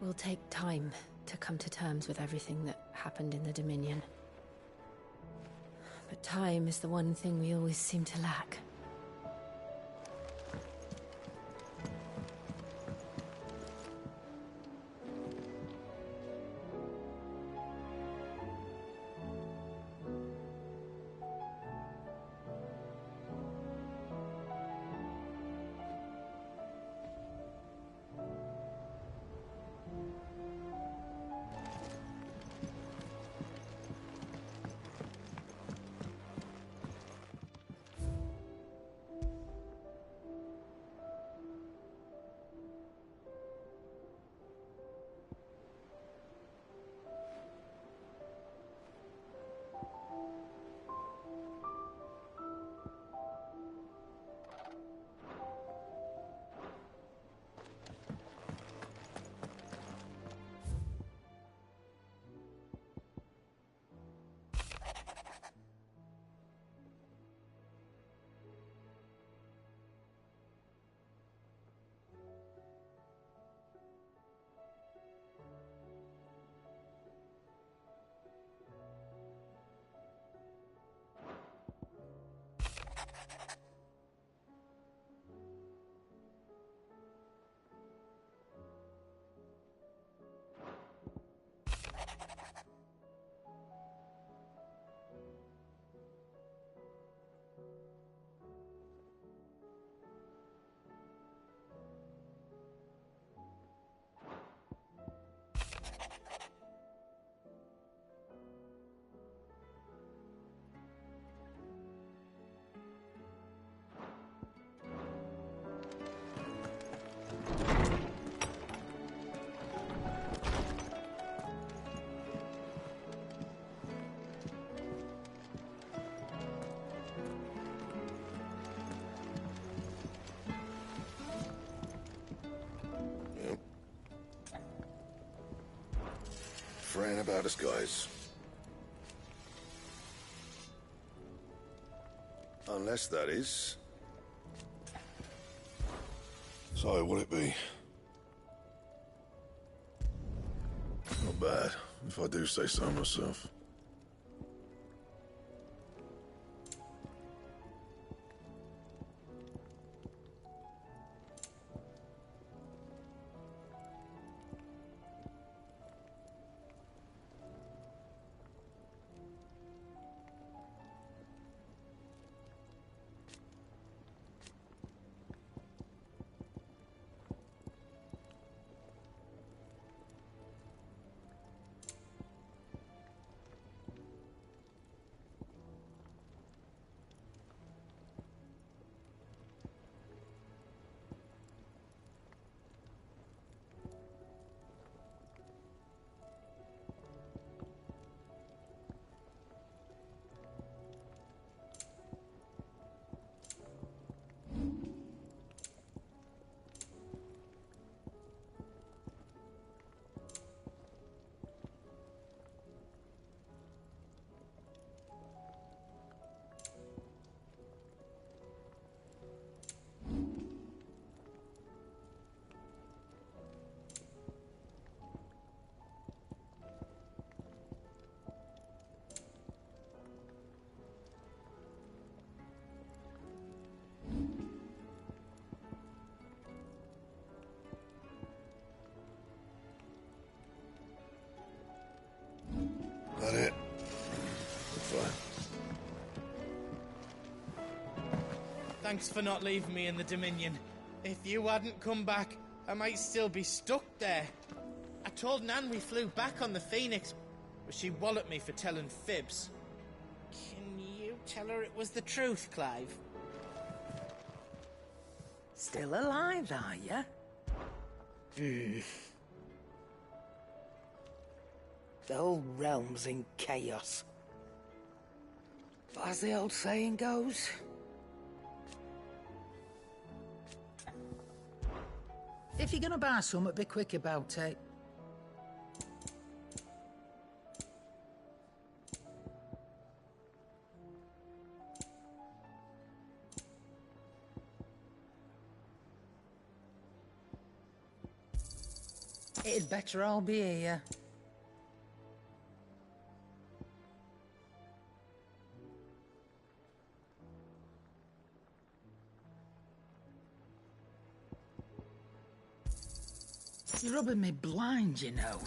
We'll take time to come to terms with everything that happened in the Dominion. But time is the one thing we always seem to lack. Fran about us, guys. Unless that is... So, what'll it be? Not bad, if I do say so myself. That it? Fine. Thanks for not leaving me in the Dominion. If you hadn't come back, I might still be stuck there. I told Nan we flew back on the Phoenix, but she walloped me for telling fibs. Can you tell her it was the truth, Clive? Still alive, are ya? The whole realm's in chaos. But as the old saying goes... If you're gonna buy something, be quick about it. It'd better all be here. You're rubbing me blind, you know.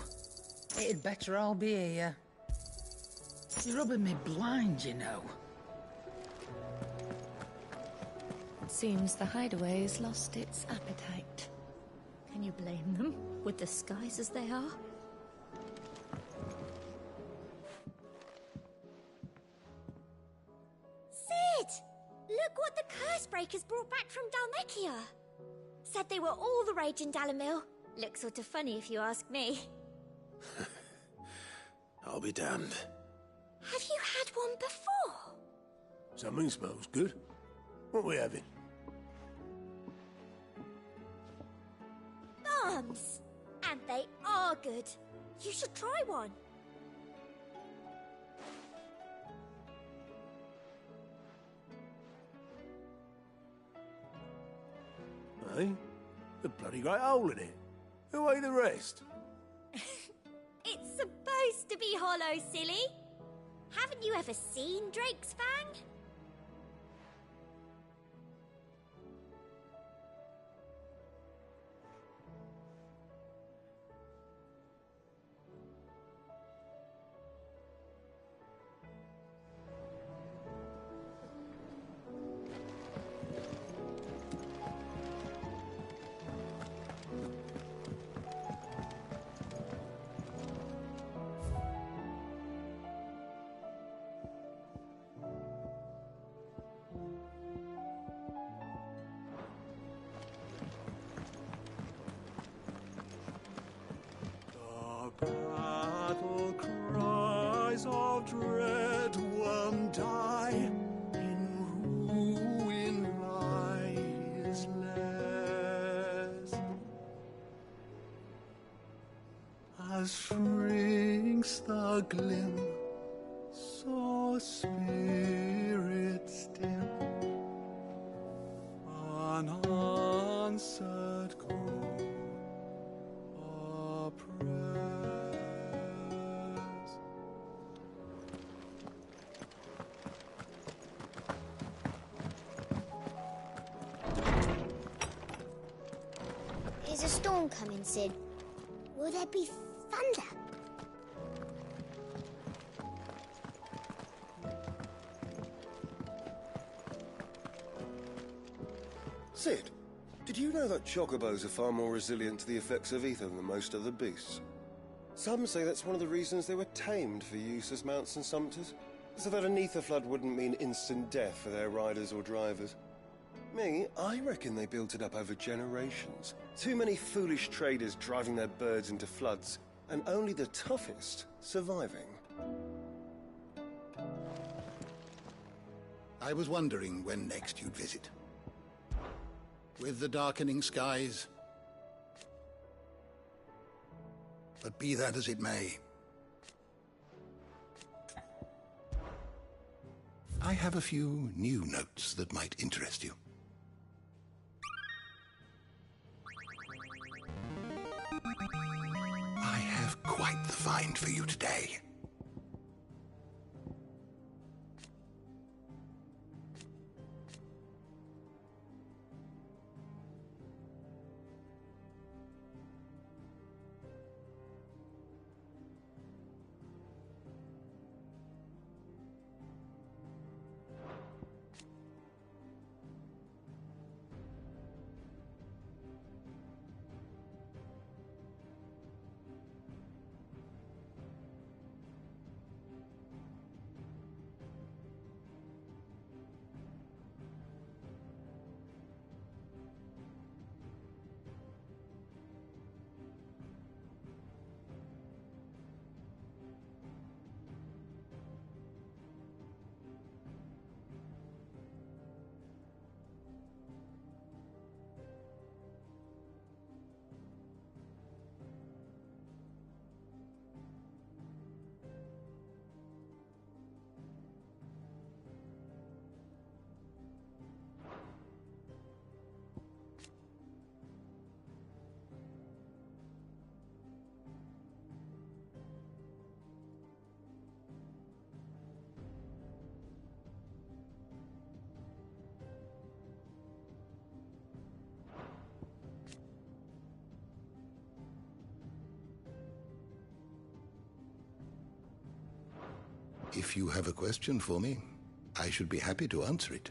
It'd better all be here. You're rubbing me blind, you know. It seems the hideaway's lost its appetite. Can you blame them, with the skies as they are? Sid! Look what the Cursebreakers brought back from Dalmekia. Said they were all the rage in Dalamil. Looks sort of funny if you ask me. I'll be damned. Have you had one before? Something smells good. What we having? Bombs! And they are good. You should try one. Eh? A bloody great hole in it. Who ate the rest? It's supposed to be hollow, silly. Haven't you ever seen Drake's Fang? Battle cries of dread one die, in ruin lies less. As shrinks the glim, so spirit still, unanswered call oppress. Is a storm coming, Sid? Will there be thunder? Sid, did you know that chocobos are far more resilient to the effects of ether than most other beasts? Some say that's one of the reasons they were tamed for use as mounts and sumpters, so that an ether flood wouldn't mean instant death for their riders or drivers. Me, I reckon they built it up over generations. Too many foolish traders driving their birds into floods, and only the toughest surviving. I was wondering when next you'd visit. With the darkening skies. But be that as it may, I have a few new notes that might interest you. I have quite the find for you today. If you have a question for me, I should be happy to answer it.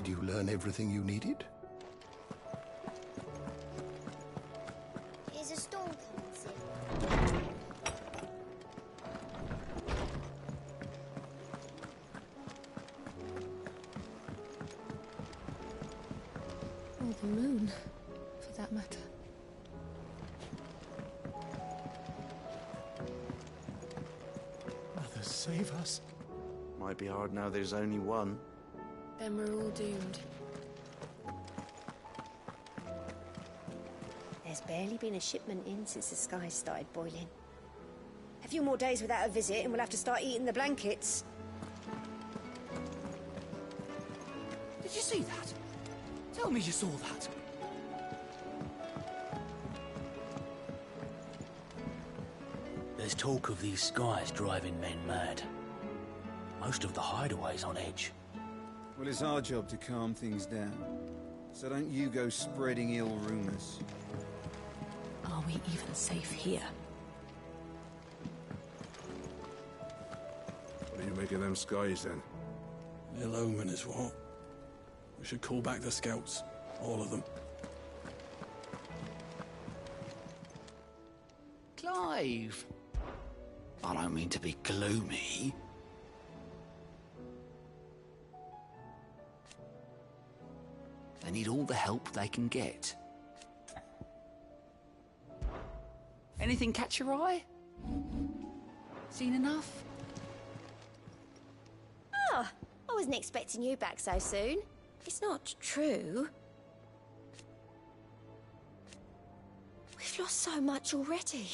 Did you learn everything you needed? Is a storm coming soon? Or the moon, for that matter. Mother, save us. Might be hard now there's only one. Then we're all doomed. There's barely been a shipment in since the skies started boiling. A few more days without a visit and we'll have to start eating the blankets. Did you see that? Tell me you saw that. There's talk of these skies driving men mad. Most of the hideaways on edge. Well, it's our job to calm things down. So don't you go spreading ill rumors. Are we even safe here? What do you make of them skies, then? Ill omen is what? We should call back the scouts. All of them. Clive! I don't mean to be gloomy. They need all the help they can get. Anything catch your eye? Seen enough? Ah, I wasn't expecting you back so soon. It's not true. We've lost so much already.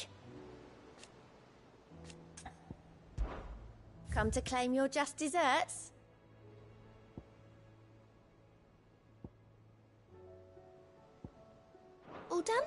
Come to claim your just desserts? All done?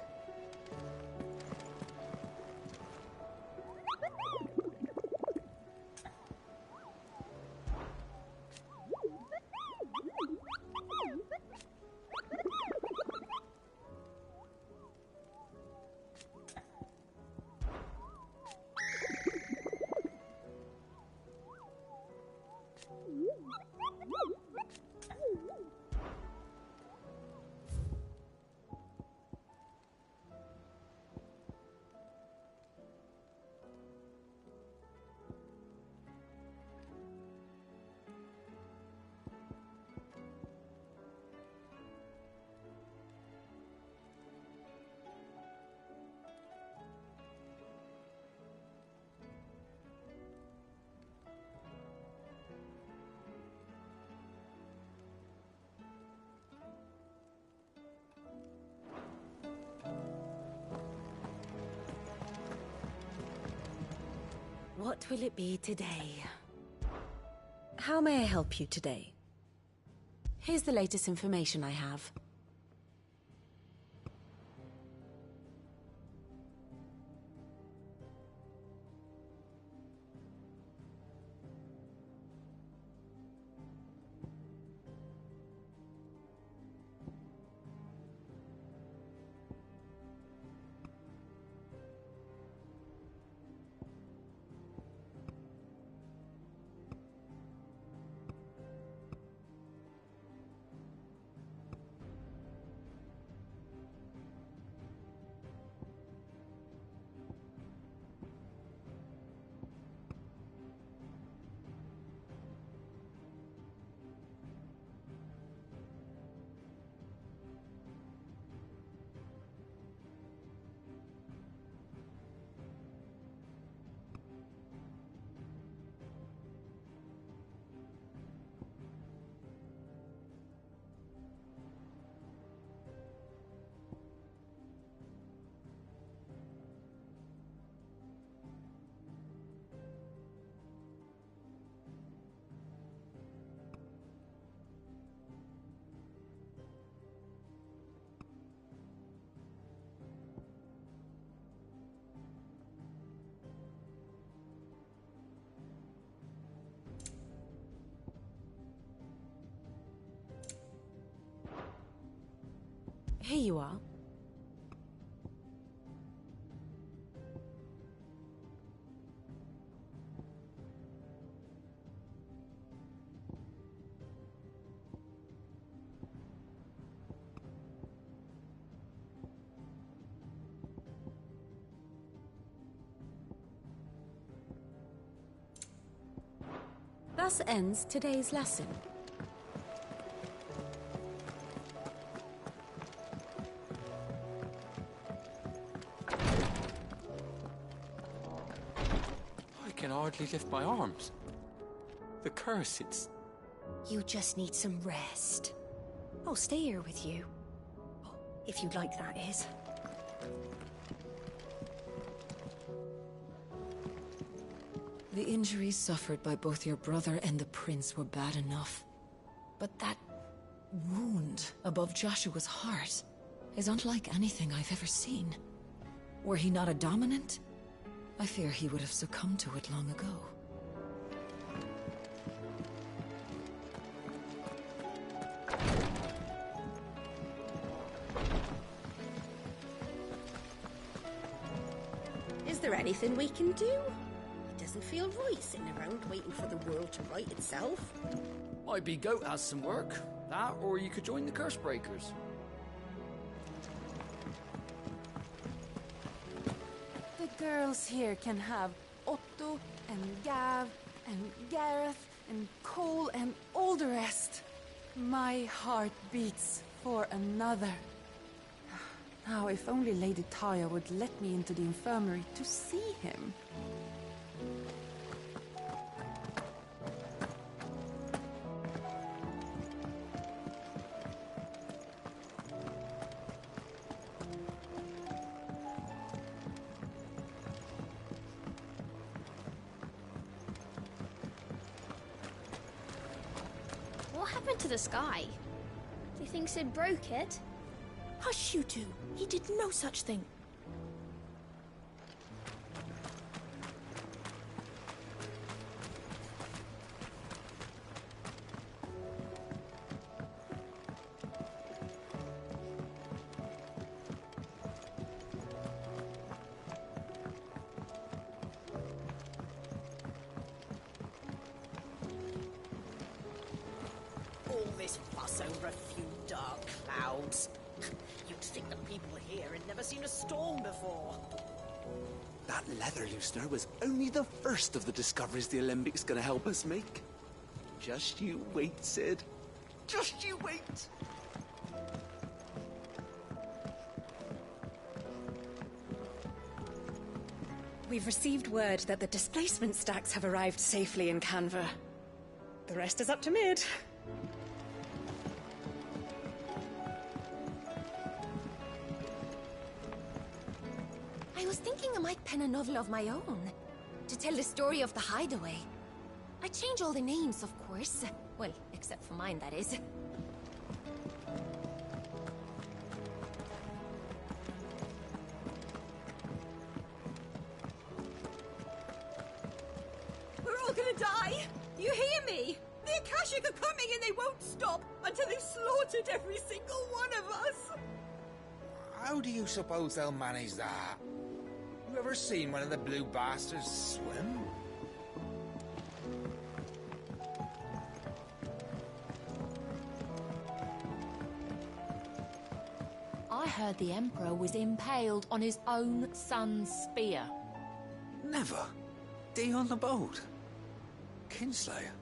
What will it be today? How may I help you today? Here's the latest information I have. Here you are. Thus ends today's lesson. I can hardly lift my arms. The curse, it's... You just need some rest. I'll stay here with you. Oh, if you'd like, that is. The injuries suffered by both your brother and the prince were bad enough. But that wound above Joshua's heart is unlike anything I've ever seen. Were he not a dominant, I fear he would have succumbed to it long ago. Is there anything we can do? It doesn't feel right sitting around waiting for the world to right itself. Maybe Goat has some work. That, or you could join the Curse Breakers. The girls here can have Otto and Gav and Gareth and Cole and all the rest. My heart beats for another. Now, if only Lady Taya would let me into the infirmary to see him. What happened to the sky? Do you think Sid broke it? Hush, you two. He did no such thing. All this fuss over a few dark clouds. You'd think the people here had never seen a storm before. That leather loosener was only the first of the discoveries the Alembic gonna help us make. Just you wait, Sid. Just you wait! We've received word that the displacement stacks have arrived safely in Canva. The rest is up to Mid. I was thinking I might pen a novel of my own, to tell the story of the hideaway. I change all the names, of course. Well, except for mine, that is. We're all gonna die! You hear me? The Akashic are coming and they won't stop until they've slaughtered every single one of us! How do you suppose they'll manage that? You ever seen one of the blue bastards swim? I heard the Emperor was impaled on his own son's spear. Never. Dee on the boat. Kinslayer.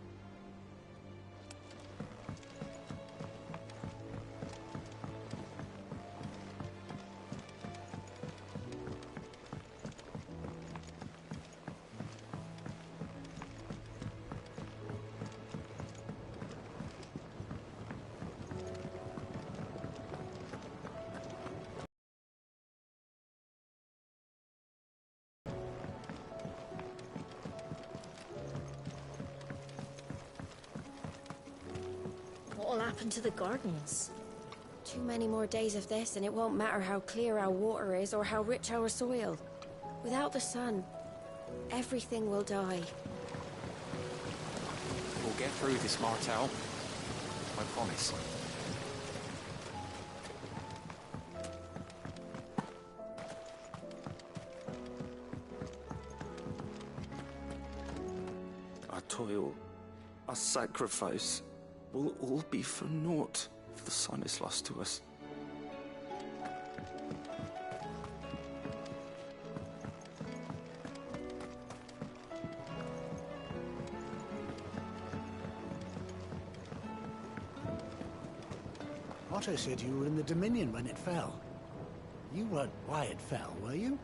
What'll happen to the gardens? Too many more days of this, and it won't matter how clear our water is or how rich our soil. Without the sun, everything will die. We'll get through this, Martel. I promise. Our toil, our sacrifice, will all be for naught if the sun is lost to us. Potter said you were in the Dominion when it fell. You weren't why it fell, were you?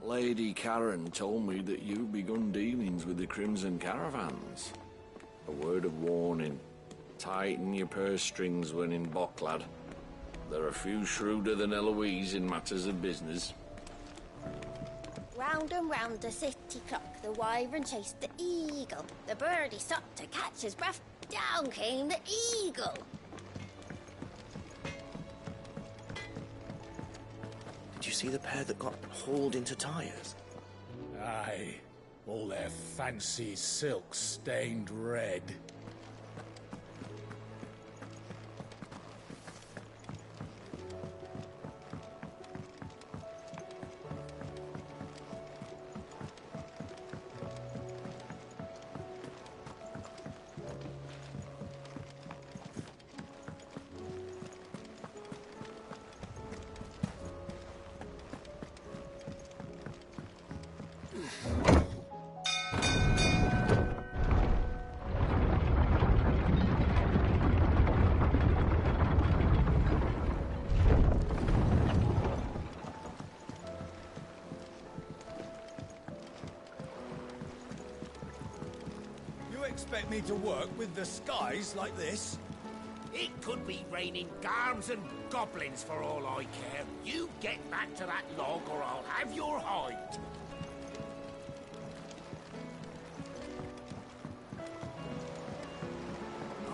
Lady Karen told me that you've begun dealings with the Crimson Caravans. A word of warning. Tighten your purse strings when in Bock, lad. There are few shrewder than Eloise in matters of business. Round and round the city clock, the wyvern chased the eagle. The birdie stopped to catch his breath. Down came the eagle. Did you see the pair that got hauled into tyres? Aye. All their fancy silks stained red. Expect me to work with the skies like this? It could be raining garms and goblins for all I care. You get back to that log or I'll have your hide.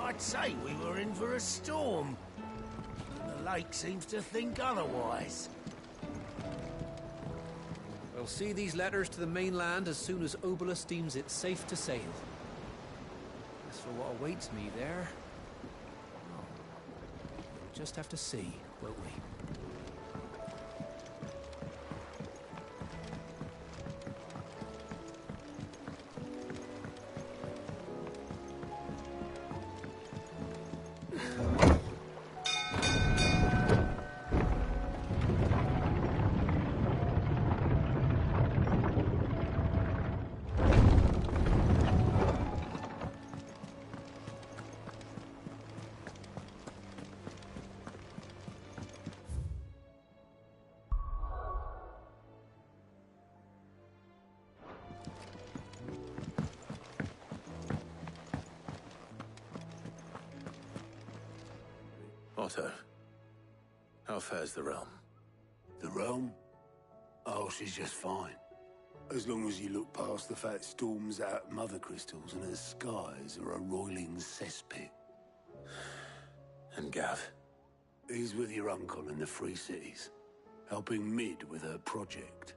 I'd say we were in for a storm. The lake seems to think otherwise. We'll see these letters to the mainland as soon as Obolus deems it safe to sail. As for what awaits me there, well, we'll just have to see, won't we? Otto, how fares the realm? The realm? Oh, she's just fine. As long as you look past the fat storms out mother crystals and her skies are a roiling cesspit. And Gav? He's with your uncle in the Free Cities, helping Mid with her project.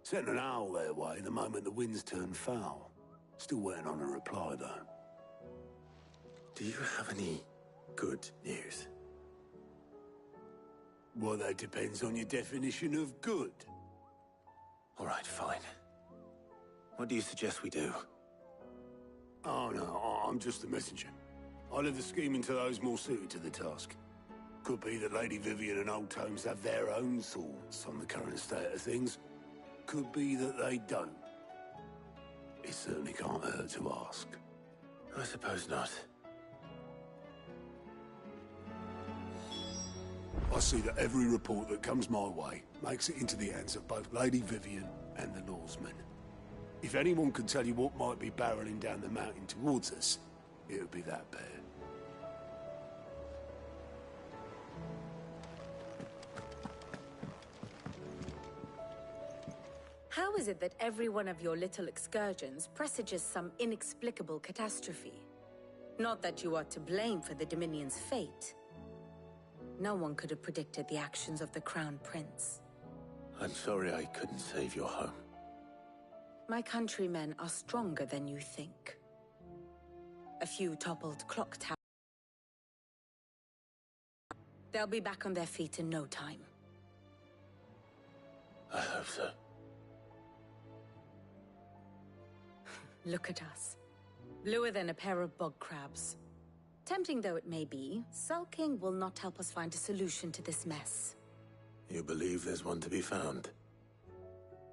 Sent an owl their way the moment the winds turned foul. Still waiting on a reply, though. Do you have any good news? Well, that depends on your definition of good. All right, fine. What do you suggest we do? Oh, no, I'm just the messenger. I leave the scheming to those more suited to the task. Could be that Lady Vivian and Old Tomes have their own thoughts on the current state of things. Could be that they don't. It certainly can't hurt to ask. I suppose not. I see that every report that comes my way makes it into the hands of both Lady Vivian and the Lawsmen. If anyone can tell you what might be barreling down the mountain towards us, it would be that pair. How is it that every one of your little excursions presages some inexplicable catastrophe? Not that you are to blame for the Dominion's fate. No one could have predicted the actions of the Crown Prince. I'm sorry I couldn't save your home. My countrymen are stronger than you think. A few toppled clock towers. They'll be back on their feet in no time. I hope so. Look at us. Bluer than a pair of bog crabs. Tempting though it may be, sulking will not help us find a solution to this mess. You believe there's one to be found?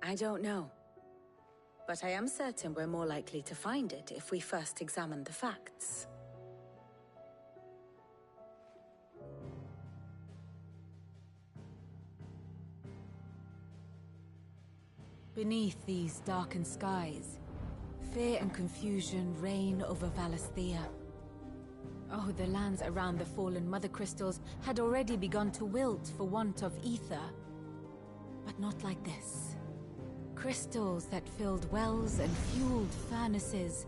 I don't know. But I am certain we're more likely to find it if we first examine the facts. Beneath these darkened skies, fear and confusion reign over Valisthea. Oh, the lands around the fallen Mother Crystals had already begun to wilt for want of ether. But not like this. Crystals that filled wells and fueled furnaces,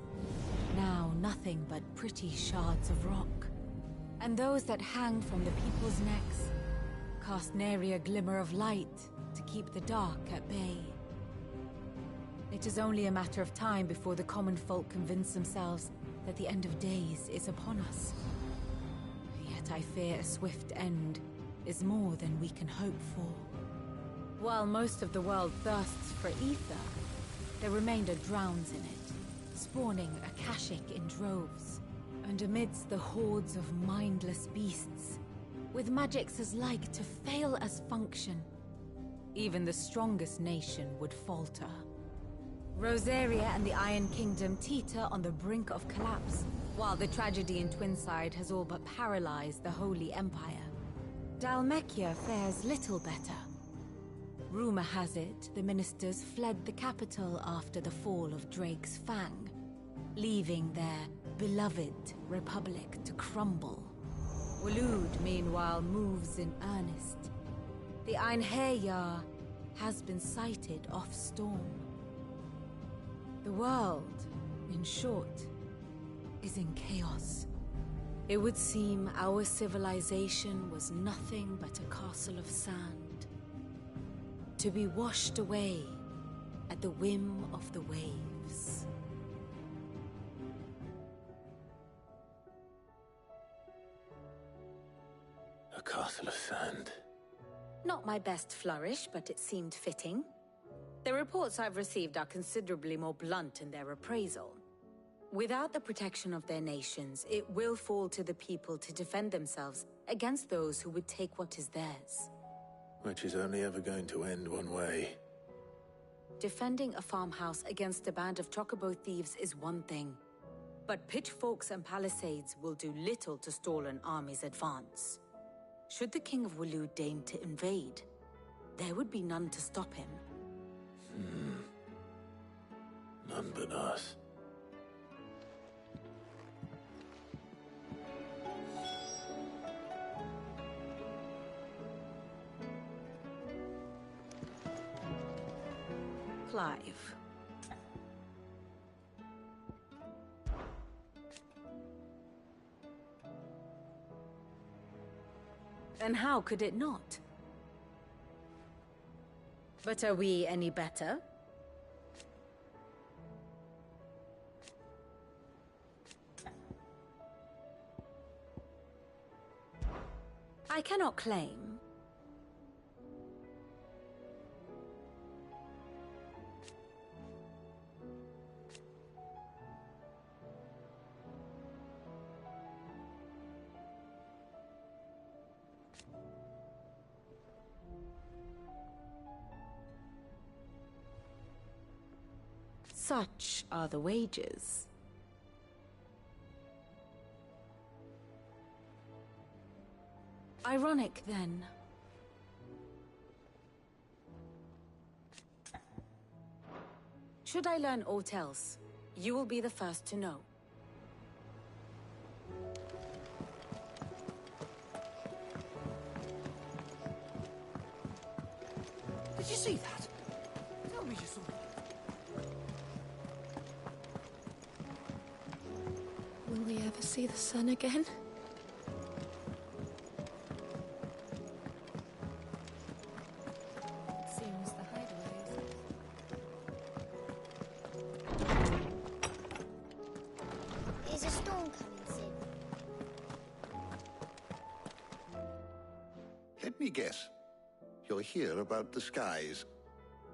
now nothing but pretty shards of rock. And those that hang from the people's necks cast nary a glimmer of light to keep the dark at bay. It is only a matter of time before the common folk convince themselves that the end of days is upon us. Yet I fear a swift end is more than we can hope for. While most of the world thirsts for ether, the remainder drowns in it, spawning Akashic in droves. And amidst the hordes of mindless beasts, with magics as like to fail as function, even the strongest nation would falter. Rosaria and the Iron Kingdom teeter on the brink of collapse, while the tragedy in Twinside has all but paralyzed the Holy Empire. Dhalmekia fares little better. Rumor has it the ministers fled the capital after the fall of Drake's Fang, leaving their beloved republic to crumble. Waloed, meanwhile, moves in earnest. The Einherjar has been sighted off-storm. The world, in short, is in chaos. It would seem our civilization was nothing but a castle of sand, to be washed away at the whim of the waves. A castle of sand. Not my best flourish, but it seemed fitting. The reports I've received are considerably more blunt in their appraisal. Without the protection of their nations, it will fall to the people to defend themselves against those who would take what is theirs. Which is only ever going to end one way. Defending a farmhouse against a band of chocobo thieves is one thing, but pitchforks and palisades will do little to stall an army's advance. Should the King of Waloed deign to invade, there would be none to stop him. None but us. Clive. And how could it not? But are we any better? I cannot claim. Such are the wages. Ironic, then. Should I learn aught else, you will be the first to know. Did you see that? Tell me you saw it. Will we ever see the sun again? It seems the hideaway is... Is a storm coming soon? Let me guess. You're here about the skies.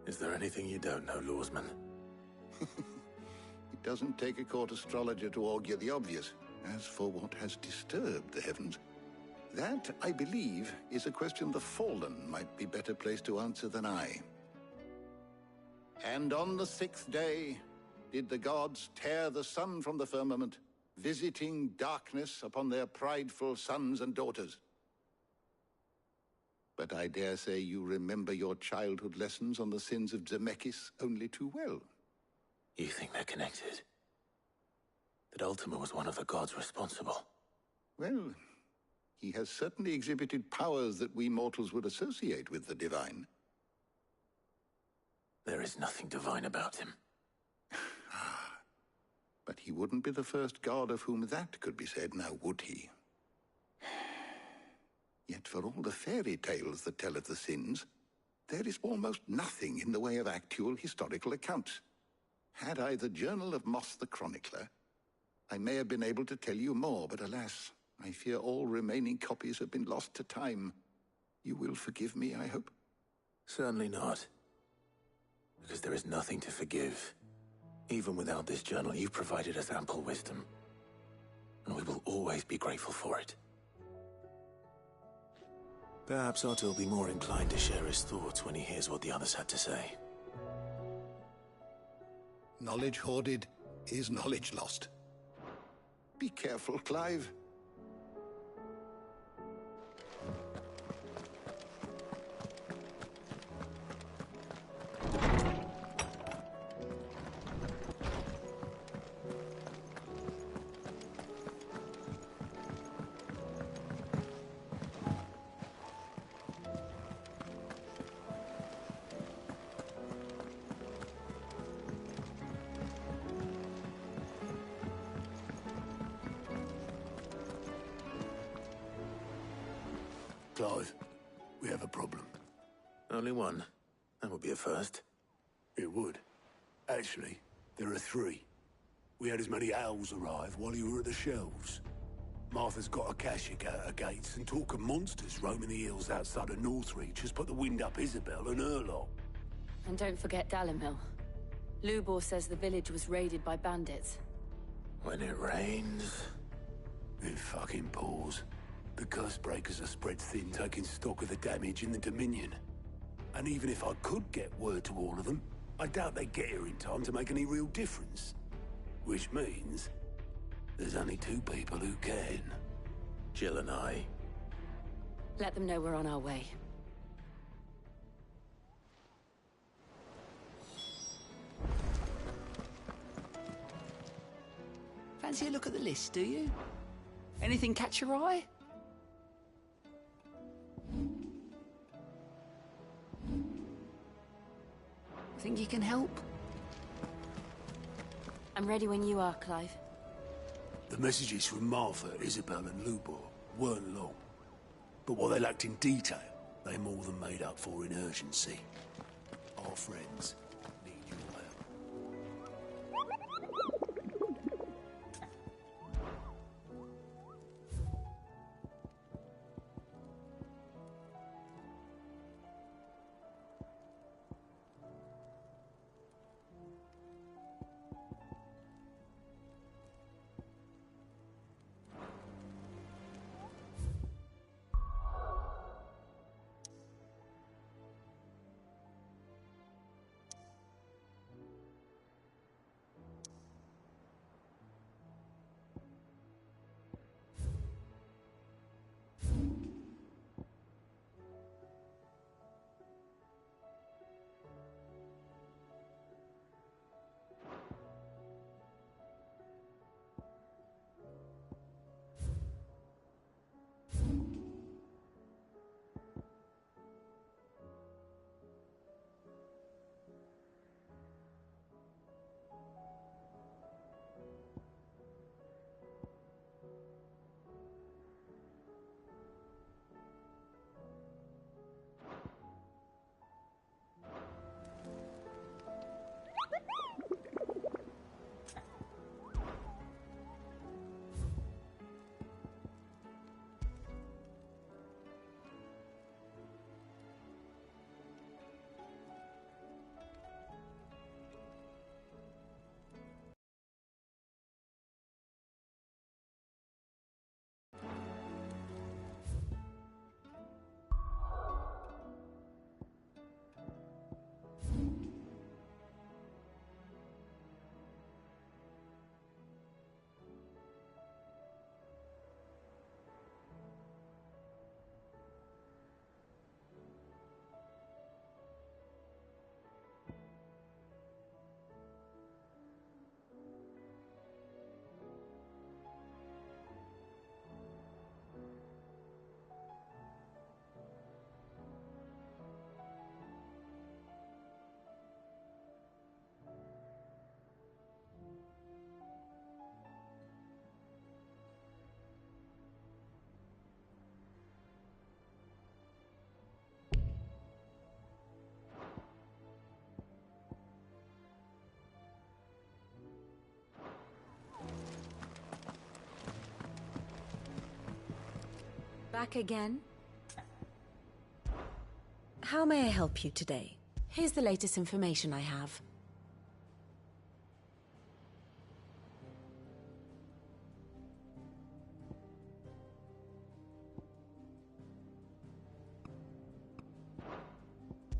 Is there anything you don't know, Lawsman? It doesn't take a court astrologer to augur the obvious. As for what has disturbed the heavens, that, I believe, is a question the Fallen might be better placed to answer than I. And on the 6th day did the gods tear the sun from the firmament, visiting darkness upon their prideful sons and daughters. But I dare say you remember your childhood lessons on the sins of Zemeckis only too well. You think they're connected? That Ultima was one of the gods responsible? Well, he has certainly exhibited powers that we mortals would associate with the divine. There is nothing divine about him. But he wouldn't be the first god of whom that could be said, now would he? Yet for all the fairy tales that tell of the sins, there is almost nothing in the way of actual historical accounts. Had I the Journal of Moss the Chronicler, I may have been able to tell you more, but alas, I fear all remaining copies have been lost to time. You will forgive me, I hope? Certainly not. Because there is nothing to forgive. Even without this journal, you've provided us ample wisdom. And we will always be grateful for it. Perhaps Otto will be more inclined to share his thoughts when he hears what the others had to say. Knowledge hoarded is knowledge lost. Be careful, Clive. Clive, we have a problem. Only one. That would be a first. It would. Actually, there are 3. We had as many owls arrive while you were at the shelves. Martha's got a Akashic at her gates, and talk of monsters roaming the hills outside of Northreach has put the wind up Isabel and her lot. And don't forget Dalimil. Lubor says the village was raided by bandits. When it rains... It fucking pours. The curse breakers are spread thin, taking stock of the damage in the Dominion. And even if I could get word to all of them, I doubt they get here in time to make any real difference. Which means there's only 2 people who can. Jill and I. Let them know we're on our way. Fancy a look at the list, do you? Anything catch your eye? Think you can help? I'm ready when you are, Clive. The messages from Martha, Isabel and Lubor weren't long. But what they lacked in detail, they more than made up for in urgency. Our friends need your help. Back again? How may I help you today? Here's the latest information I have.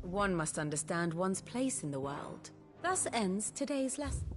One must understand one's place in the world. Thus ends today's lesson.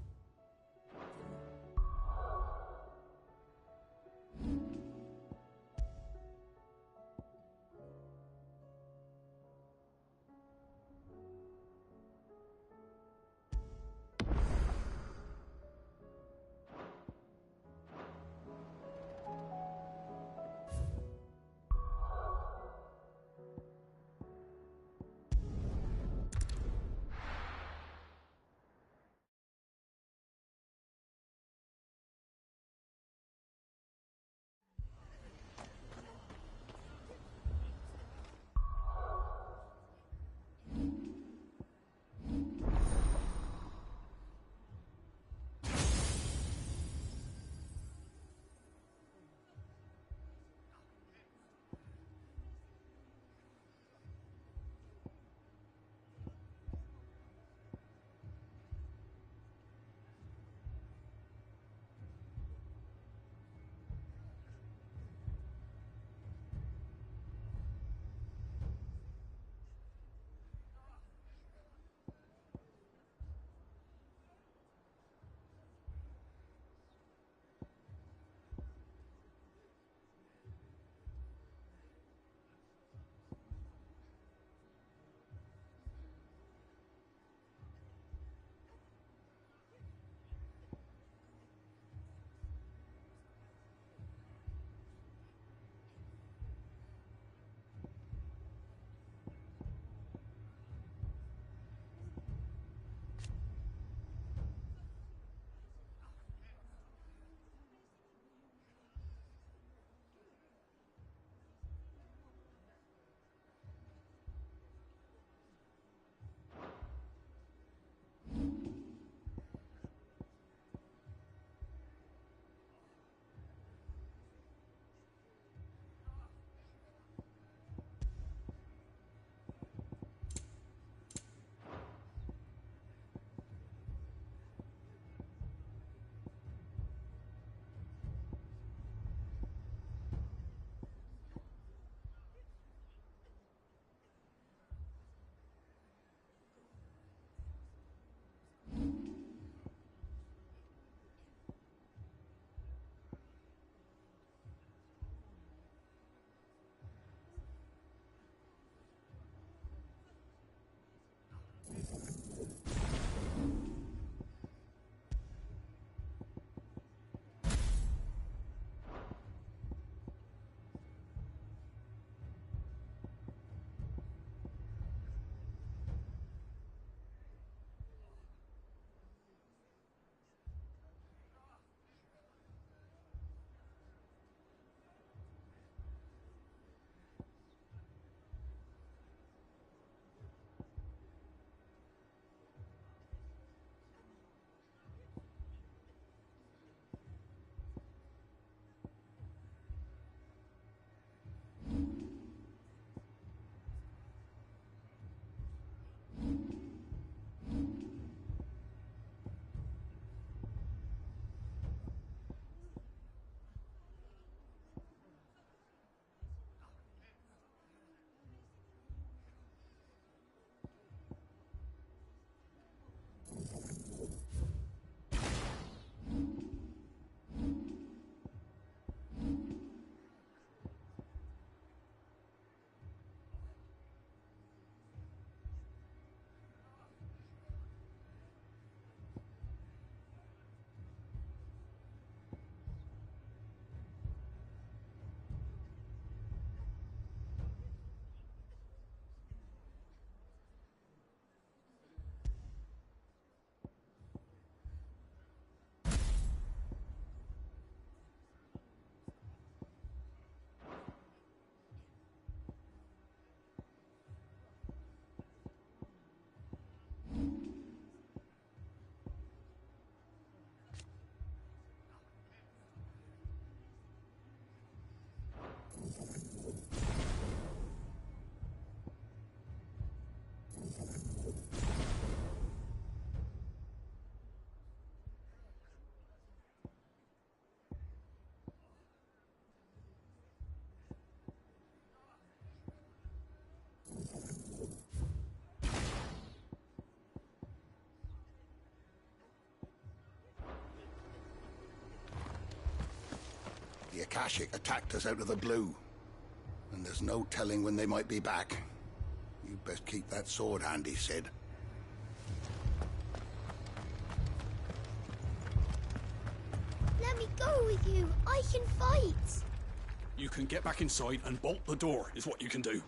The Akashic attacked us out of the blue. And there's no telling when they might be back. You'd best keep that sword handy, Sid. Let me go with you. I can fight. You can get back inside and bolt the door, is what you can do.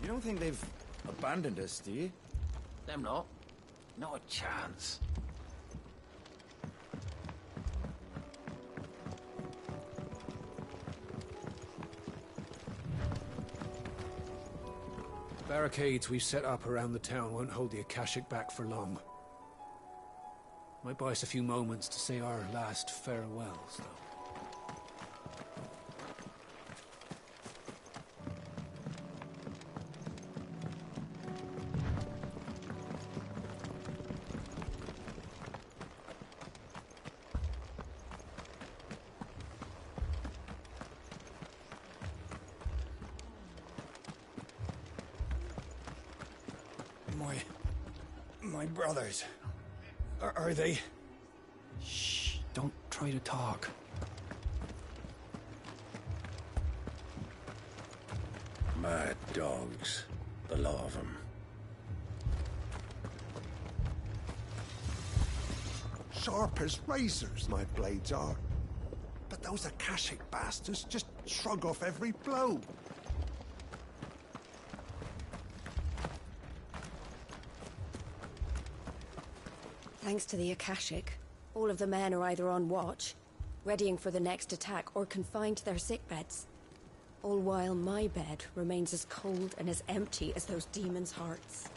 You don't think they've abandoned us, do you? Them not. Not a chance. Barricades we've set up around the town won't hold the Akashic back for long. Might buy us a few moments to say our last farewells, though. My brothers. Are they? Shh, don't try to talk. Mad dogs. The lot of them. Sharp as razors, my blades are. But those Akashic bastards just shrug off every blow. Thanks to the Akashic, all of the men are either on watch, readying for the next attack, or confined to their sickbeds. All while my bed remains as cold and as empty as those demons' hearts.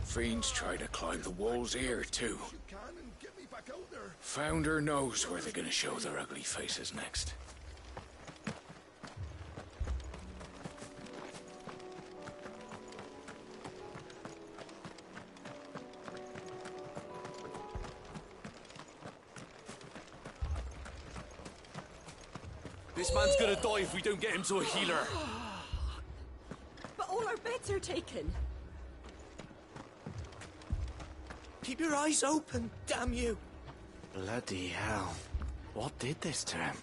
Fiends try to climb the walls here, too. Founder knows where they're gonna show their ugly faces next. This man's gonna die if we don't get him to a healer. But all our beds are taken. Keep your eyes open, damn you! Bloody hell. What did this to him?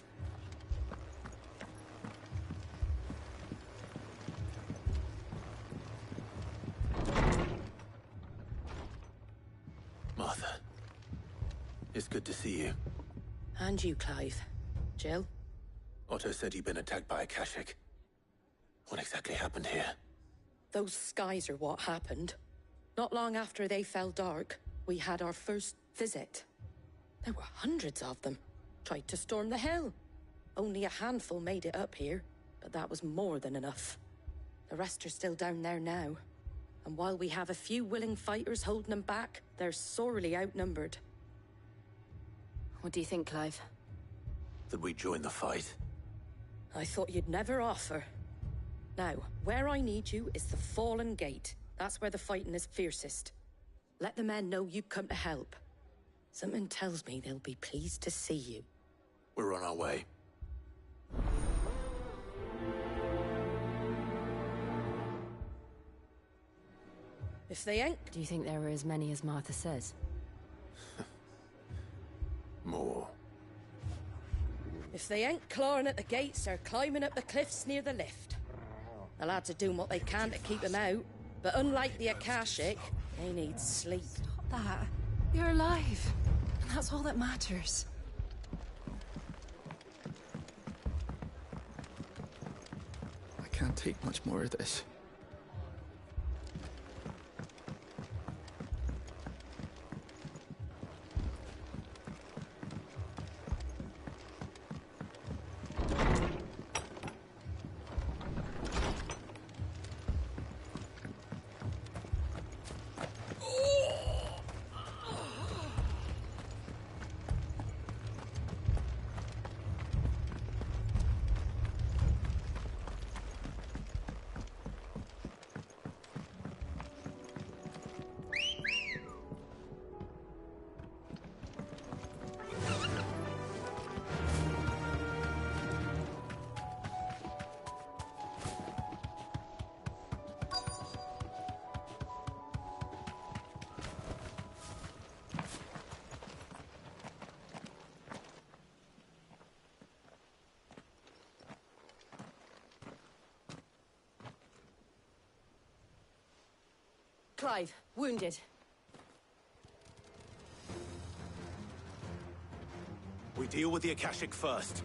Martha. It's good to see you. And you, Clive. Jill? Otto said you'd been attacked by Akashic. What exactly happened here? Those skies are what happened. Not long after they fell dark, we had our first visit. There were hundreds of them. Tried to storm the hill. Only a handful made it up here, but that was more than enough. The rest are still down there now. And while we have a few willing fighters holding them back, they're sorely outnumbered. What do you think, Clive? That we join the fight? I thought you'd never offer. Now, where I need you is the Fallen Gate. That's where the fighting is fiercest. Let the men know you come to help. Something tells me they'll be pleased to see you. We're on our way. If they ain't... Do you think there are as many as Martha says? More. If they ain't clawing at the gates, they're climbing up the cliffs near the lift. The lads are doing what they can to keep them out, but unlike the Akashic, they need sleep. Stop that. You're alive. And that's all that matters. I can't take much more of this. Clive, wounded. We deal with the Akashic first.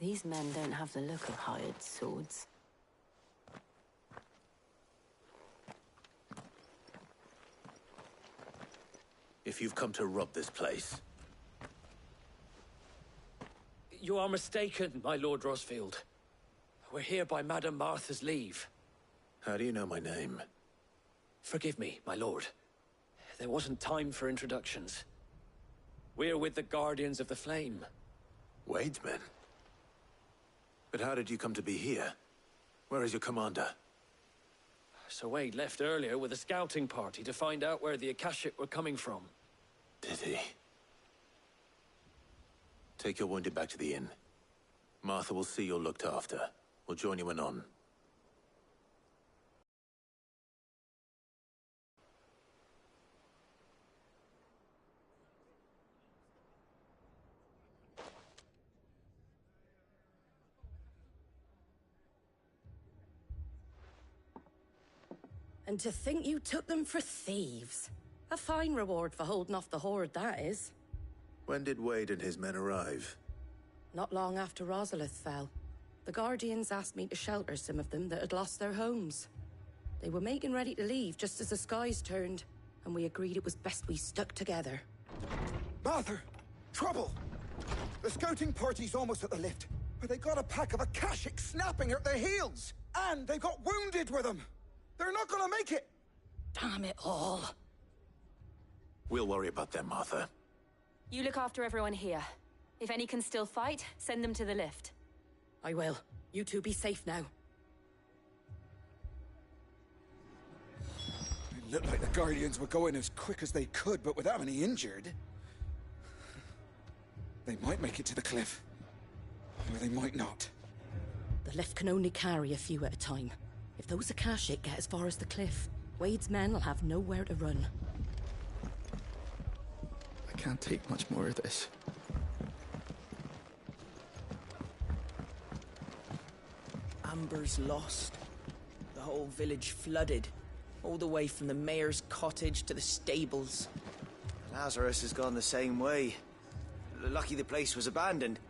These men don't have the look of hired swords. If you've come to rob this place... You are mistaken, my Lord Rosfield. We're here by Madame Martha's leave. How do you know my name? Forgive me, my lord. There wasn't time for introductions. We're with the Guardians of the Flame. Wade's men? But how did you come to be here? Where is your commander? Sir Wade left earlier with a scouting party to find out where the Akashic were coming from. Did he? Take your wounded back to the inn. Martha will see you're looked after. We'll join you anon. And to think you took them for thieves. A fine reward for holding off the horde, that is. When did Wade and his men arrive? Not long after Rosalith fell. The Guardians asked me to shelter some of them that had lost their homes. They were making ready to leave just as the skies turned, and we agreed it was best we stuck together. Martha! Trouble! The scouting party's almost at the lift, but they got a pack of Akashic snapping at their heels! And they've got wounded with them! They're not gonna make it! Damn it all. We'll worry about them, Martha. You look after everyone here. If any can still fight, send them to the lift. I will. You two be safe now. It looked like the Guardians were going as quick as they could, but without any injured. They might make it to the cliff. Or they might not. The lift can only carry a few at a time. If those Akashic get as far as the cliff, Wade's men will have nowhere to run. I can't take much more of this. Amber's lost. The whole village flooded. All the way from the mayor's cottage to the stables. Lazarus has gone the same way. Lucky the place was abandoned.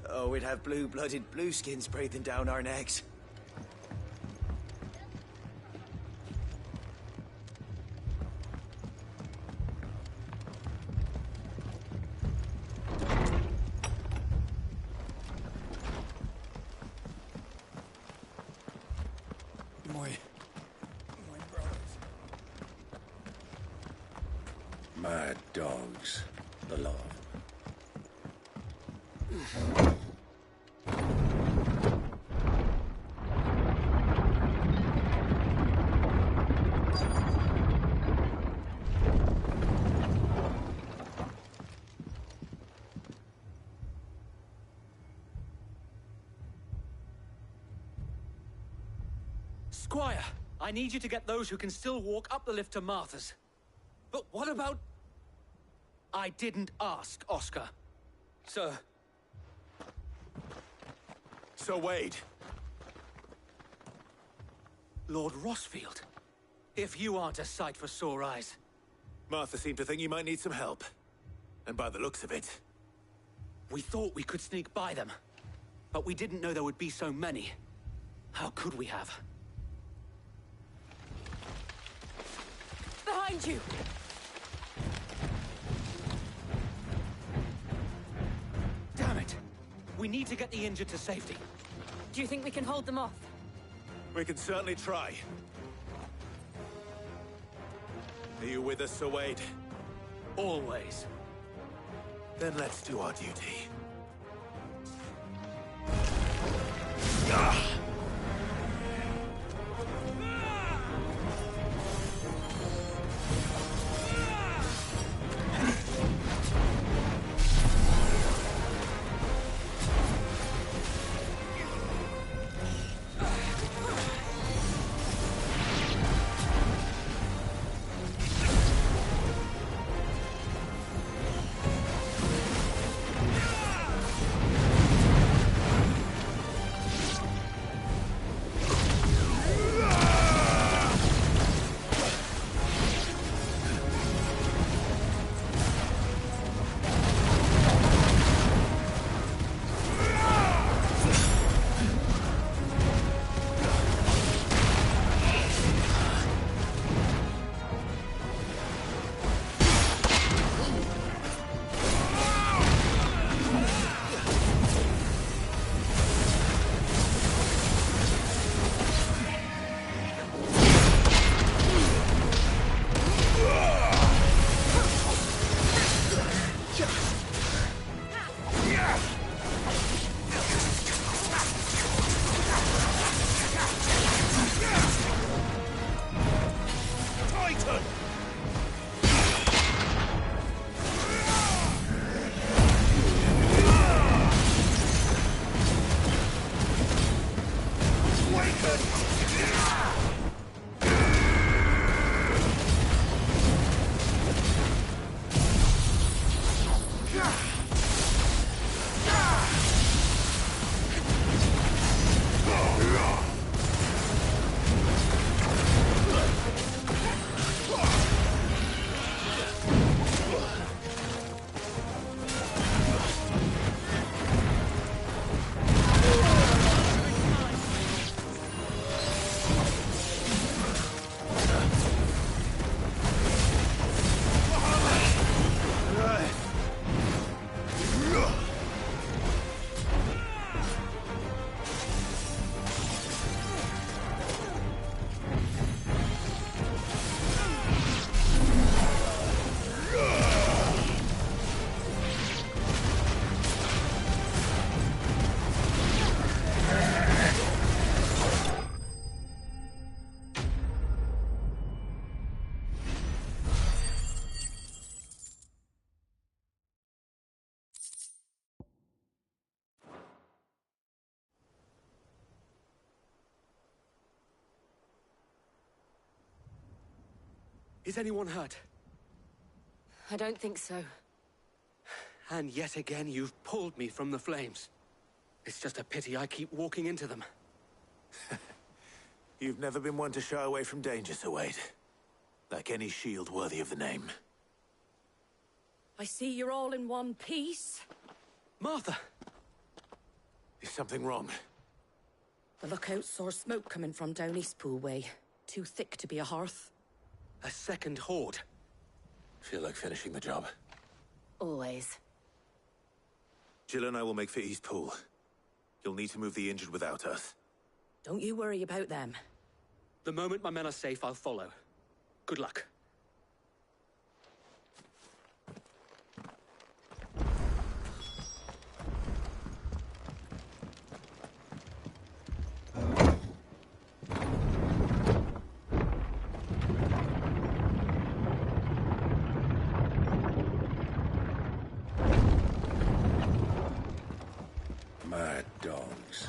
Oh, we'd have blue-blooded blueskins breathing down our necks. my brothers. Mad dogs. The lot of Squire, I need you to get those who can still walk up the lift to Martha's. But what about... I didn't ask, Oscar. Sir. Sir Wade. Lord Rossfield. If you aren't a sight for sore eyes. Martha seemed to think you might need some help. And by the looks of it... We thought we could sneak by them. But we didn't know there would be so many. How could we have? Behind you! Damn it! We need to get the injured to safety. Do you think we can hold them off? We can certainly try. Are you with us, Sir Wade? Always. Then let's do our duty. Is anyone hurt? I don't think so. And yet again, you've pulled me from the flames. It's just a pity I keep walking into them. You've never been one to shy away from danger, Sir Wade. Like any shield worthy of the name. I see you're all in one piece. Martha! Is something wrong? The lookout saw smoke coming from down Eastpool way. Too thick to be a hearth. A second horde. Feel like finishing the job. Always. Jill and I will make for Eastpool. You'll need to move the injured without us. Don't you worry about them. The moment my men are safe, I'll follow. Good luck. Mad dogs.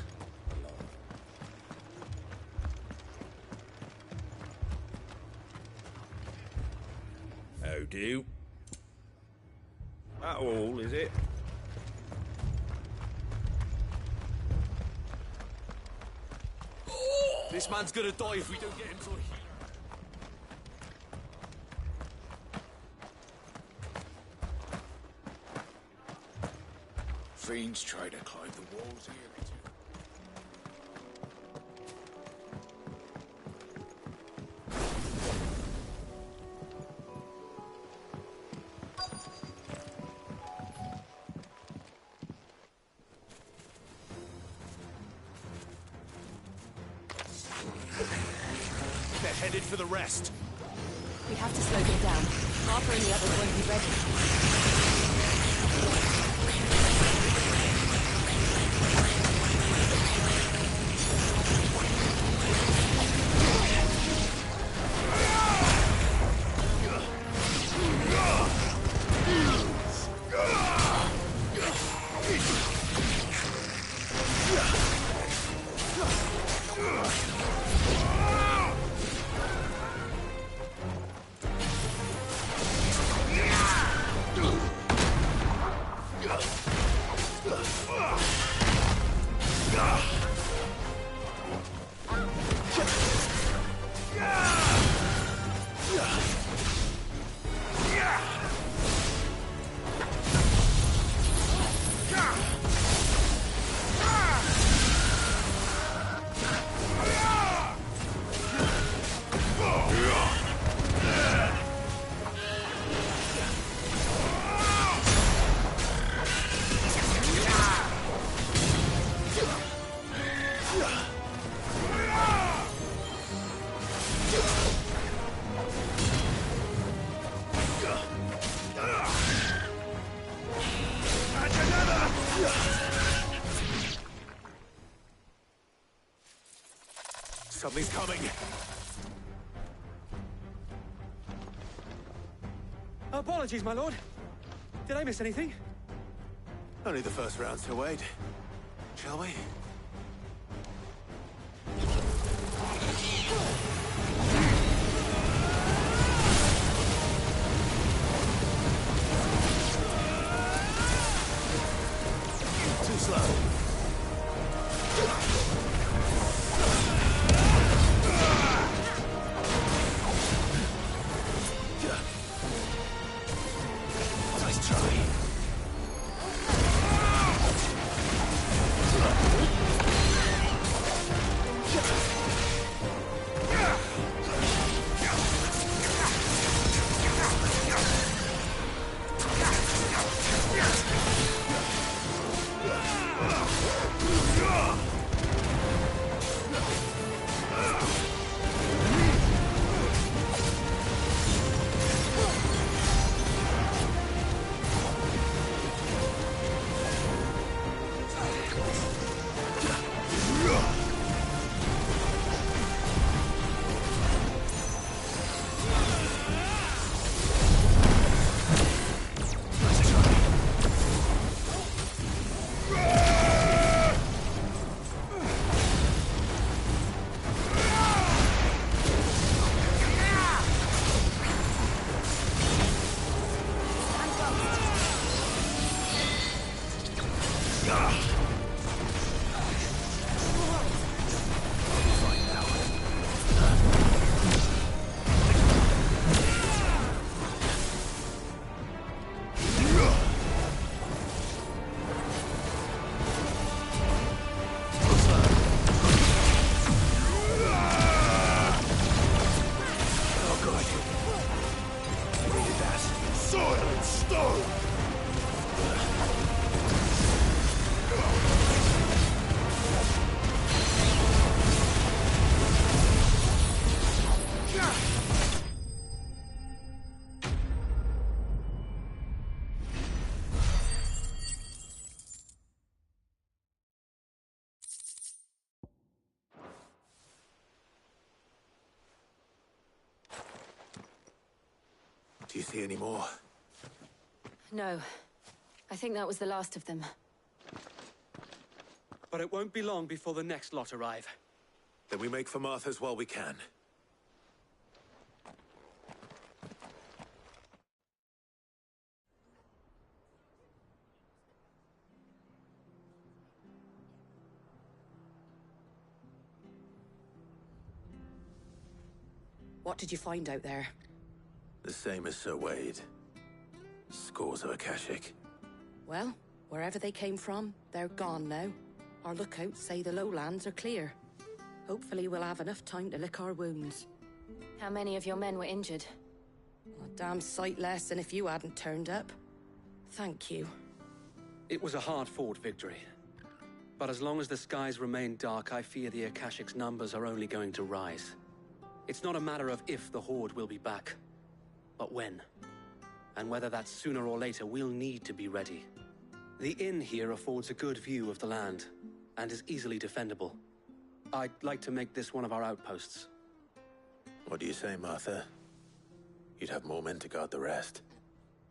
How do? That all, is it? This man's gonna die if we don't get him to a healer. Fiends try to climb the walls here. They're headed for the rest. We have to slow them down. Harper and the others won't be ready. Something's coming. Apologies, my lord. Did I miss anything? Only the first round to wait. Shall we? Too slow. Nice try. Do you see any more? No. I think that was the last of them. But it won't be long before the next lot arrive. Then we make for Martha's while we can. What did you find out there? The same as Sir Wade. Scores of Akashic. Well, wherever they came from, they're gone now. Our lookouts say the lowlands are clear. Hopefully we'll have enough time to lick our wounds. How many of your men were injured? A damn sight less than if you hadn't turned up. Thank you. It was a hard-fought victory. But as long as the skies remain dark, I fear the Akashic's numbers are only going to rise. It's not a matter of if the Horde will be back, but when. And whether that's sooner or later, we'll need to be ready. The inn here affords a good view of the land, and is easily defendable. I'd like to make this one of our outposts. What do you say, Martha? You'd have more men to guard the rest.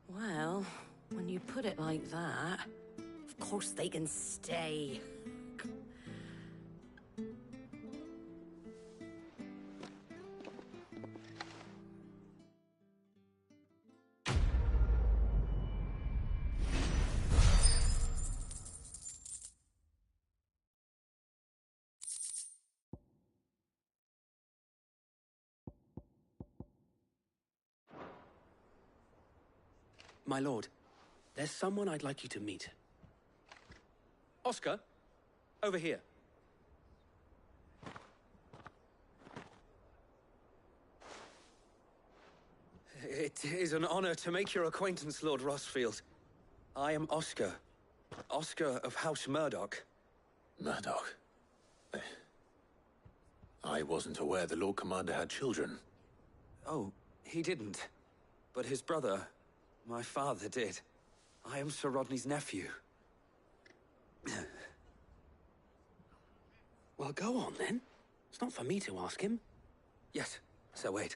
Well, when you put it like that, of course they can stay. My lord, there's someone I'd like you to meet. Oscar, over here. It is an honor to make your acquaintance, Lord Rossfield. I am Oscar. Oscar of House Murdoch. Murdoch? I wasn't aware the Lord Commander had children. Oh, he didn't. But his brother, my father, did. I am Sir Rodney's nephew. Well, go on, then. It's not for me to ask him. Yes, Sir Wade.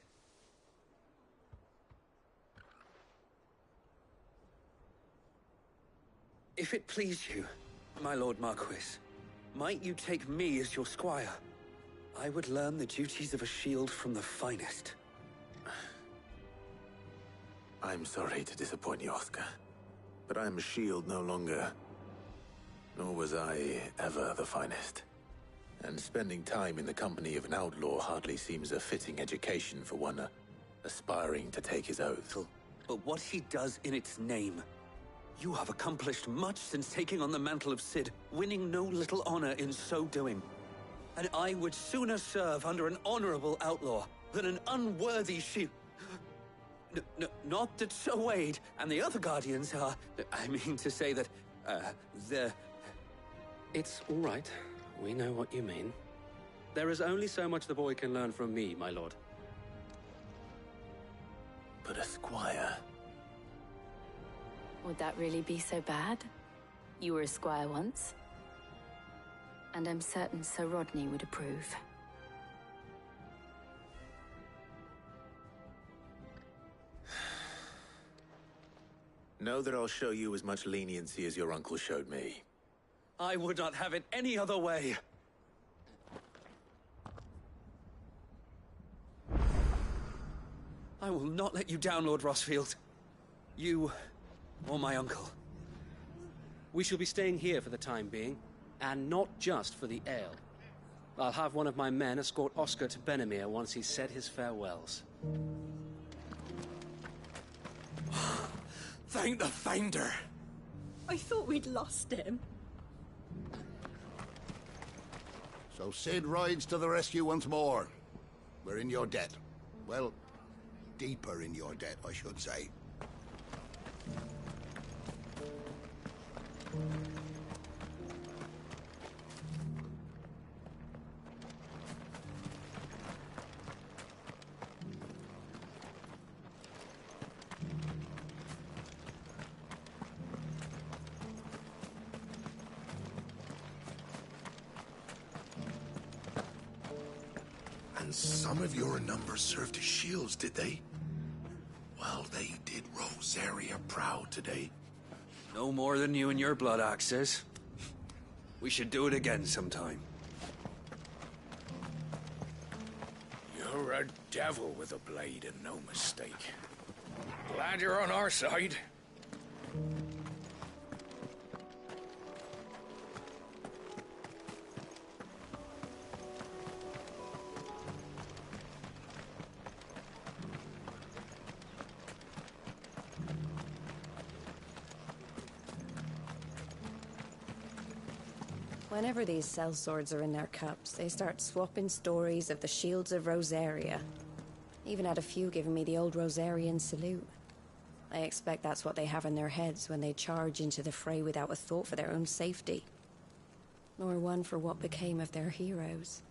If it please you, my Lord Marquis, might you take me as your squire? I would learn the duties of a shield from the finest. I'm sorry to disappoint you, Oscar, but I am a shield no longer. Nor was I ever the finest. And spending time in the company of an outlaw hardly seems a fitting education for one aspiring to take his oath. But what he does in its name. You have accomplished much since taking on the mantle of Cid, winning no little honor in so doing. And I would sooner serve under an honorable outlaw than an unworthy shield. Not that Sir Wade and the other Guardians are... I mean to say that, they're... It's all right. We know what you mean. There is only so much the boy can learn from me, my lord. But a squire... Would that really be so bad? You were a squire once. And I'm certain Sir Rodney would approve. Know that I'll show you as much leniency as your uncle showed me. I would not have it any other way. I will not let you down, Lord Rossfield. You... or my uncle. We shall be staying here for the time being, and not just for the ale. I'll have one of my men escort Oscar to Benimir once he's said his farewells. Thank the Finder! I thought we'd lost him. So Cid rides to the rescue once more. We're in your debt. Well, deeper in your debt, I should say. And some of your numbers served as shields, did they? Well, they did Rosaria proud today. No more than you and your blood axes. We should do it again sometime. You're a devil with a blade and no mistake. Glad you're on our side. Whenever these sellswords are in their cups, they start swapping stories of the shields of Rosaria. Even had a few giving me the old Rosarian salute. I expect that's what they have in their heads when they charge into the fray without a thought for their own safety. Nor one for what became of their heroes.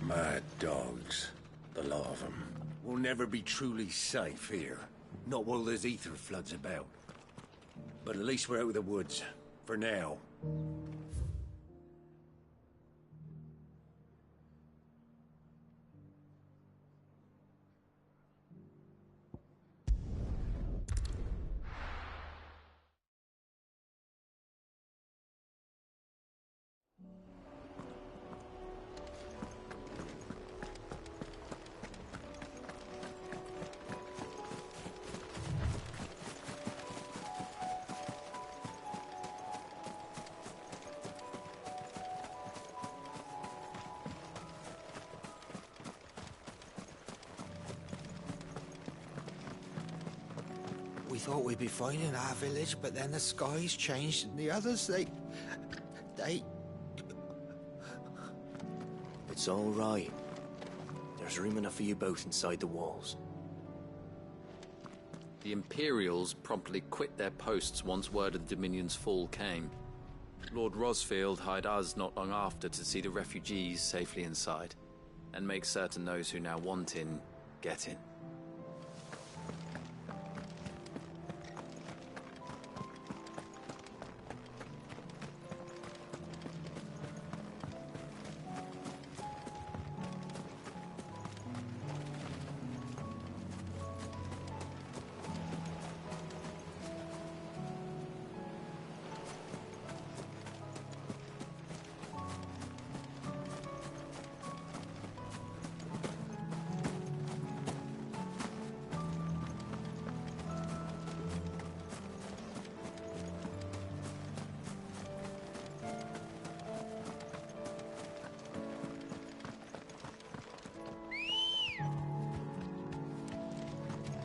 Mad dogs. The lot of them. We'll never be truly safe here. Not while there's ether floods about. But at least we're out of the woods. For now. We thought we'd be fine in our village, but then the skies changed and the others, they... It's all right. There's room enough for you both inside the walls. The Imperials promptly quit their posts once word of the Dominion's fall came. Lord Rosfield hired us not long after to see the refugees safely inside, and make certain those who now want in, get in.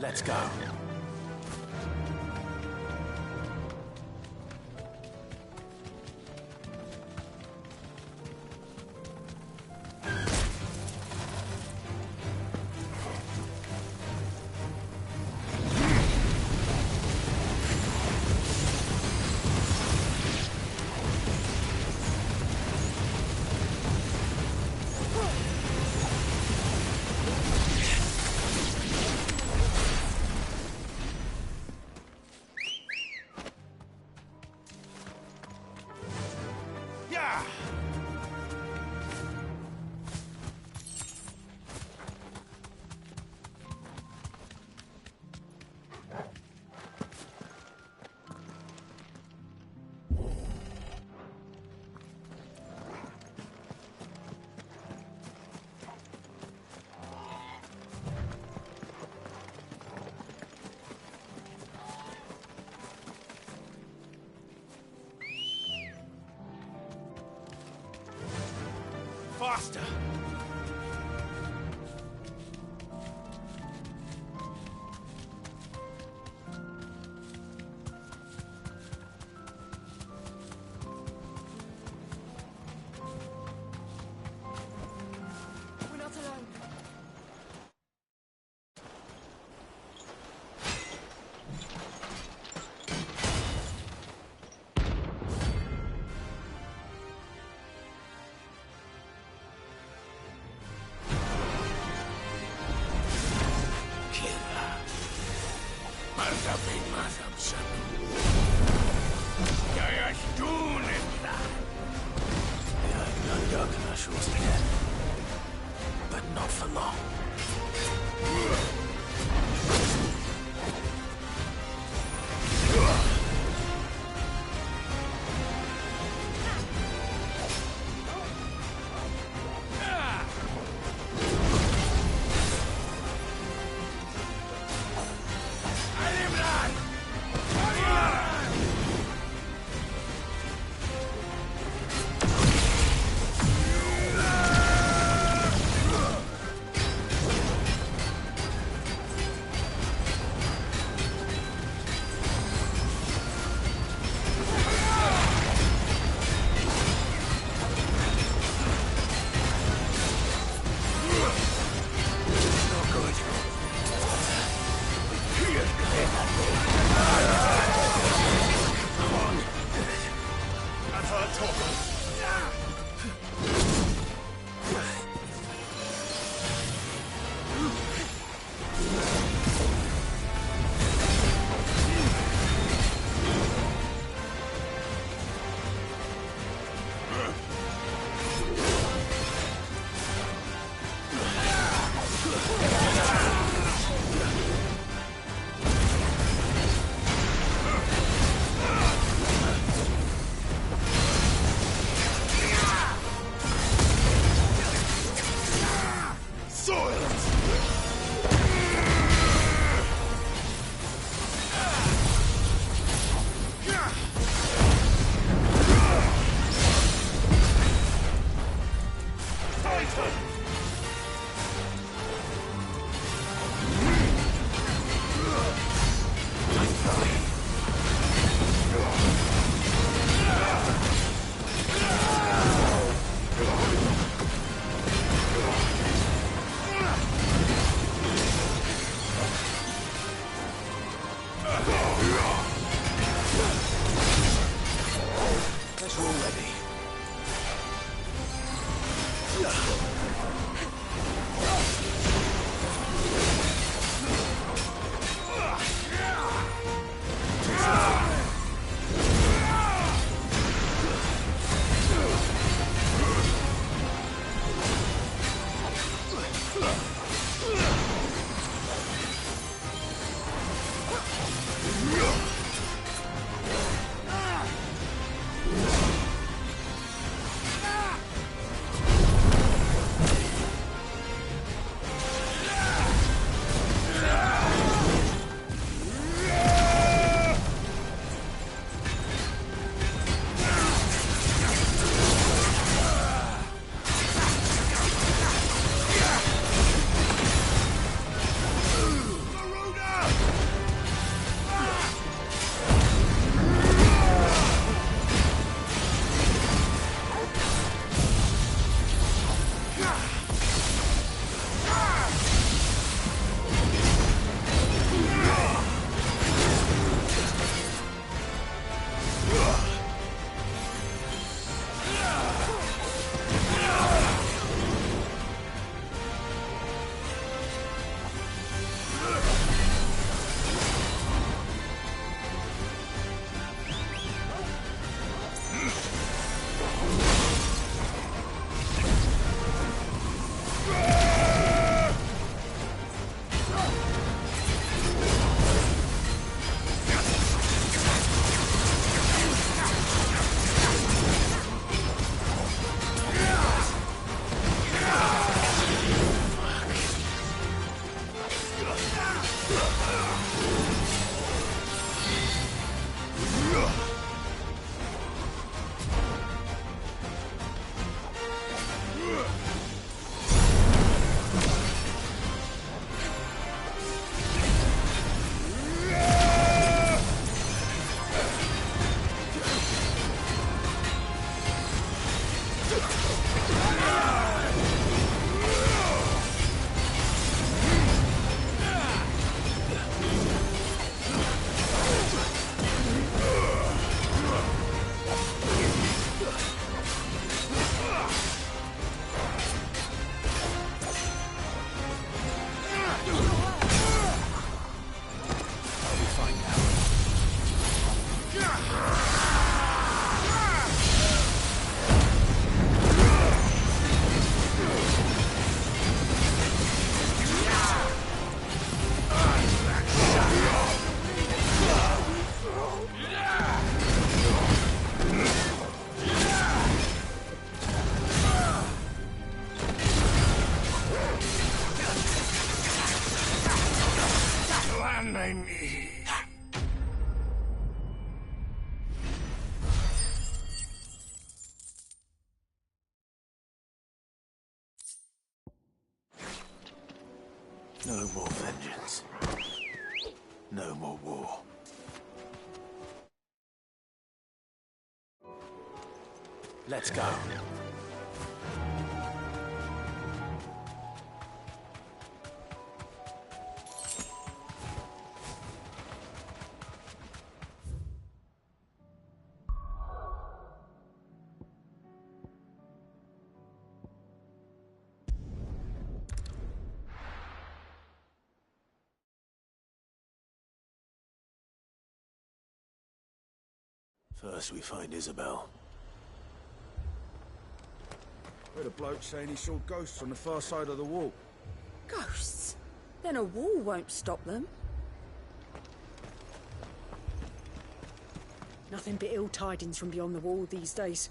Let's go. Faster! We're not alone. Johnson. Jag stunesta. Jag har ögonen again, but not for long. No more vengeance. No more war. Let's go. First we find Isabel. Heard a bloke saying he saw ghosts on the far side of the wall. Ghosts? Then a wall won't stop them. Nothing but ill tidings from beyond the wall these days.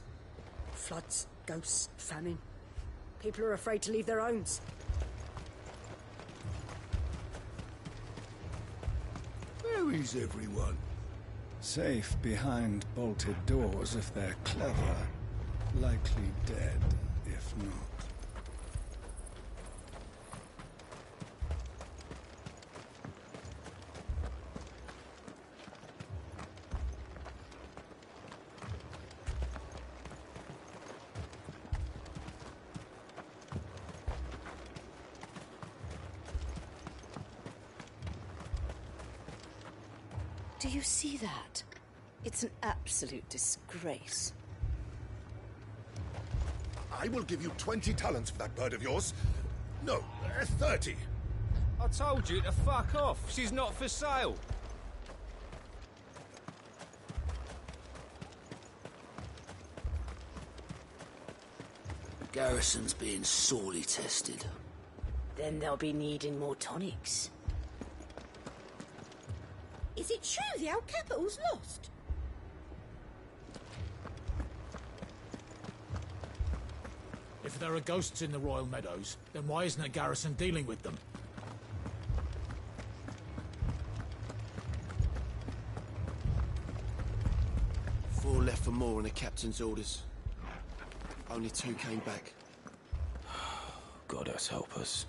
Floods, ghosts, famine. People are afraid to leave their homes. Where is everyone? Safe behind bolted doors if they're clever. Likely dead, if not. Do you see that? It's an absolute disgrace. I will give you 20 talents for that bird of yours. No, 30. I told you to fuck off. She's not for sale. The garrison's being sorely tested. Then they'll be needing more tonics. Is it true the old capital's lost? If there are ghosts in the Royal Meadows, then why isn't a garrison dealing with them? Four left for more on the captain's orders. Only 2 came back. Goddess help us.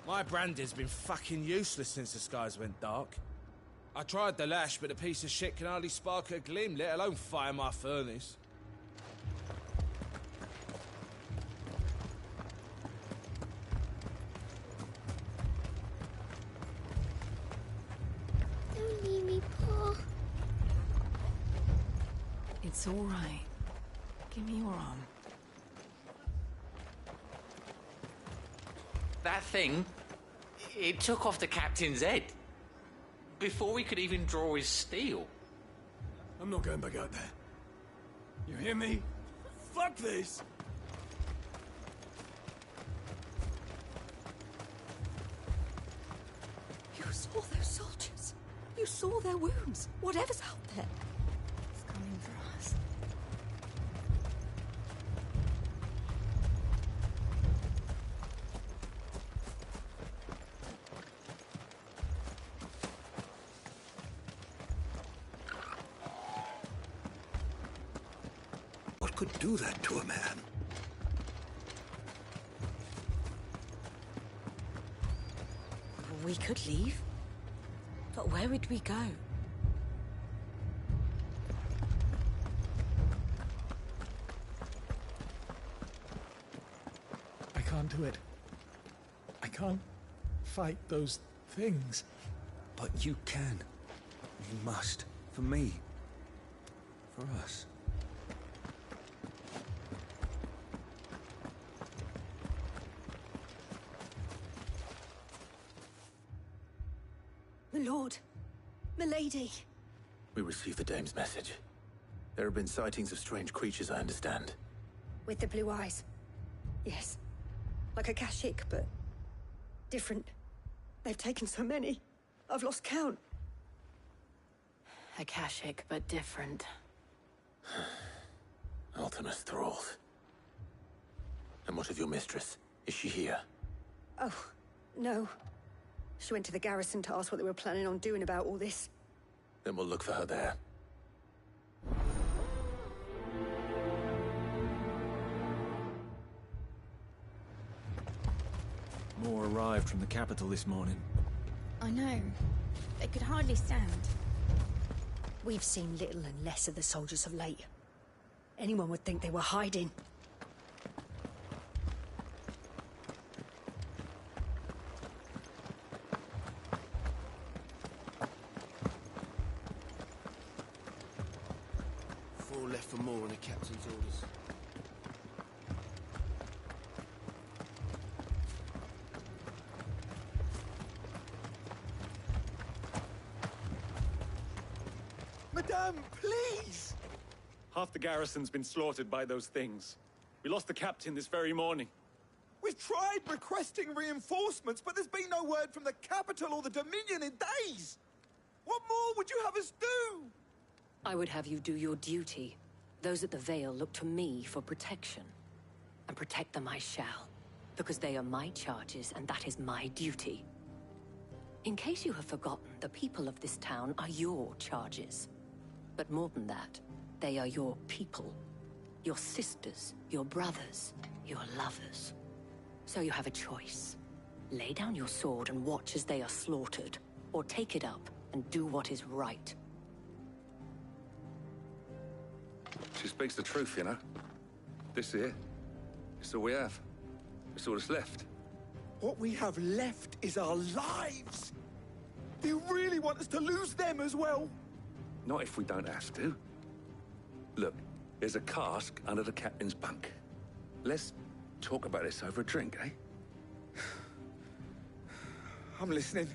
My brandy's been fucking useless since the skies went dark. I tried the lash, but the piece of shit can hardly spark a gleam, let alone fire my furnace. Don't leave me, Pa. It's all right. Give me your arm. That thing, it took off the captain's head. Before we could even draw his steel. I'm not going back out there. You hear me? Fuck this! You saw those soldiers. You saw their wounds. Whatever's out there. It's coming for us. What could do that to a man? We could leave. But where would we go? I can't do it. I can't fight those things. But you can. You must. For me. For us. My lord. Milady. We received the dame's message. There have been sightings of strange creatures, I understand. With the blue eyes. Yes. Like a Kashik, but different. They've taken so many. I've lost count. Akashic, but different. Ultimus thralls. And what of your mistress? Is she here? Oh, no. She went to the garrison to ask what they were planning on doing about all this. Then we'll look for her there. More arrived from the capital this morning. I know. They could hardly stand. We've seen little and less of the soldiers of late. Anyone would think they were hiding. Four left for more on the captain's orders. Madame, please! Half the garrison's been slaughtered by those things. We lost the captain this very morning. We've tried requesting reinforcements, but there's been no word from the capital or the Dominion in days! What more would you have us do? I would have you do your duty. Those at the Vale look to me for protection. And protect them I shall. Because they are my charges, and that is my duty. In case you have forgotten, the people of this town are your charges. But more than that, they are your people. Your sisters, your brothers, your lovers. So you have a choice. Lay down your sword and watch as they are slaughtered, or take it up and do what is right. She speaks the truth, you know. This here, it's all we have. It's all that's left. What we have left is our lives! Do you really want us to lose them as well? Not if we don't have to. Look, there's a cask under the captain's bunk. Let's talk about this over a drink, eh? I'm listening.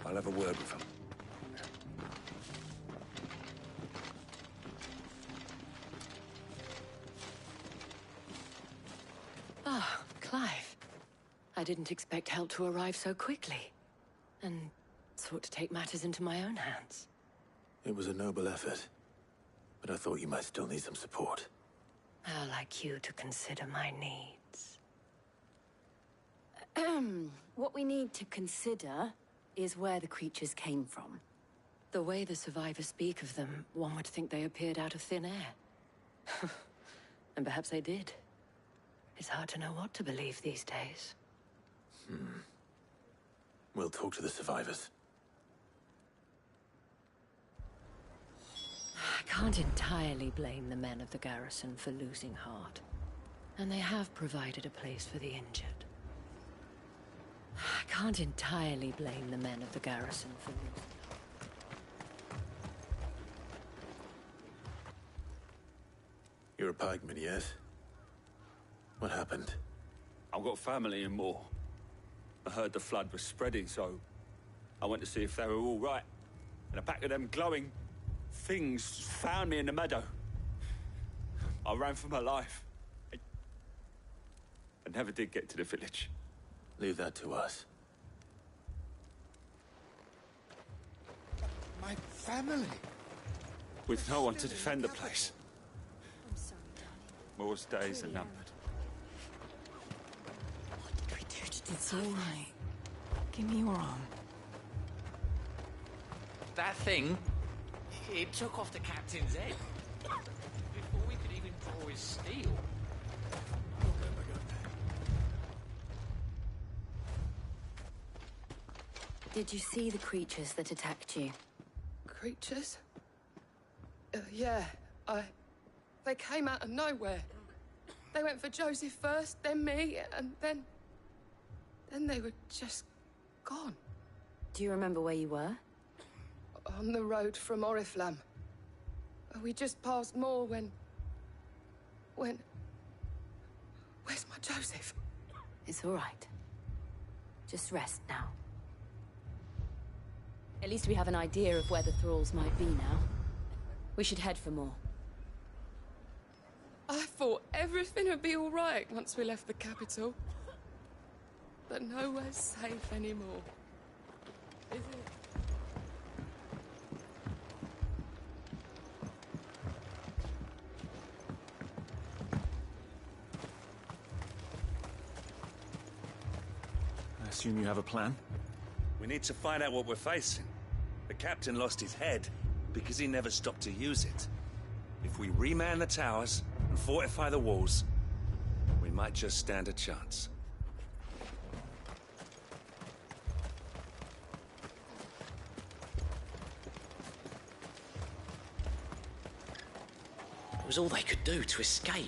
I'll have a word with him. Ah, Clive. I didn't expect help to arrive so quickly. And sought to take matters into my own hands. It was a noble effort, but I thought you might still need some support. I'd like you to consider my needs. What we need to consider is where the creatures came from. The way the survivors speak of them, one would think they appeared out of thin air. And perhaps they did. It's hard to know what to believe these days. We'll talk to the survivors. I can't entirely blame the men of the garrison for losing heart. And they have provided a place for the injured. I can't entirely blame the men of the garrison for losing heart. You're a pikeman, yes? What happened? I've got family in Moor. I heard the flood was spreading, so I went to see if they were all right. And a pack of them glowing things found me in the meadow. I ran for my life. I never did get to the village. Leave that to us. My family! With no one to defend the place. I'm sorry, darling. Moor's days are numbered. It's all right. Give me your arm. That thing, it took off the captain's head. Before we could even draw his steel. Did you see the creatures that attacked you? Creatures? Yeah, they came out of nowhere. They went for Joseph first, then me, and then they were just gone. Do you remember where you were? On the road from Oriflamme. We just passed Moor when... Where's my Joseph? It's all right. Just rest now. At least we have an idea of where the thralls might be now. We should head for more. I thought everything would be all right once we left the capital. But nowhere's safe anymore. Is it? I assume you have a plan? We need to find out what we're facing. The captain lost his head because he never stopped to use it. If we reman the towers and fortify the walls, we might just stand a chance. It was all they could do to escape.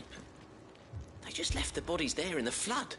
They just left the bodies there in the flood.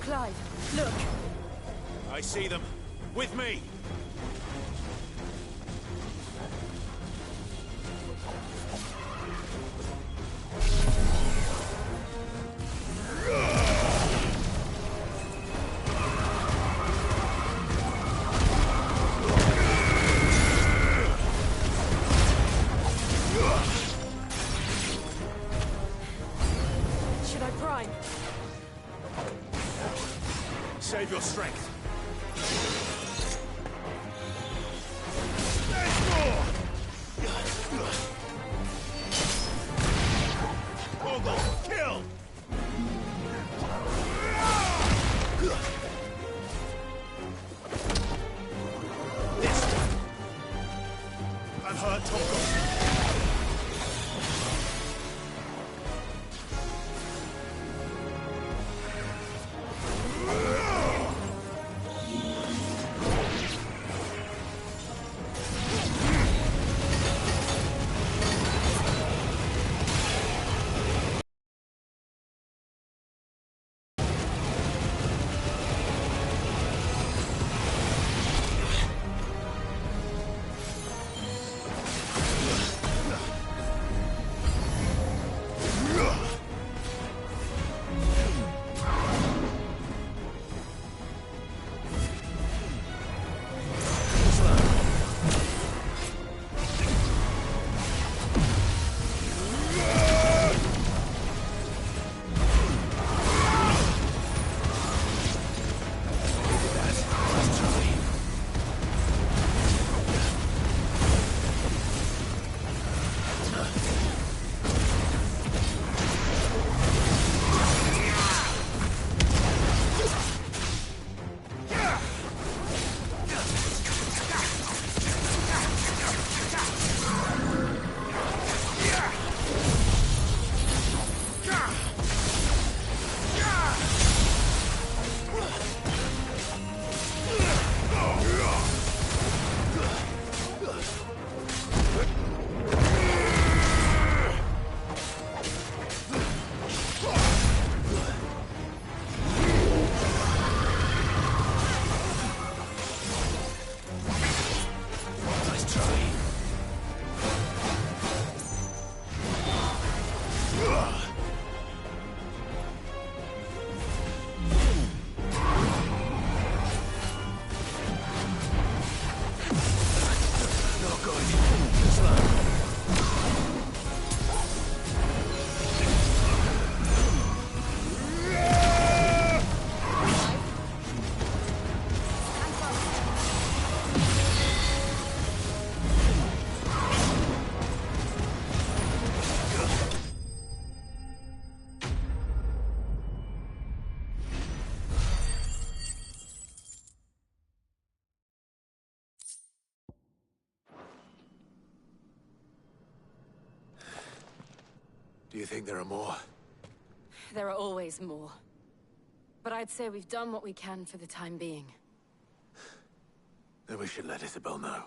Clive, look! I see them. With me! Should I prime? Save your strength. Kill! I'm hurt, Toggle. Do you think there are more? There are always more. But I'd say we've done what we can for the time being. Then we should let Isabel know.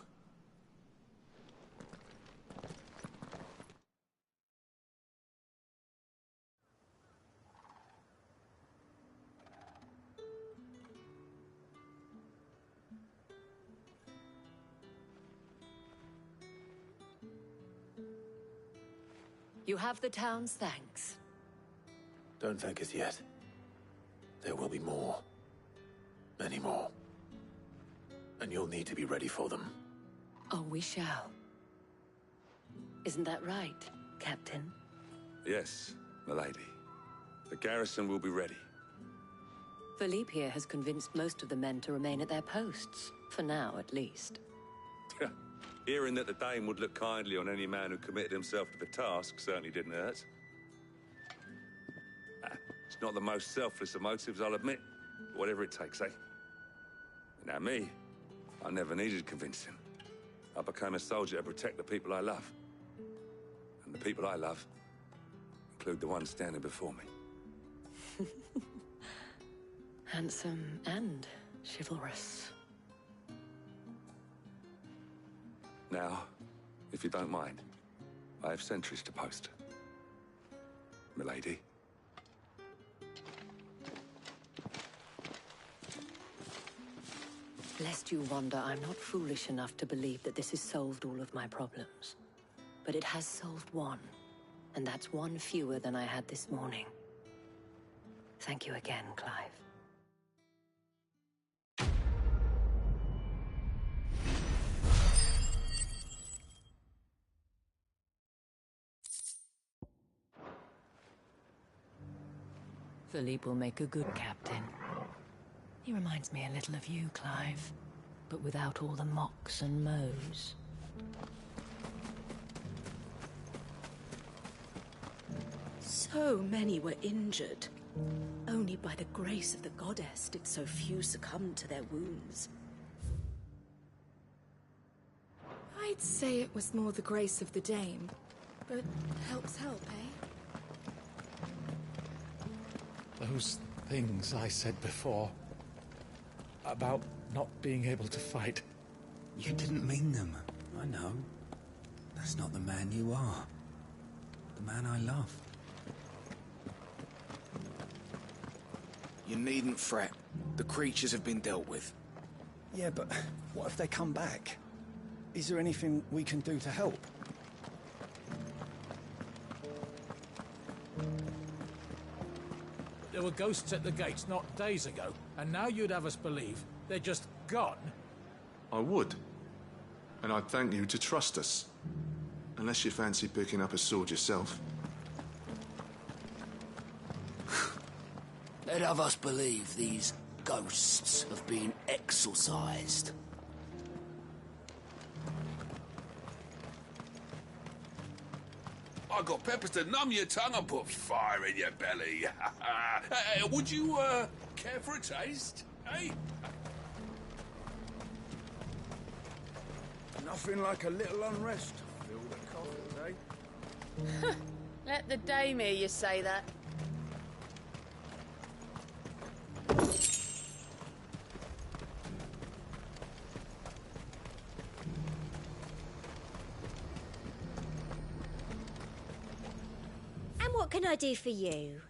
You have the town's thanks. Don't thank us yet. There will be more. Many more. And you'll need to be ready for them. Oh, we shall. Isn't that right, Captain? Yes, milady. The garrison will be ready. Philippe here has convinced most of the men to remain at their posts. For now, at least. Hearing that the Dame would look kindly on any man who committed himself to the task certainly didn't hurt. It's not the most selfless of motives, I'll admit. But whatever it takes, eh? Now me, I never needed convincing. I became a soldier to protect the people I love. And the people I love include the ones standing before me. Handsome and chivalrous. Now, if you don't mind, I have sentries to post. Milady. Lest you wonder, I'm not foolish enough to believe that this has solved all of my problems. But it has solved one, and that's one fewer than I had this morning. Thank you again, Clive. Philippe will make a good captain. He reminds me a little of you, Clive, but without all the mocks and mows. So many were injured. Only by the grace of the goddess did so few succumb to their wounds. I'd say it was more the grace of the Dame, but help's help, eh? Those things I said before about not being able to fight. You didn't mean them. I know. That's not the man you are. The man I love. You needn't fret. The creatures have been dealt with. Yeah, but what if they come back? Is there anything we can do to help? There were ghosts at the gates not days ago, and now you'd have us believe they're just gone? I would. And I'd thank you to trust us. Unless you fancy picking up a sword yourself. They'd have us believe these ghosts have been exorcised. I got peppers to numb your tongue and put fire in your belly. Would you, care for a taste, eh? Nothing like a little unrest to fill the coffers, eh? Let the Dame hear you say that. And what can I do for you?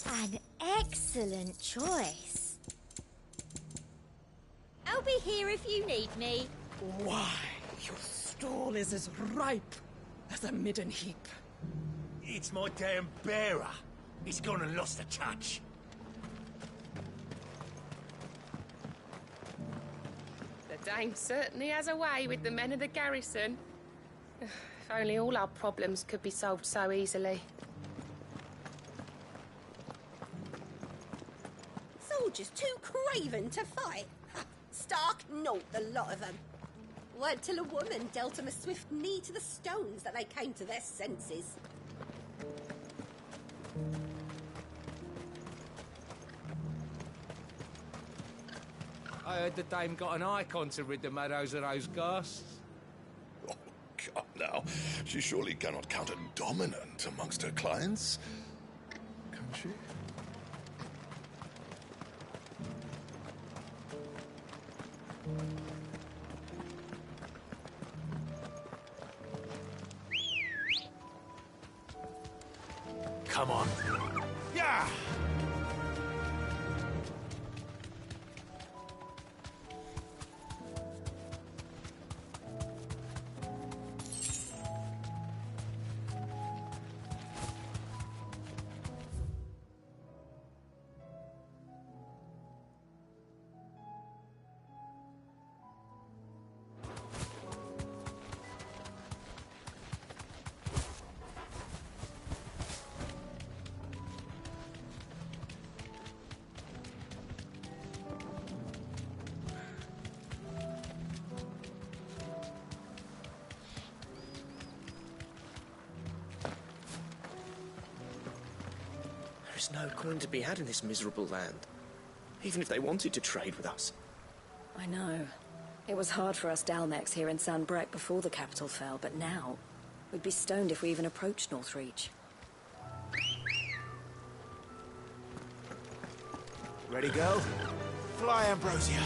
An excellent choice. I'll be here if you need me. Why, your stall is as ripe as a midden heap. It's my damn bearer. He's gone and lost a touch. The Dame certainly has a way with the men of the garrison. If only all our problems could be solved so easily. Soldiers too craven to fight. Stark naught, the lot of them. Weren't till a woman dealt them a swift knee to the stones that they came to their senses. I heard the Dame got an icon to rid the meadows of those ghasts. Oh, come now. She surely cannot count a dominant amongst her clients. Can she? Come on. Yeah! There's no coin to be had in this miserable land. Even if they wanted to trade with us. I know. It was hard for us Dalmex here in San Brek before the capital fell, but now we'd be stoned if we even approached Northreach. Ready, go? Fly, Ambrosia.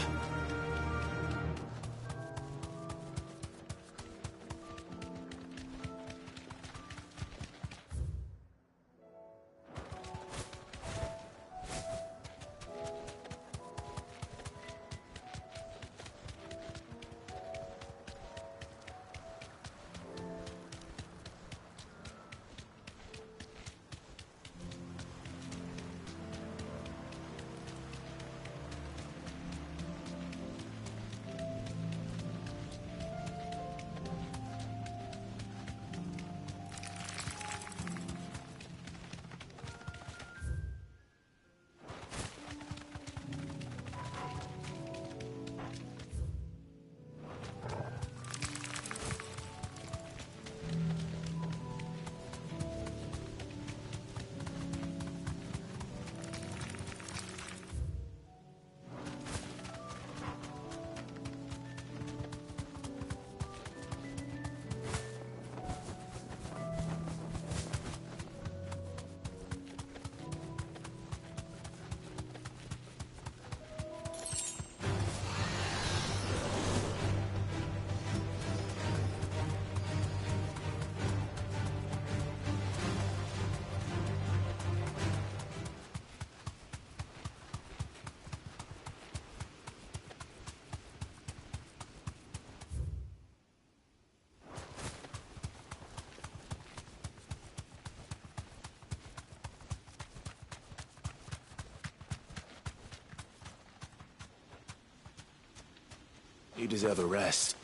You deserve a rest.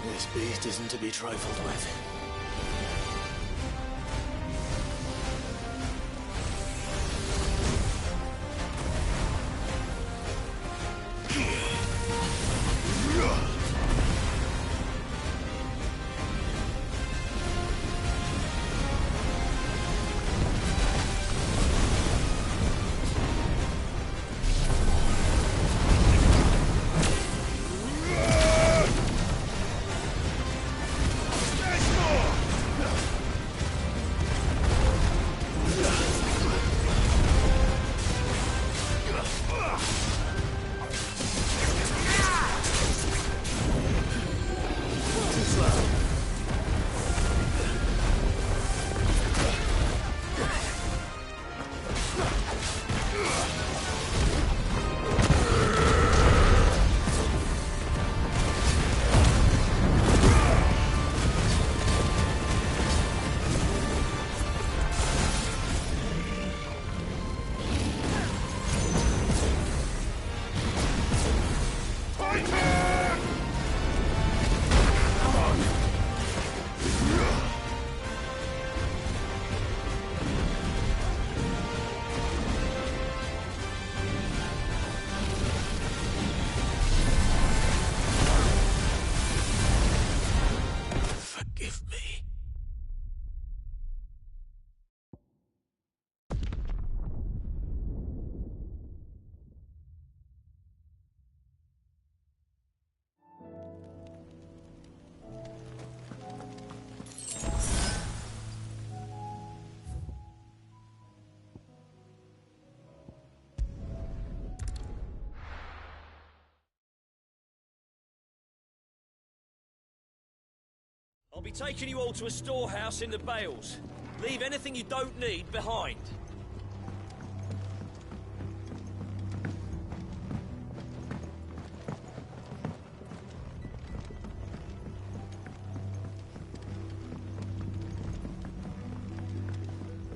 This beast isn't to be trifled with. I'll be taking you all to a storehouse in the Bales. Leave anything you don't need behind.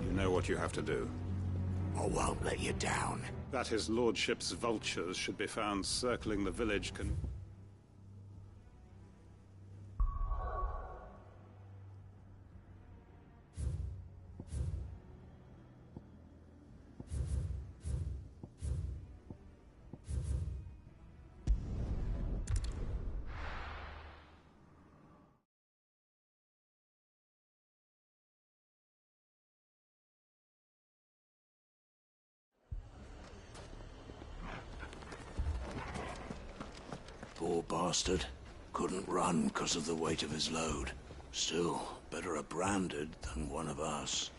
You know what you have to do. I won't let you down. That his lordship's vultures should be found circling the village can... Poor bastard. Couldn't run because of the weight of his load. Still, better a branded than one of us.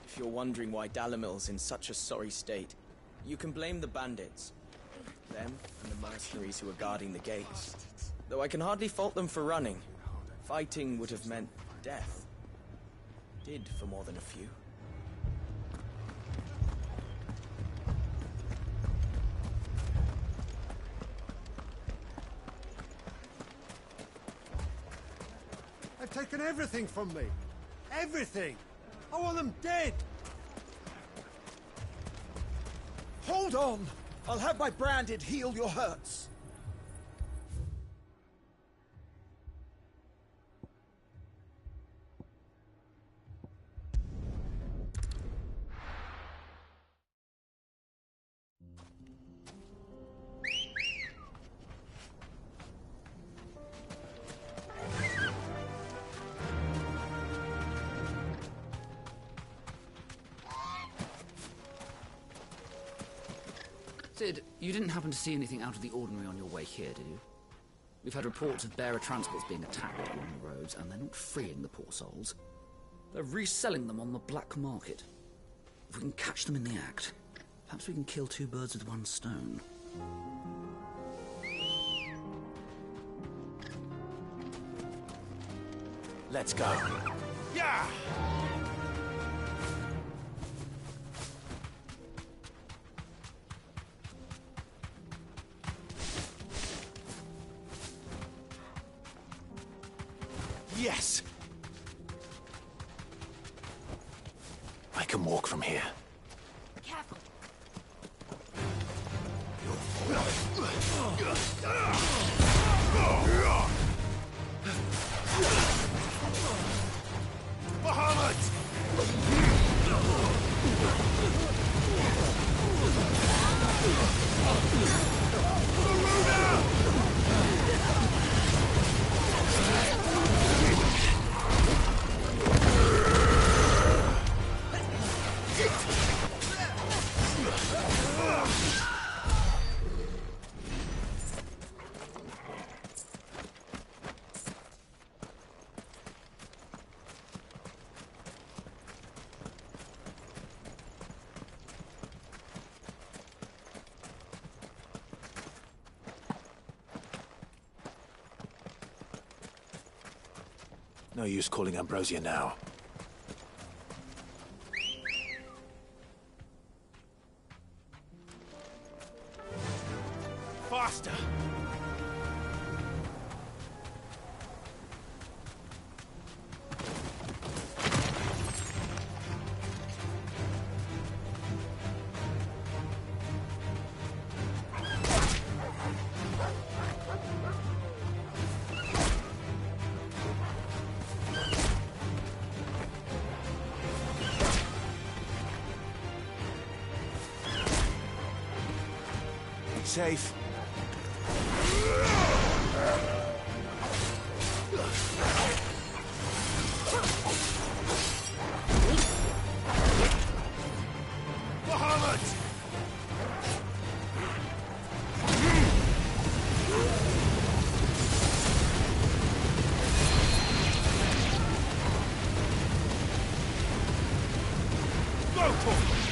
If you're wondering why Dalamil's in such a sorry state, you can blame the bandits. Them and the mercenaries who are guarding the gates. Though I can hardly fault them for running. Fighting would have meant death. Did for more than a few. They've taken everything from me. Everything. I want them dead. Hold on. I'll have my branded heal your hurts. Sid, you didn't happen to see anything out of the ordinary on your way here, did you? We've had reports of bearer transports being attacked along the roads, and they're not freeing the poor souls. They're reselling them on the black market. If we can catch them in the act, perhaps we can kill two birds with one stone. Let's go. Yeah! Yes! I can walk from here. Careful. Bahamut! No use calling Ambrosia now. Faster! Safe. Bahamut! Go for it!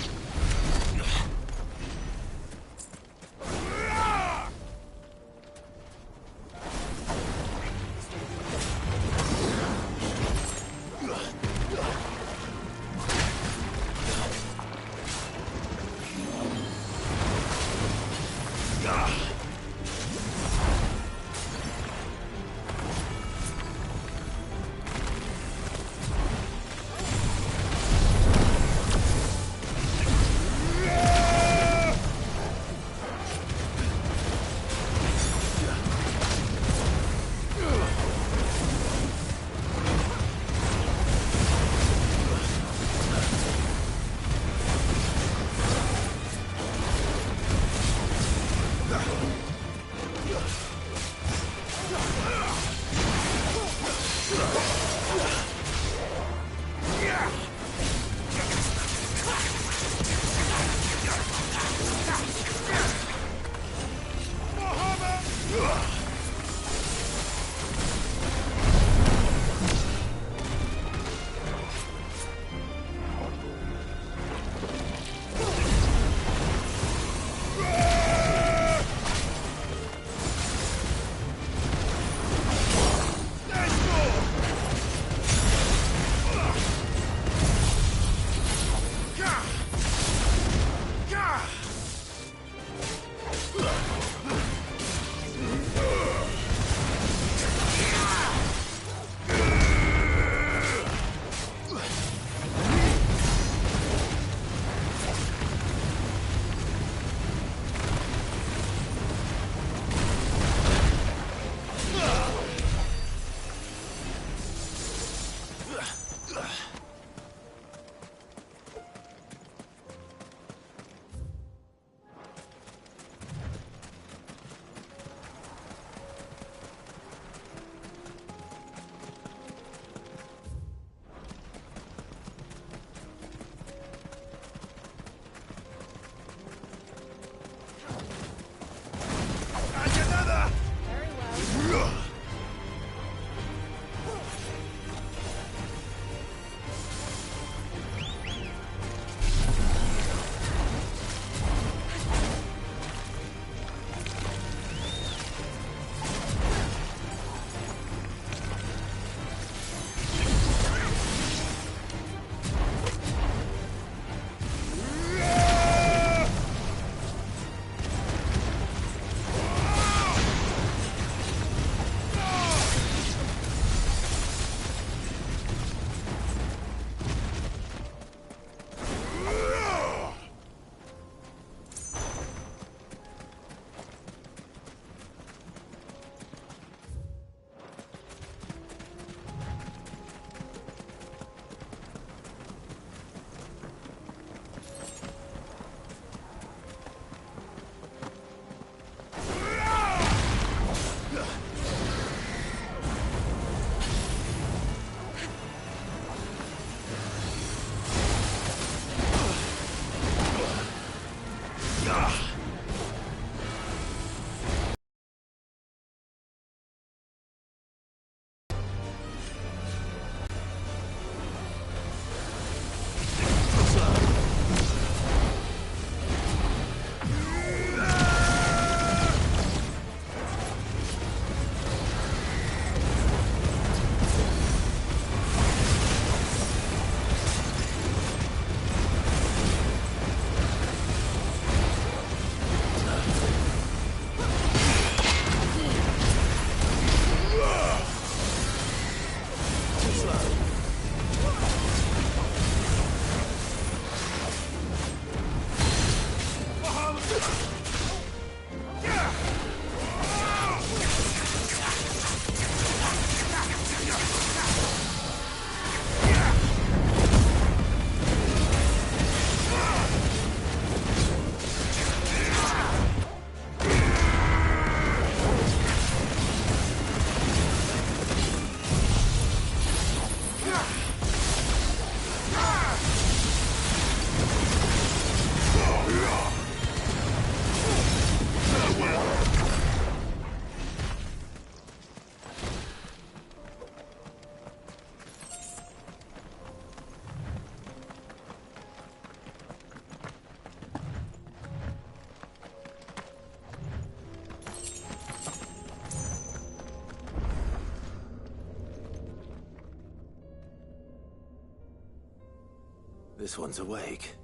This one's awake.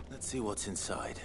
Let's see what's inside.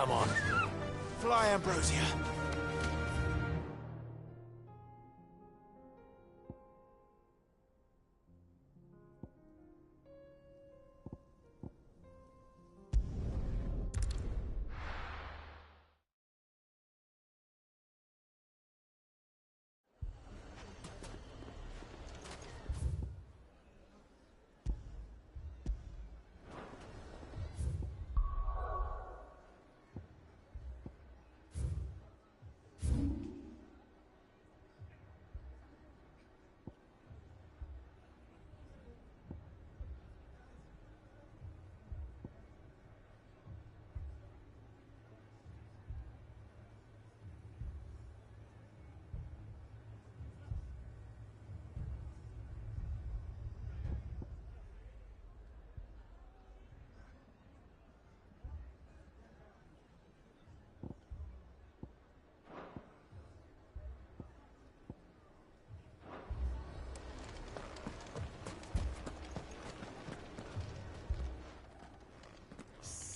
Come on. Fly, Ambrosia.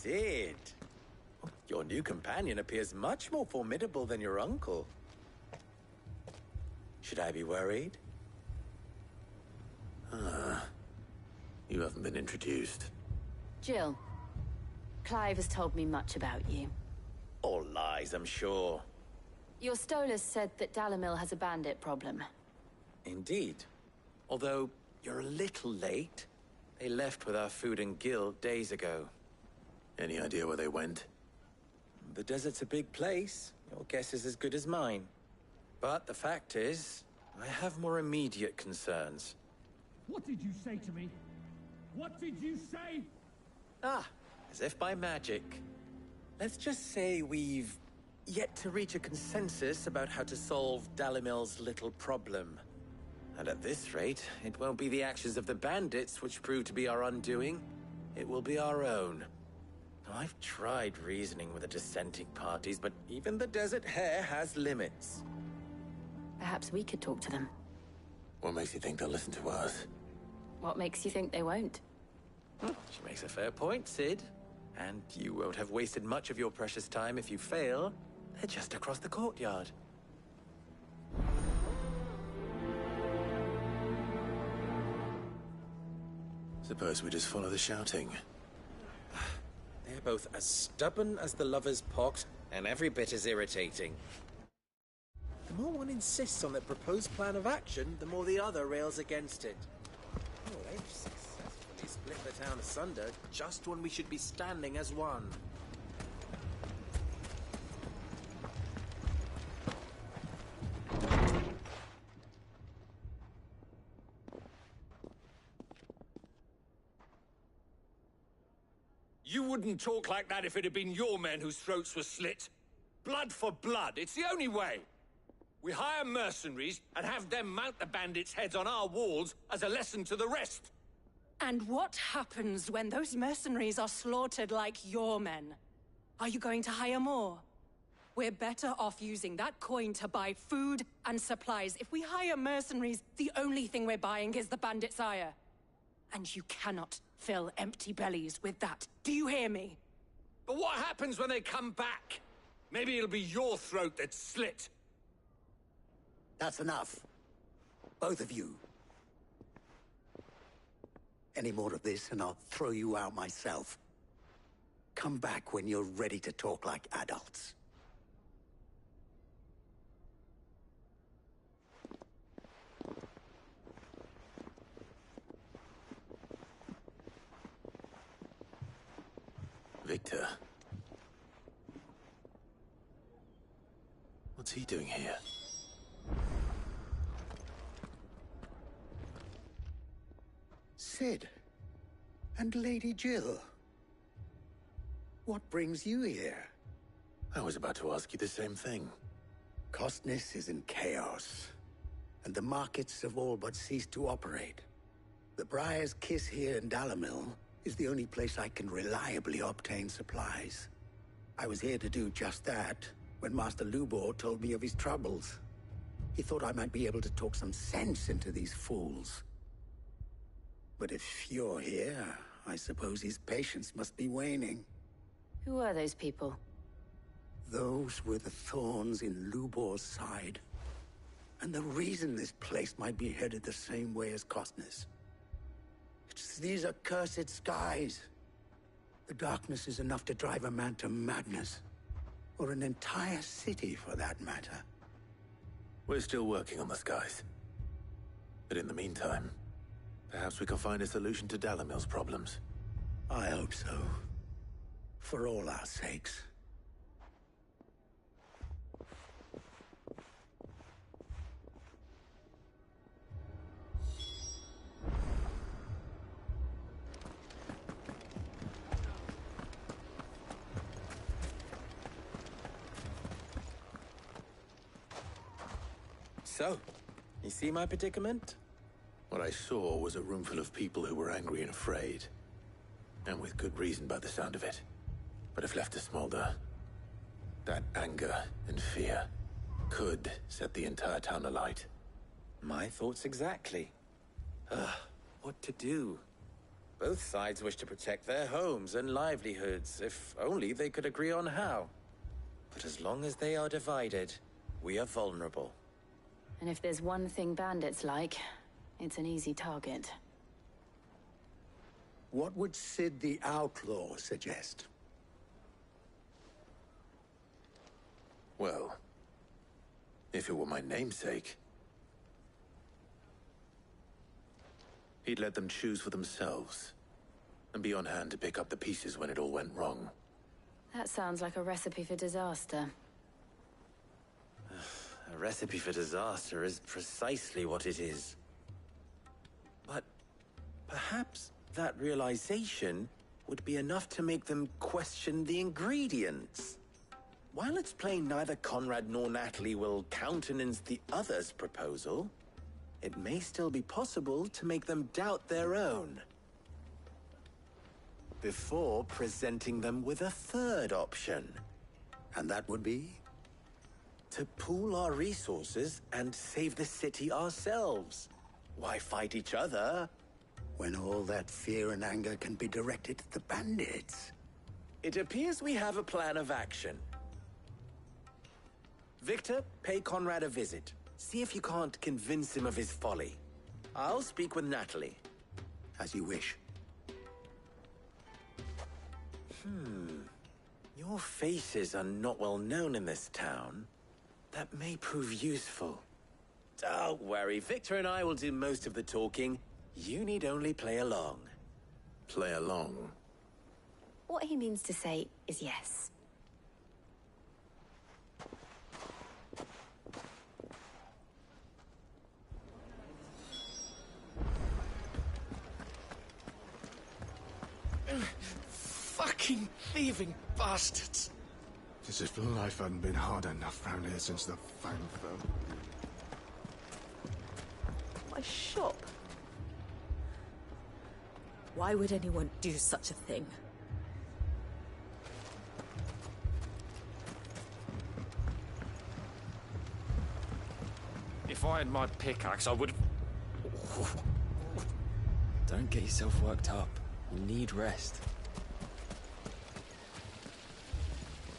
Sid, your new companion appears much more formidable than your uncle. Should I be worried? You haven't been introduced. Jill, Clive has told me much about you. All lies, I'm sure. Your Stolas said that Dalimil has a bandit problem. Indeed. Although, you're a little late. They left with our food and guild days ago. Any idea where they went? The desert's a big place. Your guess is as good as mine. But the fact is, I have more immediate concerns. What did you say to me? What did you say? Ah, as if by magic. Let's just say we've yet to reach a consensus about how to solve Dalimil's little problem. And at this rate, it won't be the actions of the bandits which prove to be our undoing. It will be our own. I've tried reasoning with the dissenting parties, but even the Desert Hare has limits. Perhaps we could talk to them. What makes you think they'll listen to us? What makes you think they won't? She makes a fair point, Sid. And you won't have wasted much of your precious time if you fail. They're just across the courtyard. Suppose we just follow the shouting. They're both as stubborn as the lover's pox, and every bit as irritating. The more one insists on their proposed plan of action, the more the other rails against it. Oh, they've successfully split the town asunder, just when we should be standing as one. You wouldn't talk like that if it had been your men whose throats were slit. Blood for blood. It's the only way. We hire mercenaries and have them mount the bandits' heads on our walls as a lesson to the rest. And what happens when those mercenaries are slaughtered like your men? Are you going to hire more? We're better off using that coin to buy food and supplies. If we hire mercenaries, the only thing we're buying is the bandits' ire. And you cannot fill empty bellies with that. Do you hear me? But what happens when they come back? Maybe it'll be your throat that's slit. That's enough. Both of you. Any more of this and I'll throw you out myself. Come back when you're ready to talk like adults. Victor. What's he doing here? Sid. And Lady Jill. What brings you here? I was about to ask you the same thing. Costness is in chaos, and the markets have all but ceased to operate. The Briar's Kiss here in Dalimil is the only place I can reliably obtain supplies. I was here to do just that when Master Lubor told me of his troubles. He thought I might be able to talk some sense into these fools. But if you're here, I suppose his patience must be waning. Who are those people? Those were the thorns in Lubor's side. And the reason this place might be headed the same way as Costness. It's these accursed skies. The darkness is enough to drive a man to madness. Or an entire city, for that matter. We're still working on the skies. But in the meantime, perhaps we can find a solution to Dalimil's problems. I hope so. For all our sakes. So, you see my predicament? What I saw was a room full of people who were angry and afraid. And with good reason by the sound of it. But if left to smolder, that anger and fear could set the entire town alight. My thoughts exactly. What to do? Both sides wish to protect their homes and livelihoods, if only they could agree on how. But as long as they are divided, we are vulnerable. And if there's one thing bandits like, it's an easy target. What would Sid the Outlaw suggest? Well, if it were my namesake, he'd let them choose for themselves, and be on hand to pick up the pieces when it all went wrong. That sounds like a recipe for disaster. A recipe for disaster is precisely what it is. But perhaps that realization would be enough to make them question the ingredients. While it's plain neither Conrad nor Natalie will countenance the other's proposal, it may still be possible to make them doubt their own. Before presenting them with a third option. And that would be? To pool our resources and save the city ourselves. Why fight each other? When all that fear and anger can be directed at the bandits. It appears we have a plan of action. Victor, pay Conrad a visit. See if you can't convince him of his folly. I'll speak with Natalie. As you wish. Your faces are not well known in this town. That may prove useful. Don't worry, Victor and I will do most of the talking. You need only play along. Play along? What he means to say is yes. Fucking thieving bastards. As if life hadn't been hard enough round here since the Fang fell. My shop? Why would anyone do such a thing? If I had my pickaxe, I would... Don't get yourself worked up. You need rest.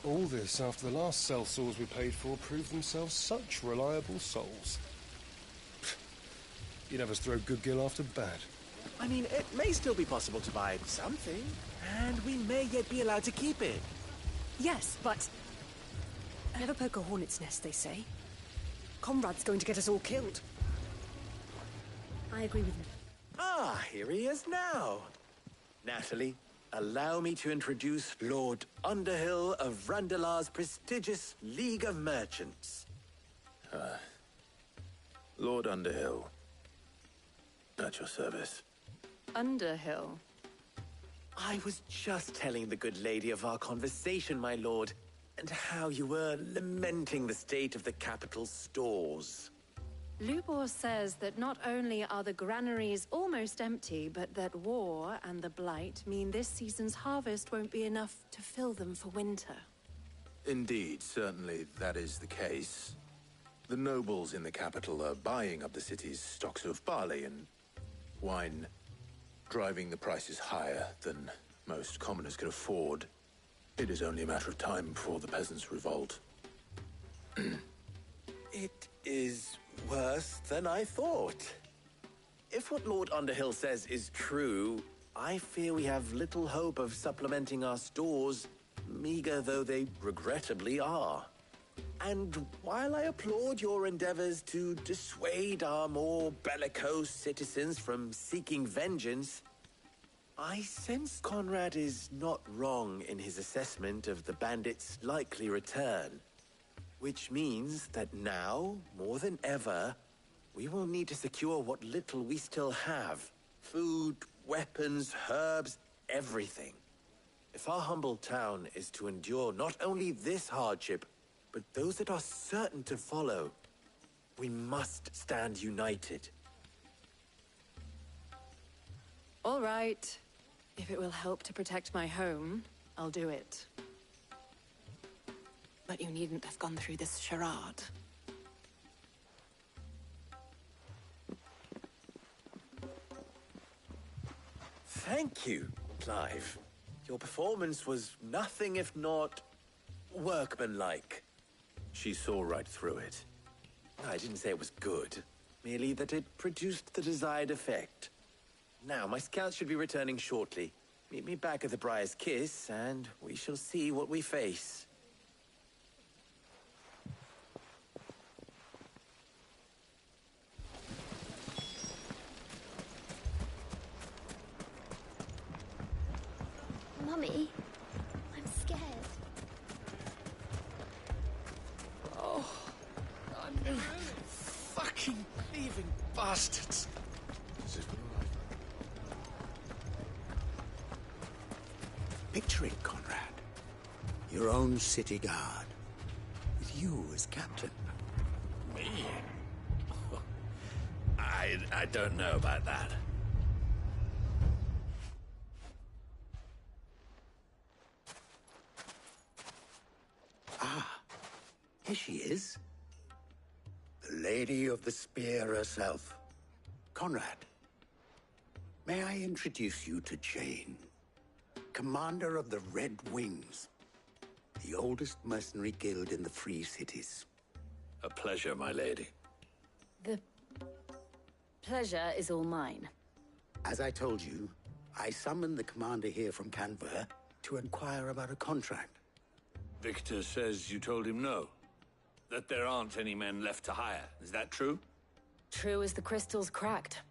All this after the last sellswords we paid for proved themselves such reliable souls. You'd have us throw good gill after bad. I mean, it may still be possible to buy something, and we may yet be allowed to keep it. Yes, but... Never poke a hornet's nest, they say. Conrad's going to get us all killed. I agree with you. Ah, here he is now. Natalie, allow me to introduce Lord Underhill of Randalar's prestigious League of Merchants. Lord Underhill. At your service. Underhill? I was just telling the good lady of our conversation, my lord, and how you were lamenting the state of the capital's stores. Lubor says that not only are the granaries almost empty, but that war and the Blight mean this season's harvest won't be enough to fill them for winter. Indeed, certainly that is the case. The nobles in the capital are buying up the city's stocks of barley and wine, driving the prices higher than most commoners can afford. It is only a matter of time before the peasants revolt. It is worse than I thought. If what Lord Underhill says is true, I fear we have little hope of supplementing our stores, meager though they regrettably are. And while I applaud your endeavors to dissuade our more bellicose citizens from seeking vengeance, I sense Conrad is not wrong in his assessment of the bandits' likely return. Which means that now, more than ever, we will need to secure what little we still have. Food, weapons, herbs, everything. If our humble town is to endure not only this hardship, but those that are certain to follow, we must stand united. All right. If it will help to protect my home, I'll do it. But you needn't have gone through this charade. Thank you, Clive. Your performance was nothing if not workmanlike. She saw right through it. I didn't say it was good, merely that it produced the desired effect. Now, my scouts should be returning shortly. Meet me back at the Briar's Kiss, and we shall see what we face. Mummy, I'm scared. Oh, I'm fucking thieving bastards. Picture it, Conrad. Your own city guard. With you as captain. Me? I don't know about that. Ah, here she is. The Lady of the Spear herself. Conrad, may I introduce you to Jane, commander of the Red Wings, the oldest mercenary guild in the Free Cities. A pleasure, my lady. The pleasure is all mine. As I told you, I summoned the commander here from Canver to inquire about a contract. Victor says you told him no. That there aren't any men left to hire. Is that true? True as the crystals cracked.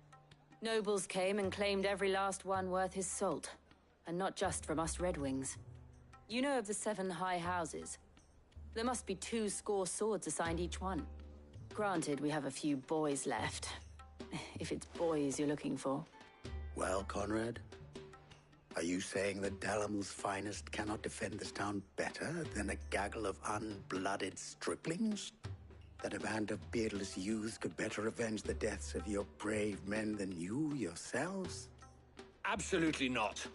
Nobles came and claimed every last one worth his salt. And not just from us Red Wings. You know of the 7 high houses. There must be 200 swords assigned each one. Granted, we have a few boys left. If it's boys you're looking for. Well, Conrad, Are you saying that Dalamil's finest cannot defend this town better than a gaggle of unblooded striplings? That a band of beardless youths could better avenge the deaths of your brave men than you yourselves? Absolutely not.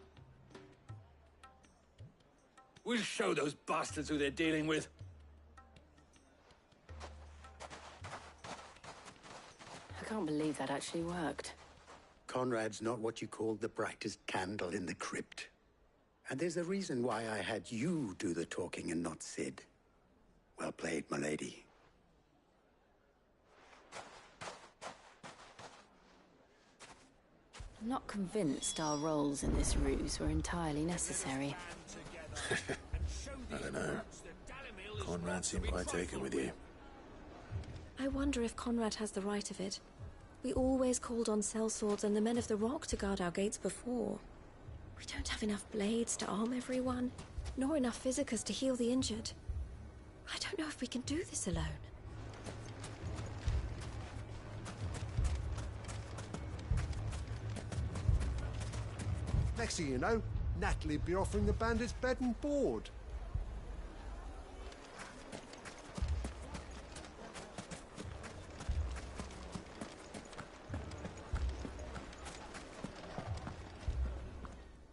We'll show those bastards who they're dealing with. I can't believe that actually worked. Conrad's not what you call the brightest candle in the crypt. And there's a reason why I had you do the talking and not Sid. Well played, my lady. I'm not convinced our roles in this ruse were entirely necessary. I don't know. Conrad seemed quite taken with you. I wonder if Conrad has the right of it. We always called on sellswords and the men of the Rock to guard our gates before. We don't have enough blades to arm everyone, nor enough physicers to heal the injured. I don't know if we can do this alone. Next thing you know, Natalie'd be offering the bandits bed and board.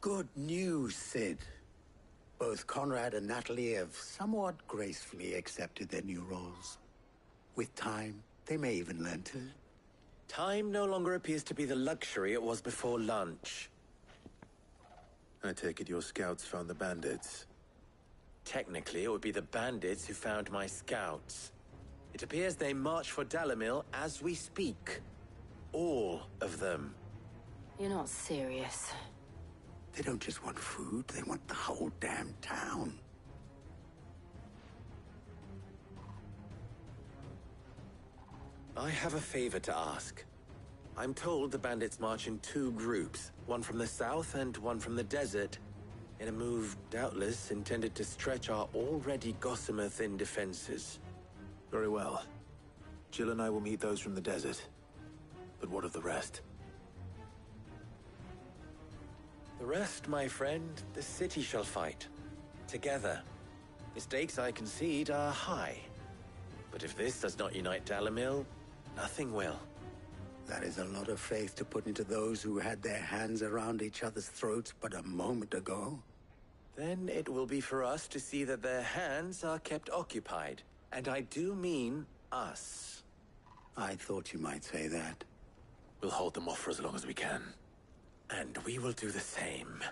Good news, Sid. Both Conrad and Natalie have somewhat gracefully accepted their new roles. With time, they may even learn to... Time no longer appears to be the luxury it was before lunch. I take it your scouts found the bandits. Technically, it would be the bandits who found my scouts. It appears they march for Dalamil as we speak. All of them. You're not serious. They don't just want food, they want the whole damn town. I have a favor to ask. I'm told the bandits march in two groups, one from the south and one from the desert, in a move doubtless intended to stretch our already gossamer-thin defenses. Very well. Jill and I will meet those from the desert. But what of the rest? The rest, my friend, the city shall fight. Together. The stakes, I concede, are high. But if this does not unite Dalamil, nothing will. That is a lot of faith to put into those who had their hands around each other's throats but a moment ago. Then it will be for us to see that their hands are kept occupied. And I do mean us. I thought you might say that. We'll hold them off for as long as we can. And we will do the same.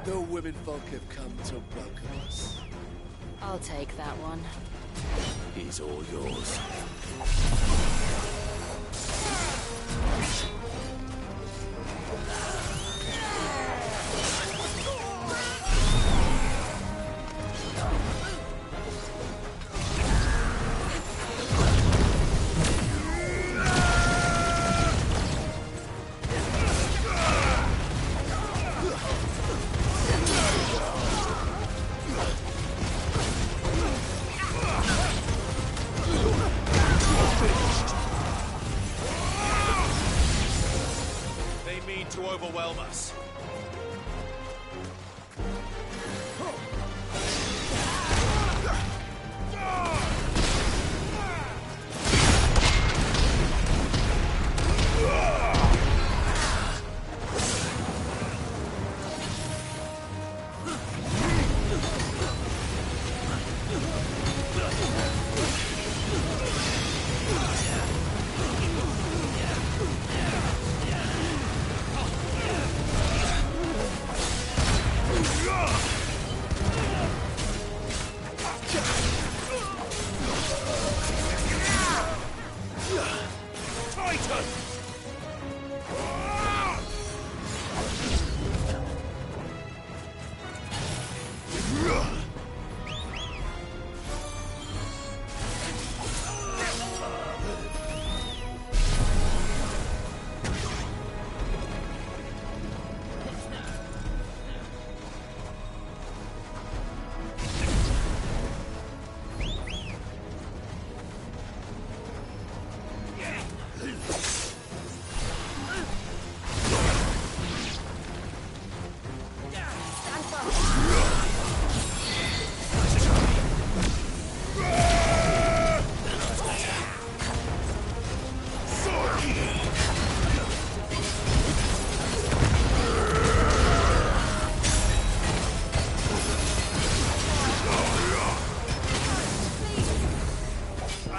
The women folk have come to welcome us. I'll take that one. He's all yours. To overwhelm us.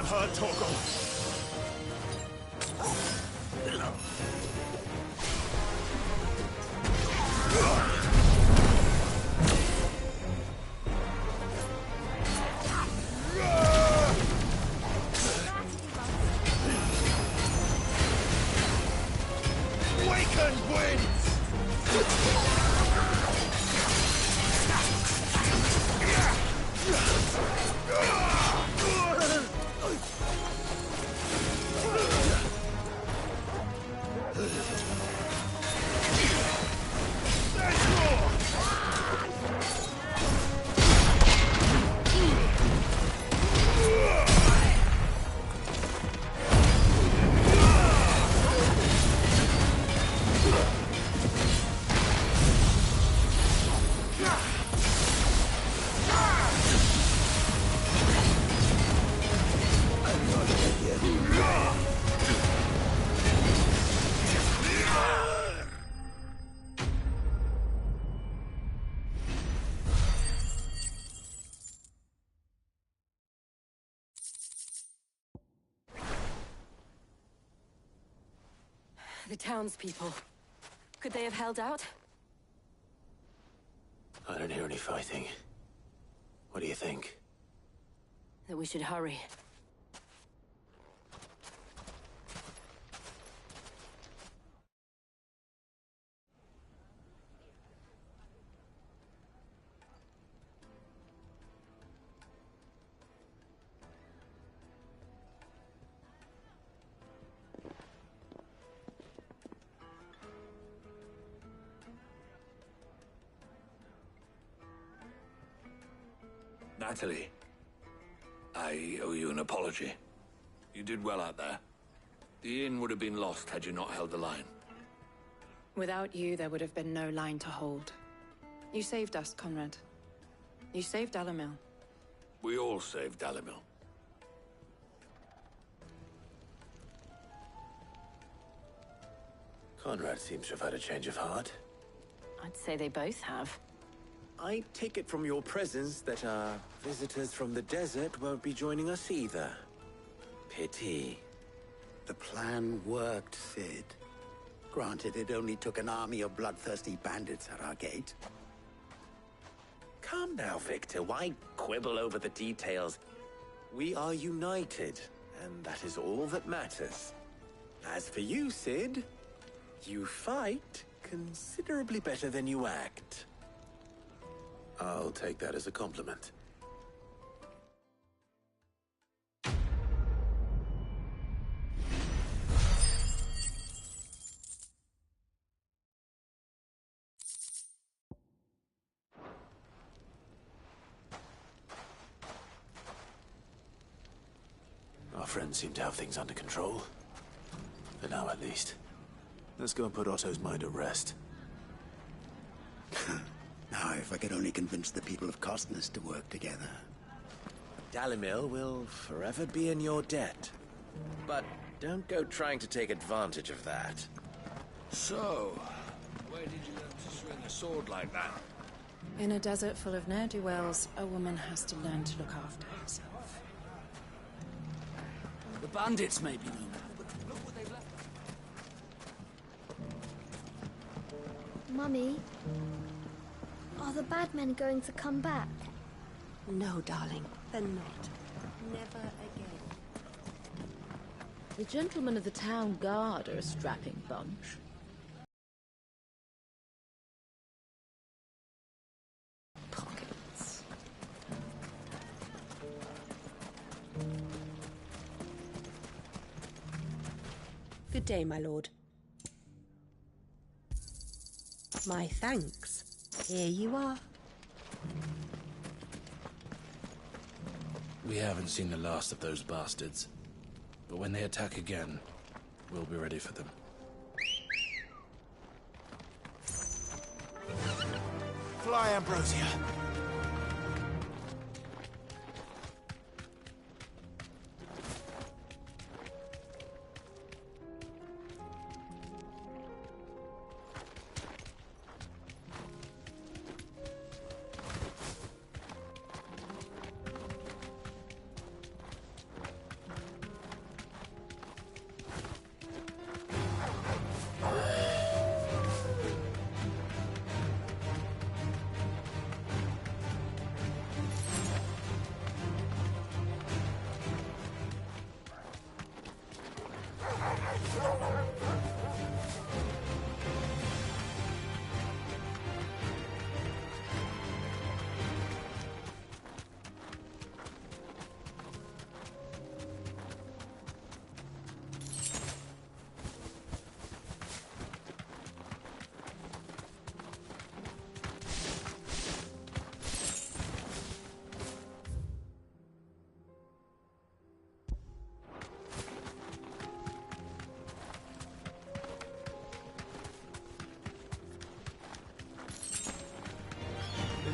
I've heard talk of. Wakened winds! The townspeople. Could they have held out? I don't hear any fighting. What do you think? That we should hurry. Natalie, I owe you an apology. You did well out there. The inn would have been lost had you not held the line. Without you, there would have been no line to hold. You saved us, Conrad. You saved Dalimil. We all saved Dalimil. Conrad seems to have had a change of heart. I'd say they both have. I take it from your presence that our visitors from the desert won't be joining us either. Pity. The plan worked, Sid. Granted, it only took an army of bloodthirsty bandits at our gate. Calm now, Victor. Why quibble over the details? We are united, and that is all that matters. As for you, Sid, you fight considerably better than you act. I'll take that as a compliment. Our friends seem to have things under control. For now, at least. Let's go and put Otto's mind at rest. Now, if I could only convince the people of Costness to work together. Dalimil will forever be in your debt. But don't go trying to take advantage of that. So, where did you learn to swing a sword like that? In a desert full of ne'er-do-wells, a woman has to learn to look after herself. The bandits may be new, but look what they've left. Mummy, are the bad men going to come back? No, darling, they're not. Never again. The gentlemen of the town guard are a strapping bunch. Pockets. Good day, my lord. My thanks. Here you are. We haven't seen the last of those bastards. But when they attack again, we'll be ready for them. Fly, Ambrosia.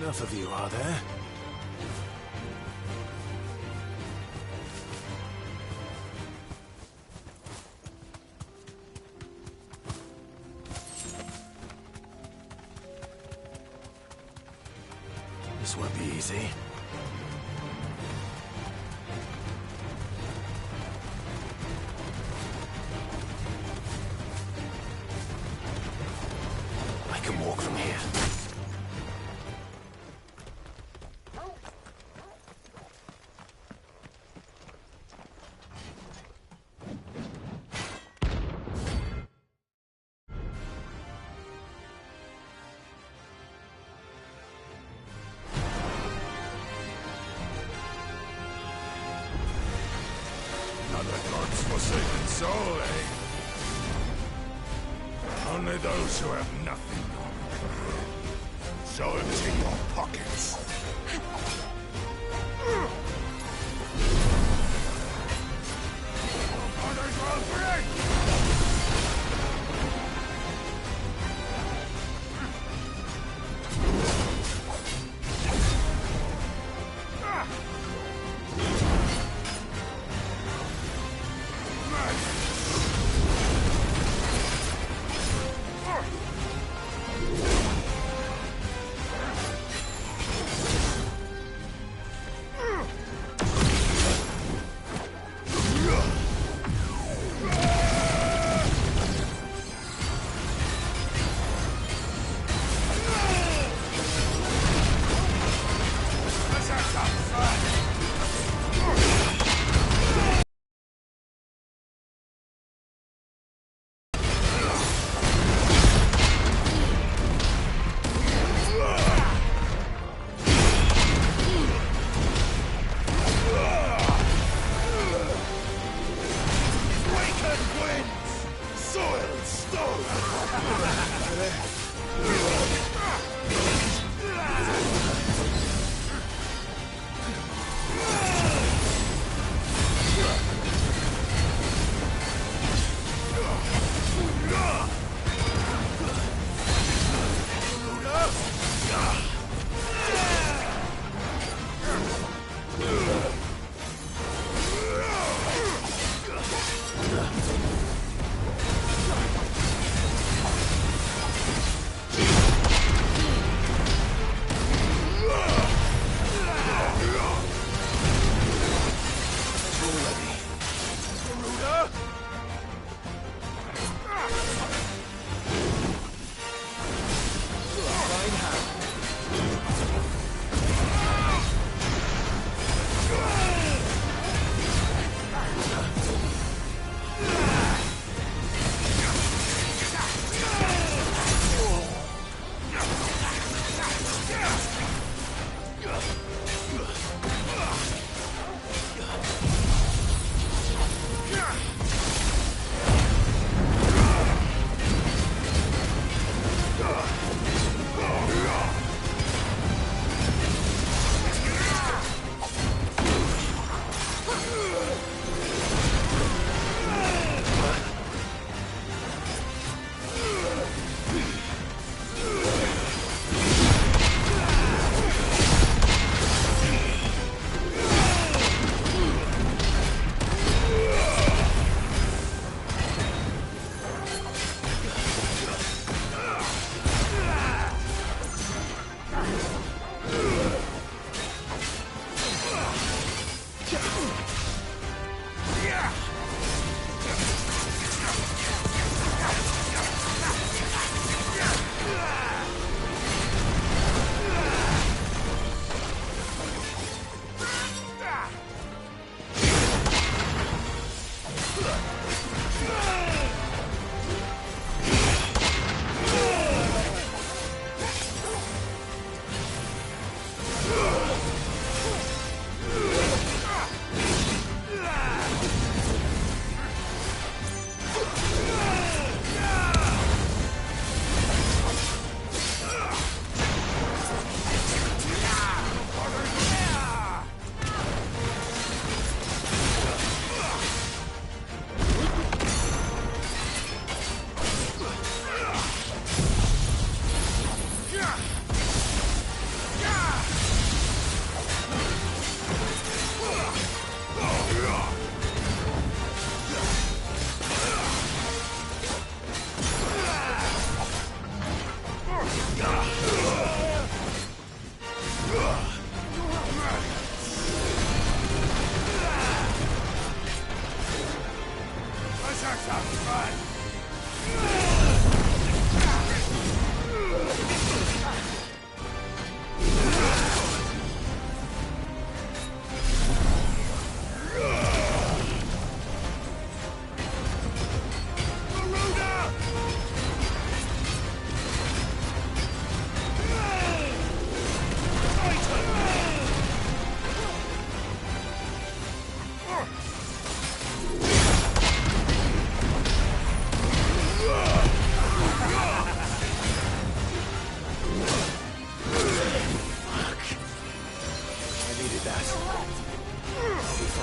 enough of you, are there? This won't be easy. I can walk from here. Forsaken soul, eh? Only those who have nothing. So empty your pockets. Others will free!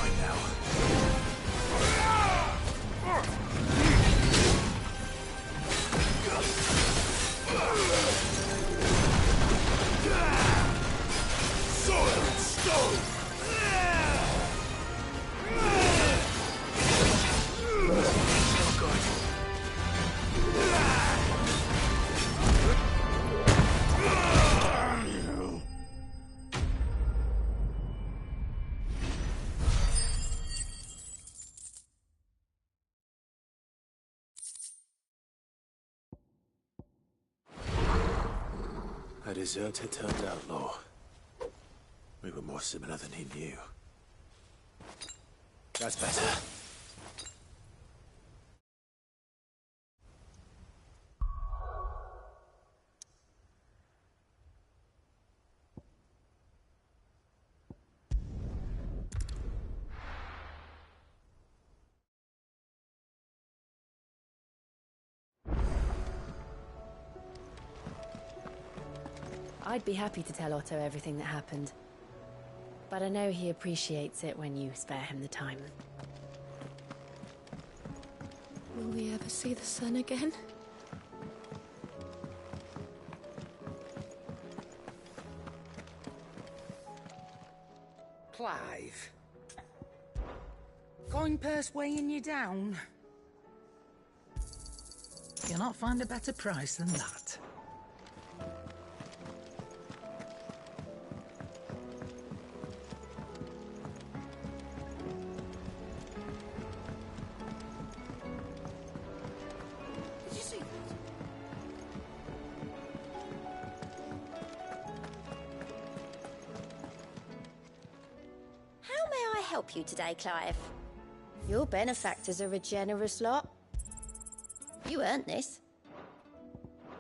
mine now. Soil and stone! So good. A deserter turned outlaw. We were more similar than he knew. That's better. I'd be happy to tell Otto everything that happened. But I know he appreciates it when you spare him the time. Will we ever see the sun again? Clive. Coin purse weighing you down? You'll not find a better price than that. Did you see that? How may I help you today, Clive? Your benefactors are a generous lot. You earned this.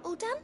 All done?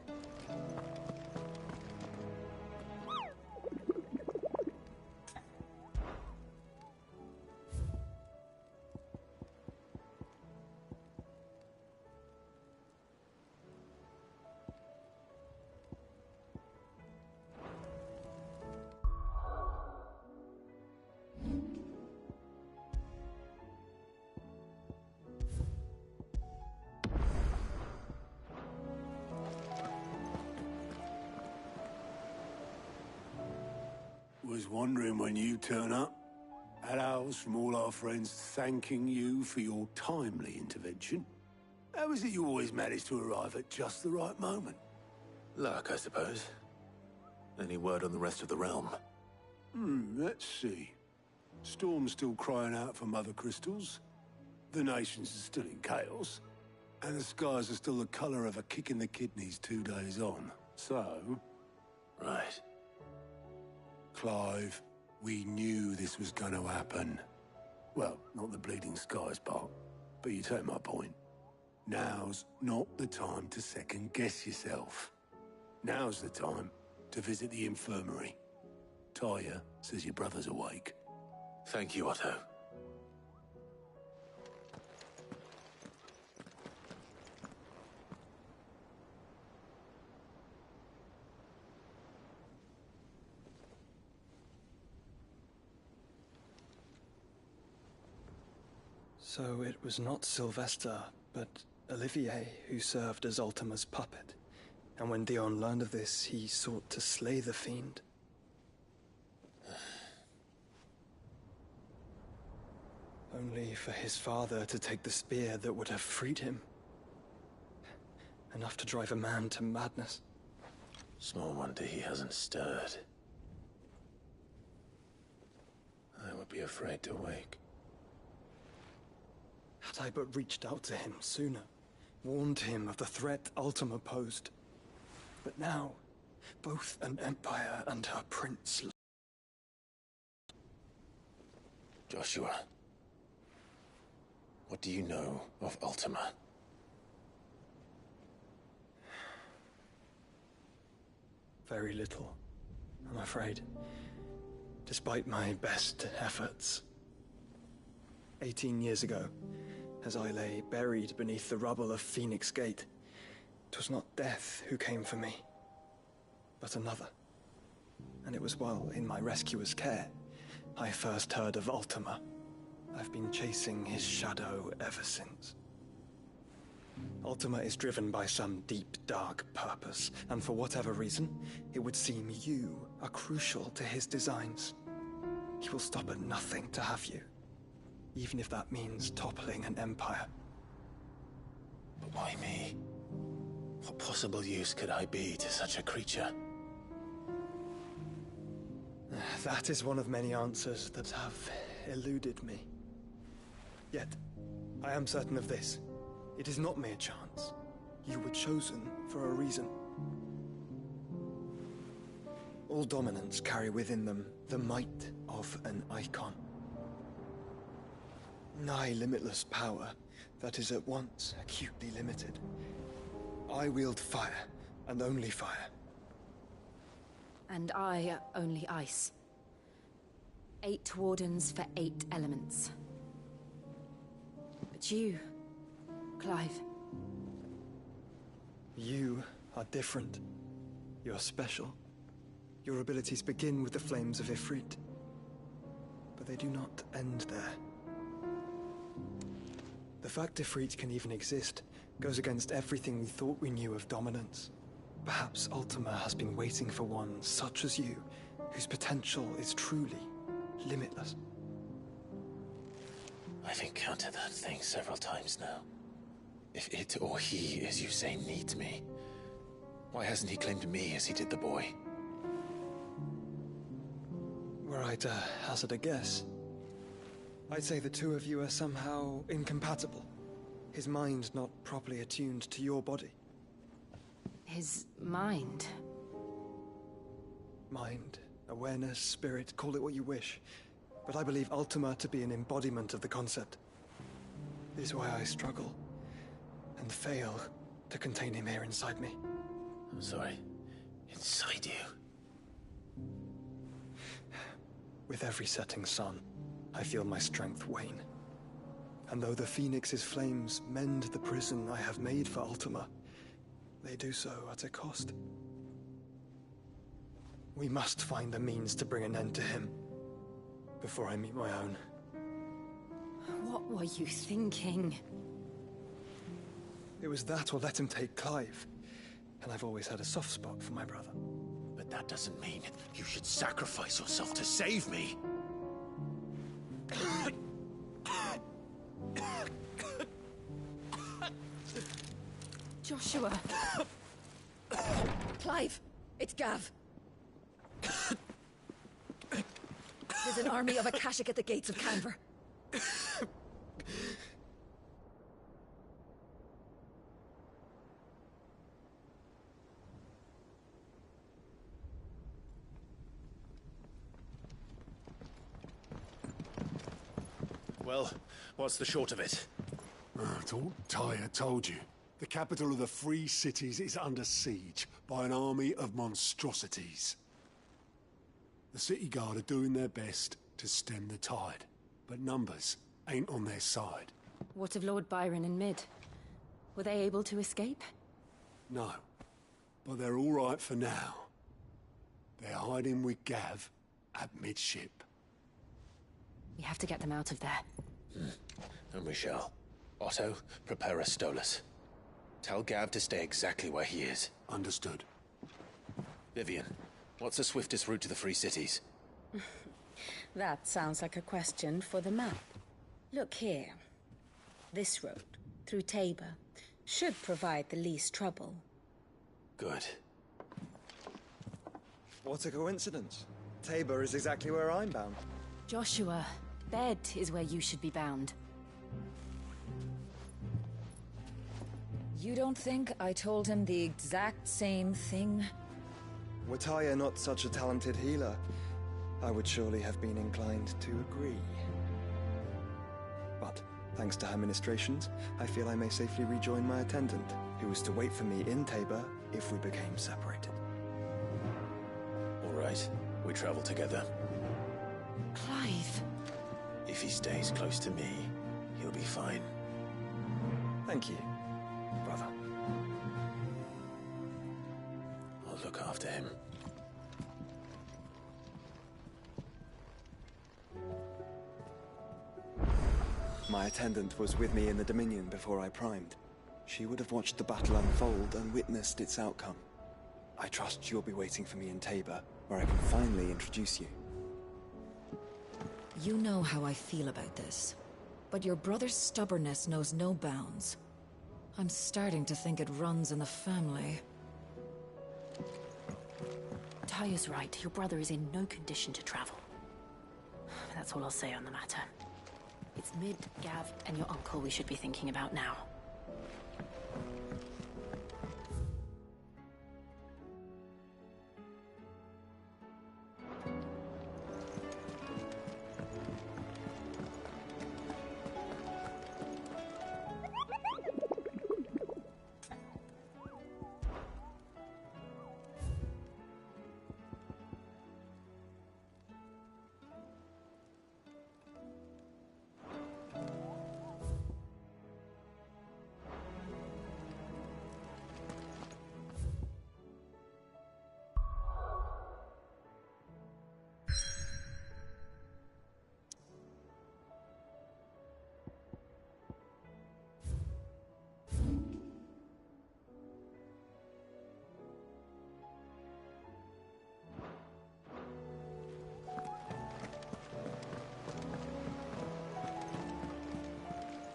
Was wondering when you turn up. Had owls from all our friends thanking you for your timely intervention. How is it you always manage to arrive at just the right moment? Luck, I suppose. Any word on the rest of the realm? Let's see. Storm's still crying out for mother crystals. The nations are still in chaos. And the skies are still the colour of a kick in the kidneys 2 days on. So... Right. Clive, we knew this was going to happen. Well, not the bleeding skies part, but you take my point. Now's not the time to second-guess yourself. Now's the time to visit the infirmary. Taya says your brother's awake. Thank you, Otto. So it was not Sylvester, but Olivier who served as Ultima's puppet. And when Dion learned of this, he sought to slay the fiend. Only for his father to take the spear that would have freed him. Enough to drive a man to madness. Small wonder he hasn't stirred. I would be afraid to wake. Had I but reached out to him sooner, warned him of the threat Ultima posed. But now, both an empire and her prince... Joshua, what do you know of Ultima? Very little, I'm afraid. Despite my best efforts. 18 years ago, as I lay buried beneath the rubble of Phoenix Gate, 'twas not death who came for me, but another. And it was while in my rescuer's care, I first heard of Ultima, I've been chasing his shadow ever since. Ultima is driven by some deep, dark purpose, and for whatever reason, it would seem you are crucial to his designs. He will stop at nothing to have you, even if that means toppling an empire. But why me? What possible use could I be to such a creature? That is one of many answers that have eluded me. Yet, I am certain of this. It is not mere chance. You were chosen for a reason. All dominants carry within them the might of an icon. Nigh limitless power that is at once acutely limited. I wield fire, and only fire. And I only ice. 8 wardens for 8 elements. But you, Clive. You are different. You're special. Your abilities begin with the flames of Ifrit. But they do not end there. The fact Ifrit can even exist goes against everything we thought we knew of dominance. Perhaps Ultima has been waiting for one such as you, whose potential is truly limitless. I've encountered that thing several times now. If it or he, as you say, needs me, why hasn't he claimed me as he did the boy? Were I to hazard a guess, I'd say the two of you are somehow incompatible. His mind not properly attuned to your body. His mind? Mind, awareness, spirit, call it what you wish. But I believe Ultima to be an embodiment of the concept. This is why I struggle and fail to contain him here inside me. I'm sorry. Inside you? With every setting sun, I feel my strength wane. And though the Phoenix's flames mend the prison I have made for Ultima, they do so at a cost. We must find a means to bring an end to him before I meet my own. What were you thinking? It was that or let him take Clive. And I've always had a soft spot for my brother. But that doesn't mean you should sacrifice yourself to save me. Joshua. Clive, it's Gav. There's an army of Akashic at the gates of Canver. Well, what's the short of it? It's all Tyre told you. The capital of the Free Cities is under siege by an army of monstrosities. The City Guard are doing their best to stem the tide, but numbers ain't on their side. What of Lord Byron and Mid? Were they able to escape? No, but they're all right for now. They're hiding with Gav at midship. We have to get them out of there. And we shall. Otto, prepare a Stolas. Tell Gav to stay exactly where he is. Understood. Vivian, what's the swiftest route to the Free Cities? That sounds like a question for the map. Look here. This road, through Tabor, should provide the least trouble. Good. What a coincidence. Tabor is exactly where I'm bound. Joshua, bed is where you should be bound. You don't think I told him the exact same thing? Were Tyre not such a talented healer, I would surely have been inclined to agree. But, thanks to her ministrations, I feel I may safely rejoin my attendant, who was to wait for me in Tabor if we became separated. All right, we travel together. Clive! If he stays close to me, he'll be fine. Thank you, brother. I'll look after him. My attendant was with me in the Dominion before I primed. She would have watched the battle unfold and witnessed its outcome. I trust you'll be waiting for me in Tabor, where I can finally introduce you. You know how I feel about this, but your brother's stubbornness knows no bounds. I'm starting to think it runs in the family. Taya's right. Your brother is in no condition to travel. That's all I'll say on the matter. It's Mid, Gav, and your uncle we should be thinking about now.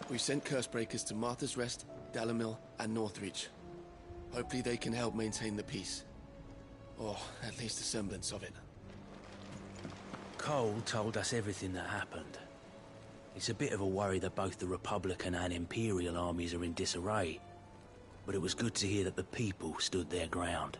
We've sent Cursebreakers to Martha's Rest, Dalamil, and Northreach. Hopefully they can help maintain the peace. Or at least a semblance of it. Cole told us everything that happened. It's a bit of a worry that both the Republican and Imperial armies are in disarray. But it was good to hear that the people stood their ground.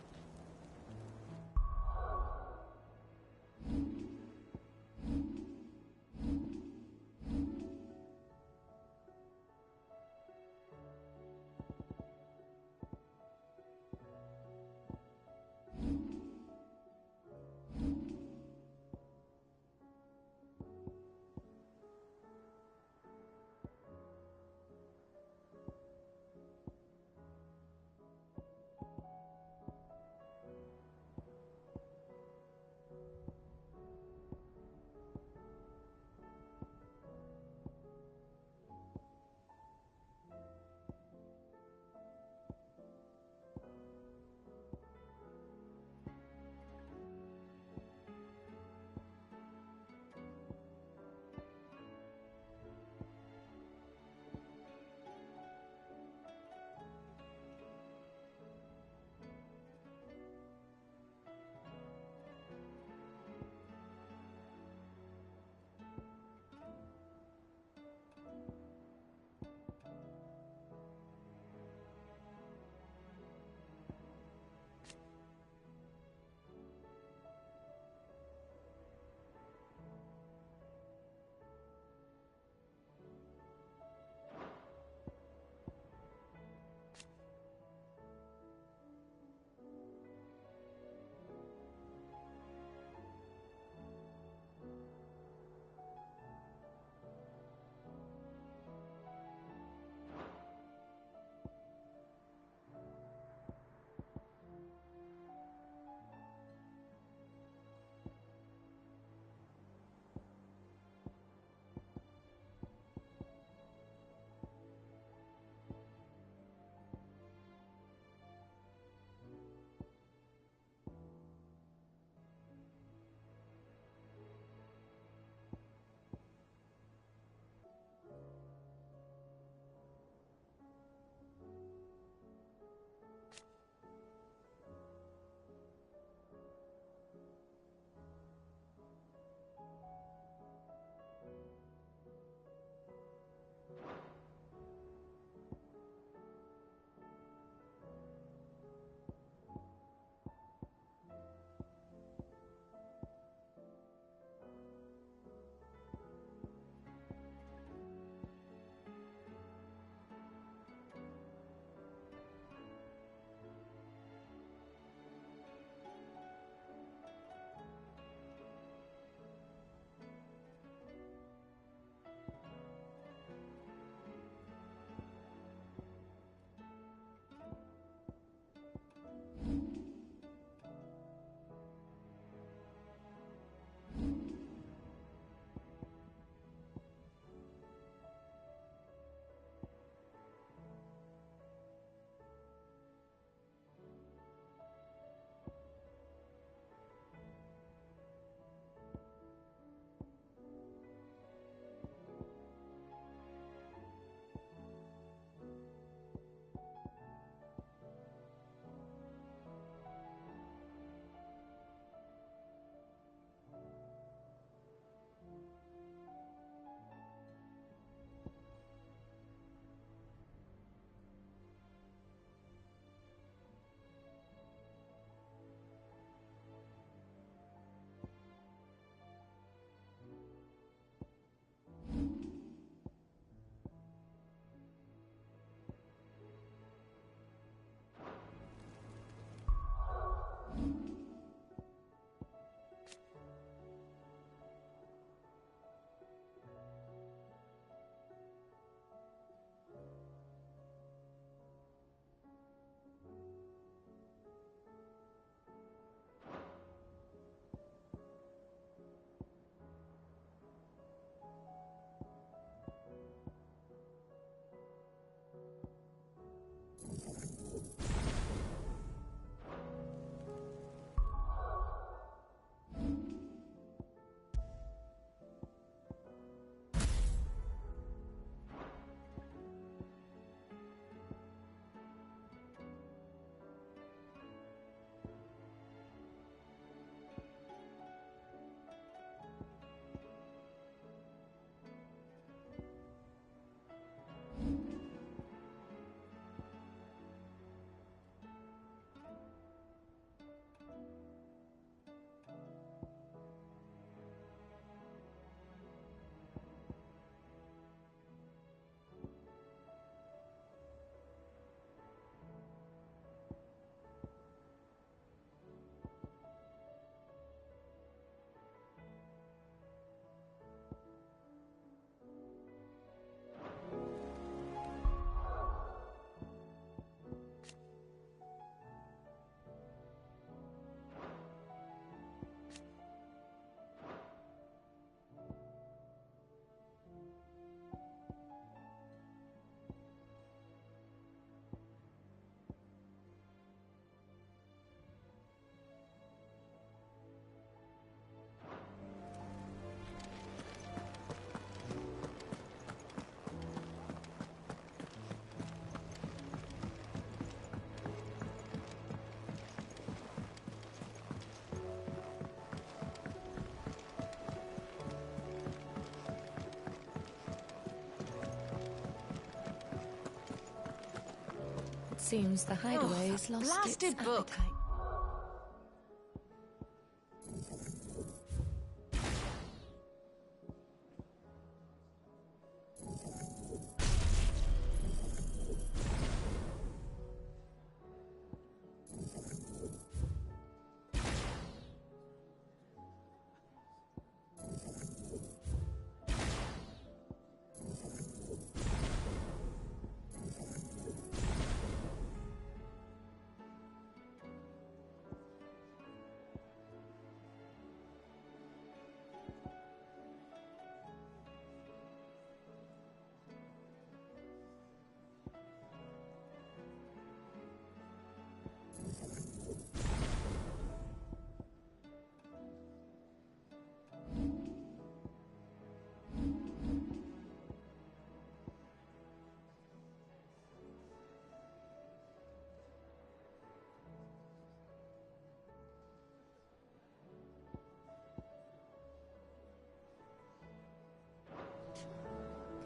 Seems the hideaway's lost blasted its book. appetite.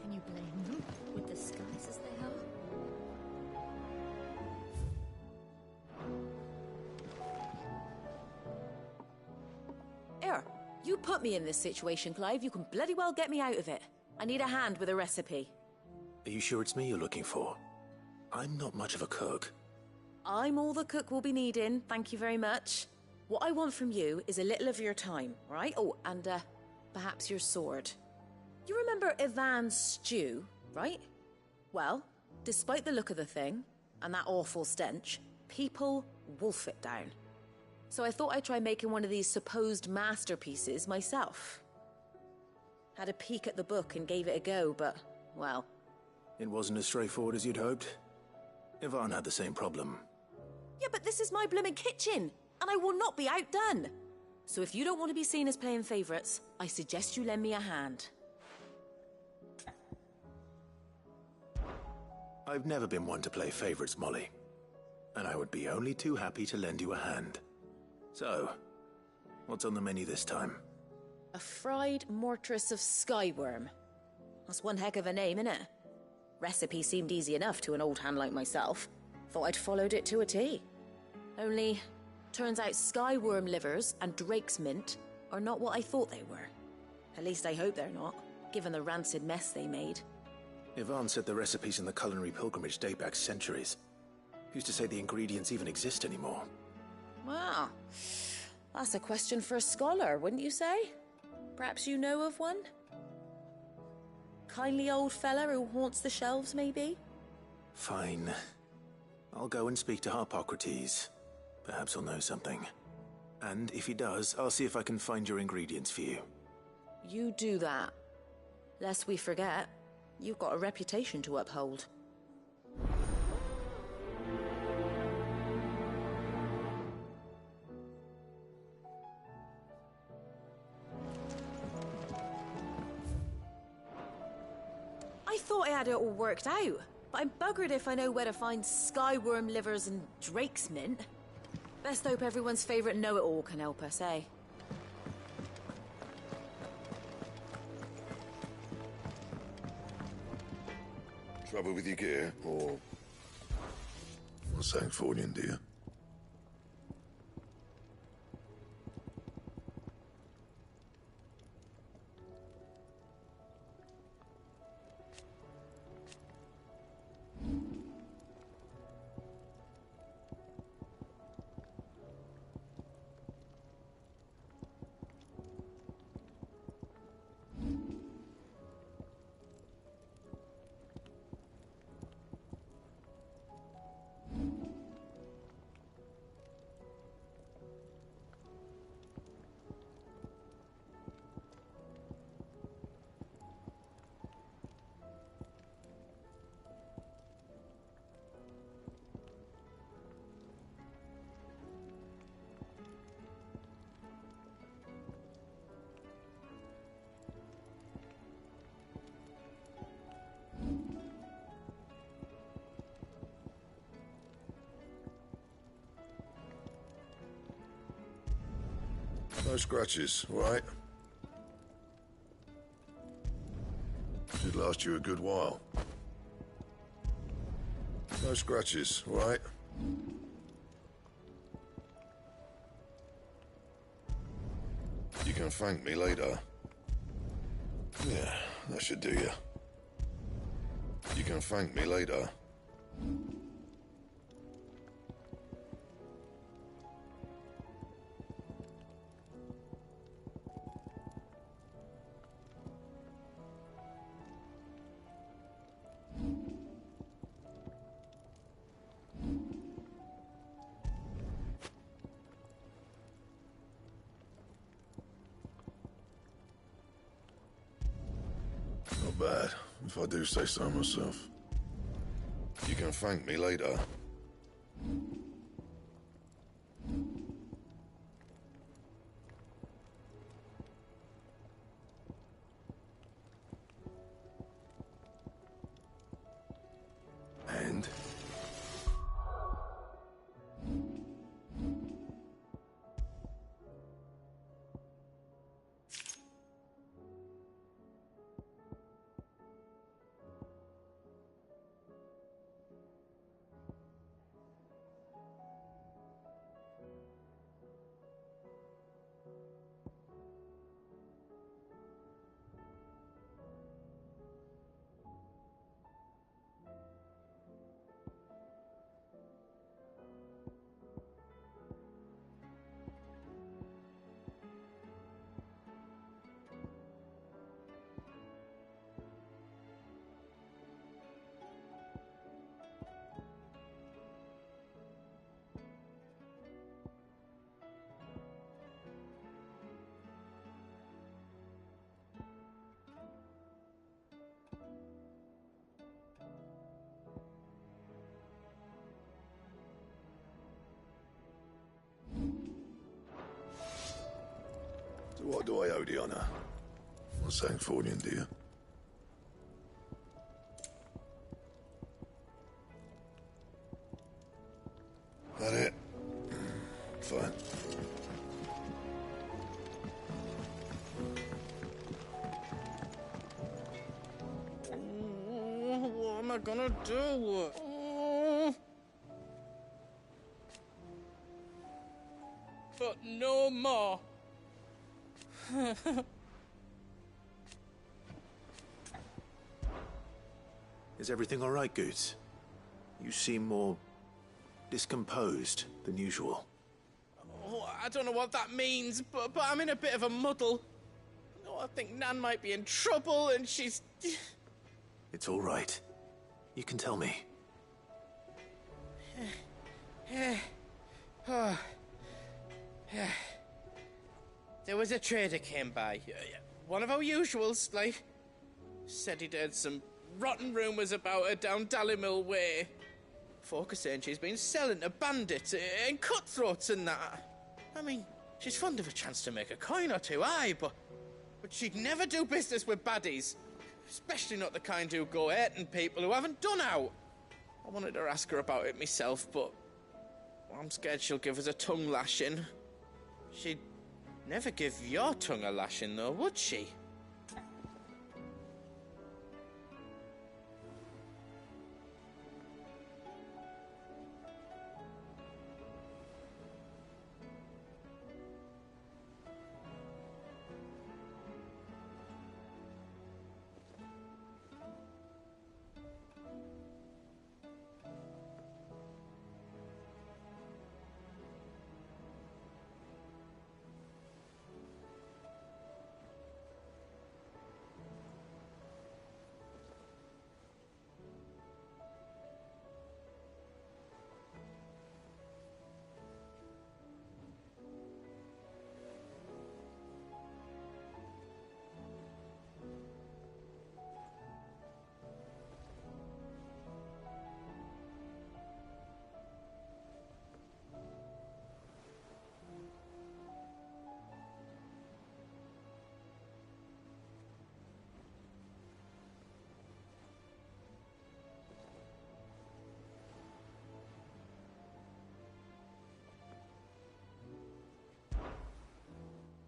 Can you blame them? With the skies as they are? Here, you put me in this situation, Clive. You can bloody well get me out of it. I need a hand with a recipe. Are you sure it's me you're looking for? I'm not much of a cook. I'm all the cook will be needing, thank you very much. What I want from you is a little of your time, right? Oh, and perhaps your sword. You remember Ivan's stew, right? Well, despite the look of the thing, and that awful stench, people wolf it down. So I thought I'd try making one of these supposed masterpieces myself. Had a peek at the book and gave it a go, but, well... It wasn't as straightforward as you'd hoped. Ivan had the same problem. Yeah, but this is my blimmin' kitchen, and I will not be outdone. So if you don't want to be seen as playing favourites, I suggest you lend me a hand. I've never been one to play favourites, Molly. And I would be only too happy to lend you a hand. So, what's on the menu this time? A fried mortress of skyworm. That's one heck of a name, innit? Recipe seemed easy enough to an old hand like myself. Thought I'd followed it to a T. Only, turns out skyworm livers and drake's mint are not what I thought they were. At least I hope they're not, given the rancid mess they made. Ivan said the recipes in the culinary pilgrimage date back centuries. Who's to say the ingredients even exist anymore? Wow. That's a question for a scholar, wouldn't you say? Perhaps you know of one? Kindly old fella who haunts the shelves, maybe? Fine. I'll go and speak to Harpocrates. Perhaps he'll know something. And if he does, I'll see if I can find your ingredients for you. You do that. Lest we forget, you've got a reputation to uphold. I thought I had it all worked out, but I'm buggered if I know where to find skyworm livers and drake's mint. Best hope everyone's favourite know-it-all can help us, eh? Trouble with your gear, or... What's saying Fornian, dear? No scratches, all right? Should last you a good while. No scratches, all right? You can thank me later. Yeah, that should do you. You can thank me later. Not bad, if I do say so myself. You can thank me later. And? So what do I owe the honour? Not saying Fordian, do you? That it? Fine. What am I gonna do? But no more. Is everything all right, Goots? You seem more discomposed than usual. Oh, I don't know what that means, but I'm in a bit of a muddle. Oh, I think Nan might be in trouble, and she's... It's all right. You can tell me. There was a trader came by. One of our usuals, like. Said he'd heard some rotten rumours about her down Dalimil Way. Folk are saying she's been selling to bandits and cutthroats and that. I mean, she's fond of a chance to make a coin or two, aye, but she'd never do business with baddies. Especially not the kind who go hurting people who haven't done out. I wanted to ask her about it myself, but I'm scared she'll give us a tongue lashing. She'd never give your tongue a lashing, though, would she?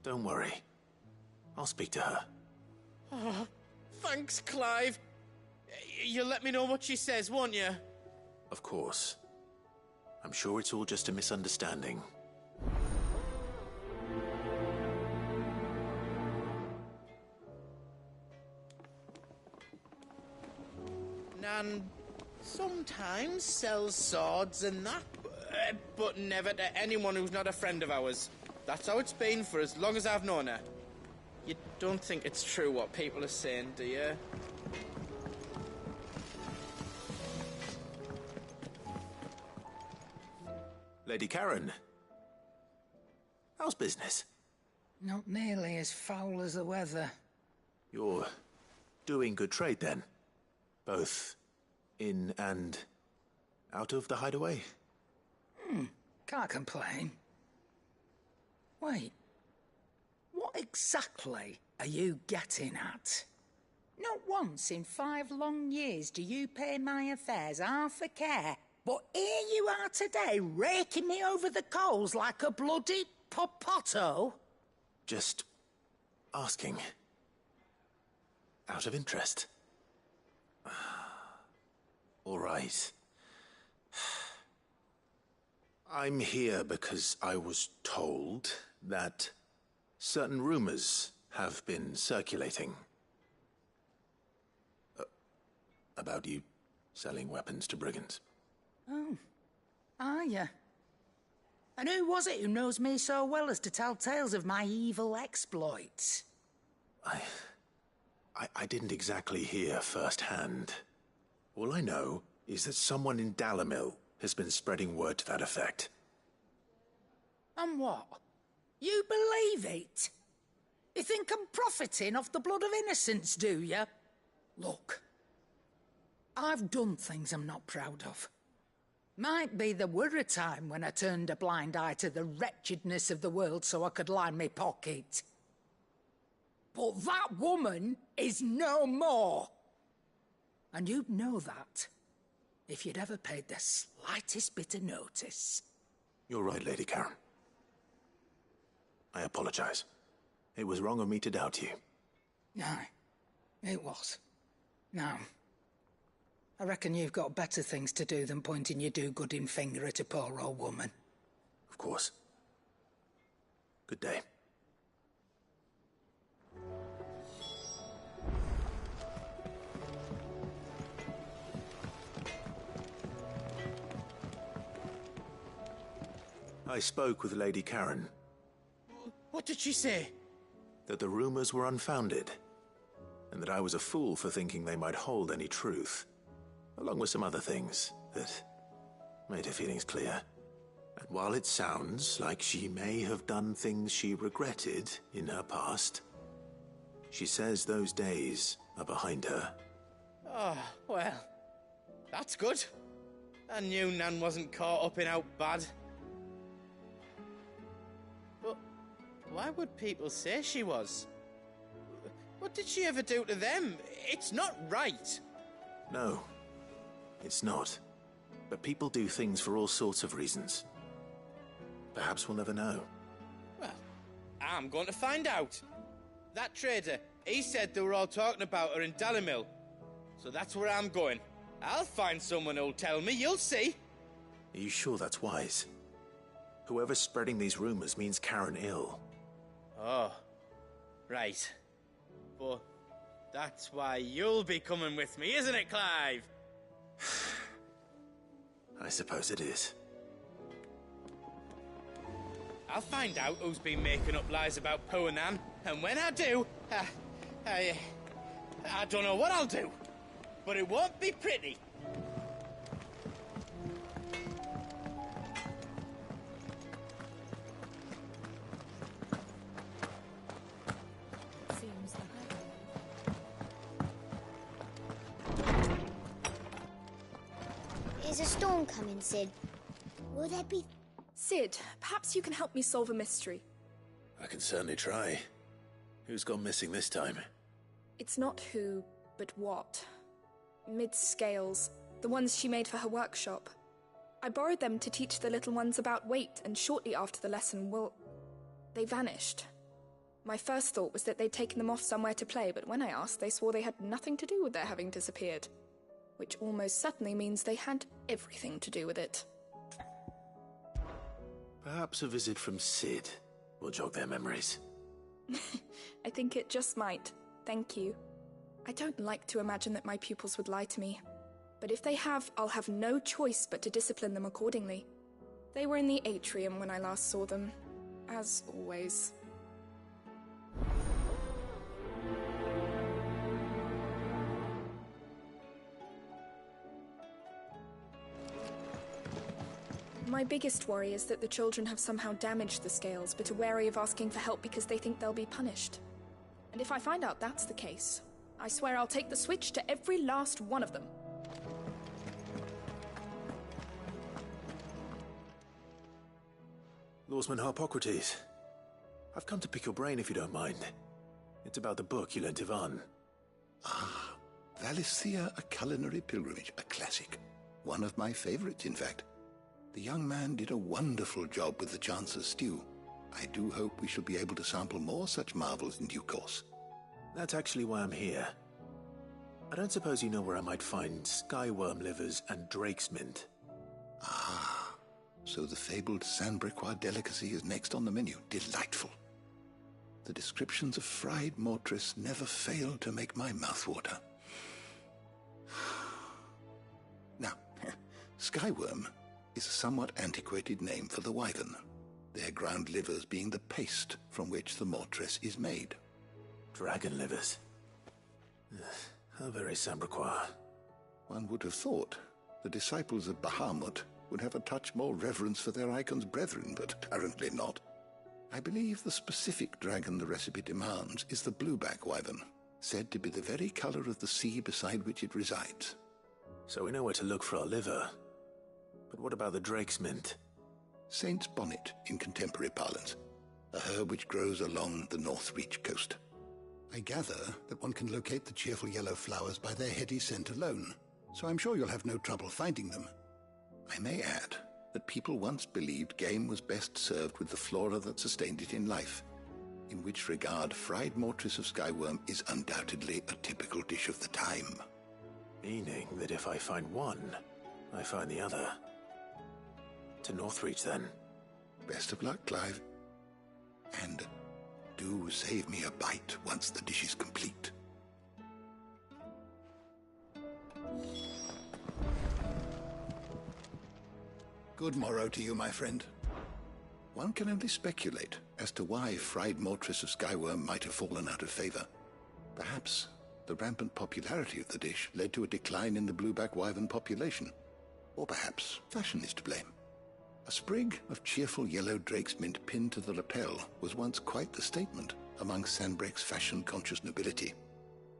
Don't worry. I'll speak to her. Oh, thanks, Clive. You'll let me know what she says, won't you? Of course. I'm sure it's all just a misunderstanding. Nan sometimes sells swords and that, but never to anyone who's not a friend of ours. That's how it's been for as long as I've known her. You don't think it's true what people are saying, do you? Lady Karen, how's business? Not nearly as foul as the weather. You're doing good trade then? Both in and out of the hideaway? Can't complain. Wait. What exactly are you getting at? Not once in 5 long years do you pay my affairs half a care, but here you are today, raking me over the coals like a bloody popoto? Just asking. Out of interest. All right. I'm here because I was told that certain rumors have been circulating. About you selling weapons to brigands. Oh, are you? And who was it who knows me so well as to tell tales of my evil exploits? I didn't exactly hear firsthand. All I know is that someone in Dalimil has been spreading word to that effect. And what? You believe it? You think I'm profiting off the blood of innocents, do you? Look, I've done things I'm not proud of. Might be there were a time when I turned a blind eye to the wretchedness of the world so I could line my pocket. But that woman is no more. And you'd know that if you'd ever paid the slightest bit of notice. You're right, Lady Karen. I apologize. It was wrong of me to doubt you. Aye, it was. Now, I reckon you've got better things to do than pointing your do-gooding finger at a poor old woman. Of course. Good day. I spoke with Lady Karen. What did she say? That the rumors were unfounded, and that I was a fool for thinking they might hold any truth, along with some other things that made her feelings clear. And while it sounds like she may have done things she regretted in her past, she says those days are behind her. Oh, well, that's good. I knew Nan wasn't caught up in out bad. But why would people say she was? What did she ever do to them? It's not right. No, it's not. But people do things for all sorts of reasons. Perhaps we'll never know. Well, I'm going to find out. That trader, he said they were all talking about her in Dalimil. So that's where I'm going. I'll find someone who'll tell me, you'll see. Are you sure that's wise? Whoever's spreading these rumors means Karen ill. Oh, right. But that's why you'll be coming with me, isn't it, Clive? I suppose it is. I'll find out who's been making up lies about poor Nan, and when I do, I don't know what I'll do, but it won't be pretty. Is a storm coming, Sid? Will there be... Sid, perhaps you can help me solve a mystery. I can certainly try. Who's gone missing this time? It's not who, but what. Mid's scales, the ones she made for her workshop. I borrowed them to teach the little ones about weight, and shortly after the lesson, they vanished. My first thought was that they'd taken them off somewhere to play, but when I asked, they swore they had nothing to do with their having disappeared. which almost certainly means they had everything to do with it. Perhaps a visit from Sid will jog their memories. I think it just might. Thank you. I don't like to imagine that my pupils would lie to me. But if they have, I'll have no choice but to discipline them accordingly. They were in the atrium when I last saw them, as always. My biggest worry is that the children have somehow damaged the scales, but are wary of asking for help because they think they'll be punished. And if I find out that's the case, I swear I'll take the switch to every last one of them. Lawsman Harpocrates, I've come to pick your brain if you don't mind. It's about the book you lent Ivan. Ah, Valisthea, A Culinary Pilgrimage, a classic. One of my favorites, in fact. The young man did a wonderful job with the Chance's stew. I do hope we shall be able to sample more such marvels in due course. That's actually why I'm here. I don't suppose you know where I might find skyworm livers and drake's mint. Ah, so the fabled Sandbrequois delicacy is next on the menu. Delightful. The descriptions of fried mortris never fail to make my mouth water. Now, skyworm is a somewhat antiquated name for the wyvern, their ground livers being the paste from which the mortris is made. Dragon livers. How very Sandbrequois. One would have thought the disciples of Bahamut would have a touch more reverence for their icon's brethren, but apparently not. I believe the specific dragon the recipe demands is the blueback wyvern, said to be the very color of the sea beside which it resides. So we know where to look for our liver. But what about the drake's mint? Saint's bonnet in contemporary parlance, a herb which grows along the North Reach coast. I gather that one can locate the cheerful yellow flowers by their heady scent alone, so I'm sure you'll have no trouble finding them. I may add that people once believed game was best served with the flora that sustained it in life, in which regard fried mortris of skyworm is undoubtedly a typical dish of the time. Meaning that if I find one, I find the other. To Northreach, then. Best of luck, Clive. And do save me a bite once the dish is complete. Good morrow to you, my friend. One can only speculate as to why fried mortris of skyworm might have fallen out of favor. Perhaps the rampant popularity of the dish led to a decline in the blueback wyvern population. Or perhaps fashion is to blame. A sprig of cheerful yellow drake's mint pinned to the lapel was once quite the statement among Sandbrequ's fashion-conscious nobility.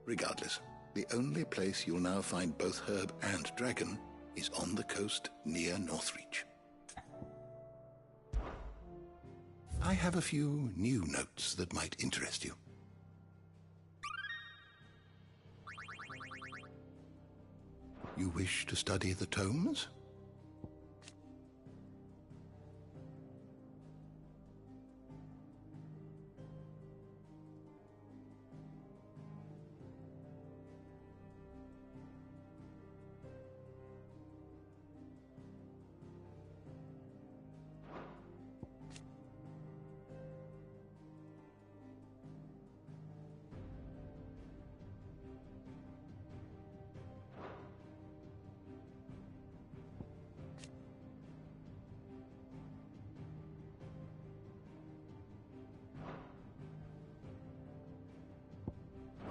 Regardless, the only place you'll now find both herb and dragon is on the coast near Northreach. I have a few new notes that might interest you. You wish to study the tomes?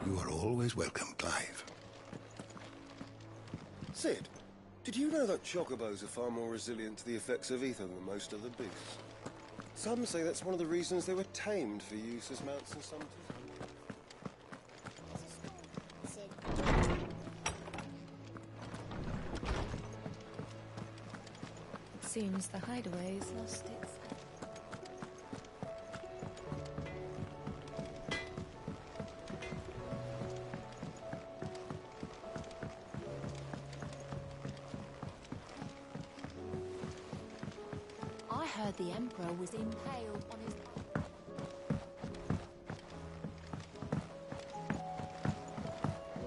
You are always welcome, Clive. Sid, did you know that chocobos are far more resilient to the effects of ether than most other beasts? Some say that's one of the reasons they were tamed for use as mounts and summons. It seems the hideaway's lost its... I heard the Emperor was impaled on his...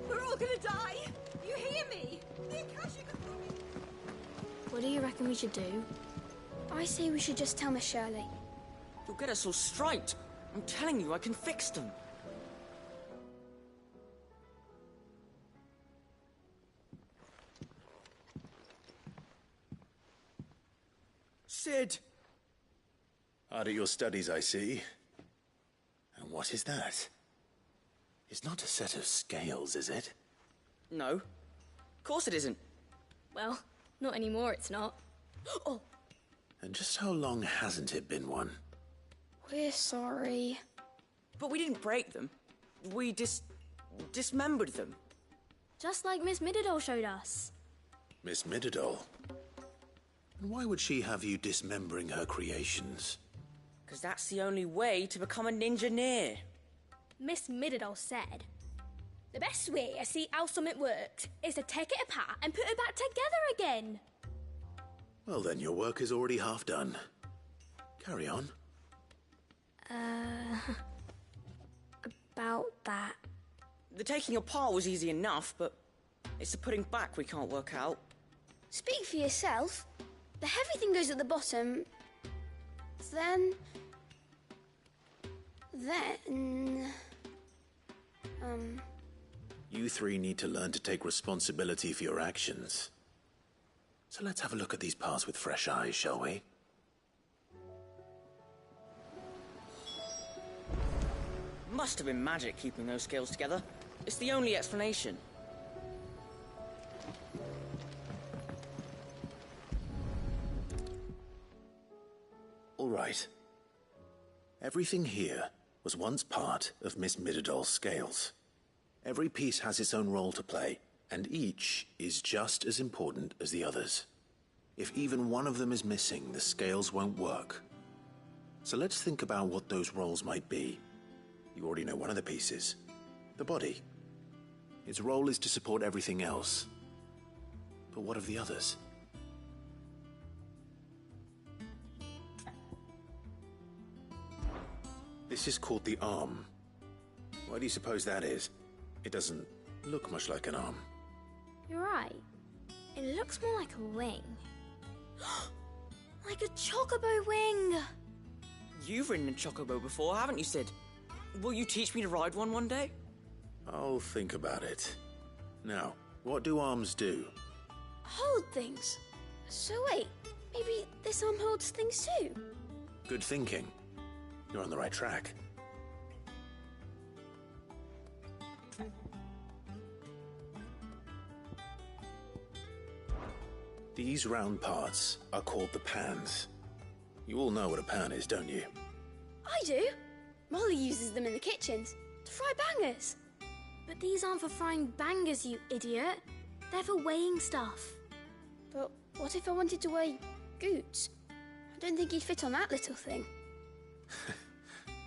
We're all gonna die! You hear me? The What do you reckon we should do? I say we should just tell Miss Shirley. You'll get us all straight. I'm telling you, I can fix them. Sid! Hard at your studies, I see. And what is that? It's not a set of scales, is it? No. Of course it isn't. Well, not anymore, it's not. Oh! And just how long hasn't it been one? We're sorry. But we didn't break them. We dismembered them. Just like Miss Mididol showed us. Miss Mididol? And why would she have you dismembering her creations? Because that's the only way to become a ninja-near. Miss Mididol said, the best way to see how something works is to take it apart and put it back together again. Well then, your work is already half done. Carry on. About that. The taking apart was easy enough, but it's the putting back we can't work out. Speak for yourself. The heavy thing goes at the bottom. Then... You three need to learn to take responsibility for your actions. So let's have a look at these parts with fresh eyes, shall we? Must have been magic keeping those scales together. It's the only explanation. All right. Everything here was once part of Miss Mididol's scales. Every piece has its own role to play, and each is just as important as the others. If even one of them is missing, the scales won't work. So let's think about what those roles might be. You already know one of the pieces, the body. Its role is to support everything else. But what of the others? This is called the arm. Why do you suppose that is? It doesn't look much like an arm. You're right. It looks more like a wing. Like a chocobo wing! You've ridden a chocobo before, haven't you, Sid? Will you teach me to ride one day? I'll think about it. Now, what do arms do? Hold things. So wait, maybe this arm holds things too? Good thinking. You're on the right track. These round parts are called the pans. You all know what a pan is, don't you? I do. Molly uses them in the kitchens to fry bangers. But these aren't for frying bangers, you idiot. They're for weighing stuff. But what if I wanted to weigh Goots? I don't think he'd fit on that little thing.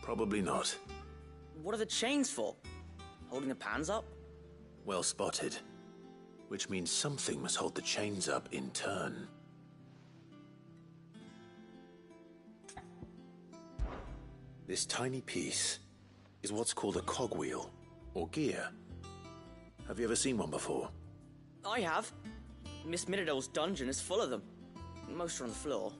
Probably not. What are the chains for? Holding the pans up? Well spotted. Which means something must hold the chains up in turn. This tiny piece is what's called a cogwheel, or gear. Have you ever seen one before? I have. Miss Mididol's dungeon is full of them. Most are on the floor.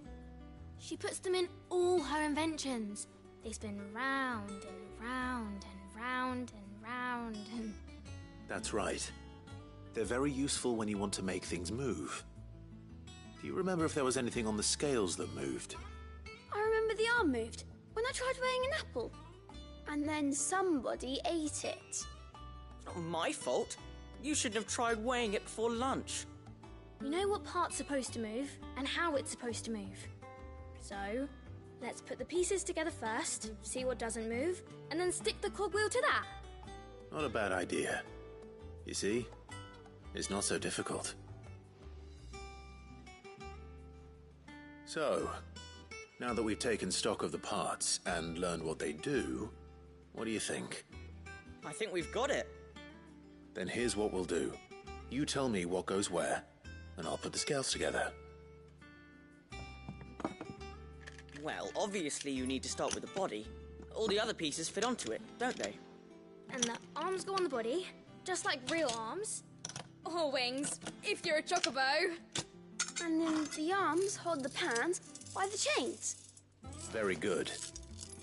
She puts them in all her inventions. They spin round and round and round and round and... That's right. They're very useful when you want to make things move. Do you remember if there was anything on the scales that moved? I remember the arm moved when I tried weighing an apple. And then somebody ate it. Not my fault. You shouldn't have tried weighing it before lunch. You know what part's supposed to move and how it's supposed to move. So, let's put the pieces together first, see what doesn't move, and then stick the cogwheel to that. Not a bad idea. You see? It's not so difficult. So, now that we've taken stock of the parts and learned what they do, what do you think? I think we've got it. Then here's what we'll do. You tell me what goes where, and I'll put the scales together. Well, obviously you need to start with the body. All the other pieces fit onto it, don't they? And the arms go on the body, just like real arms. Or wings, if you're a chocobo. And then the arms hold the pans by the chains. Very good.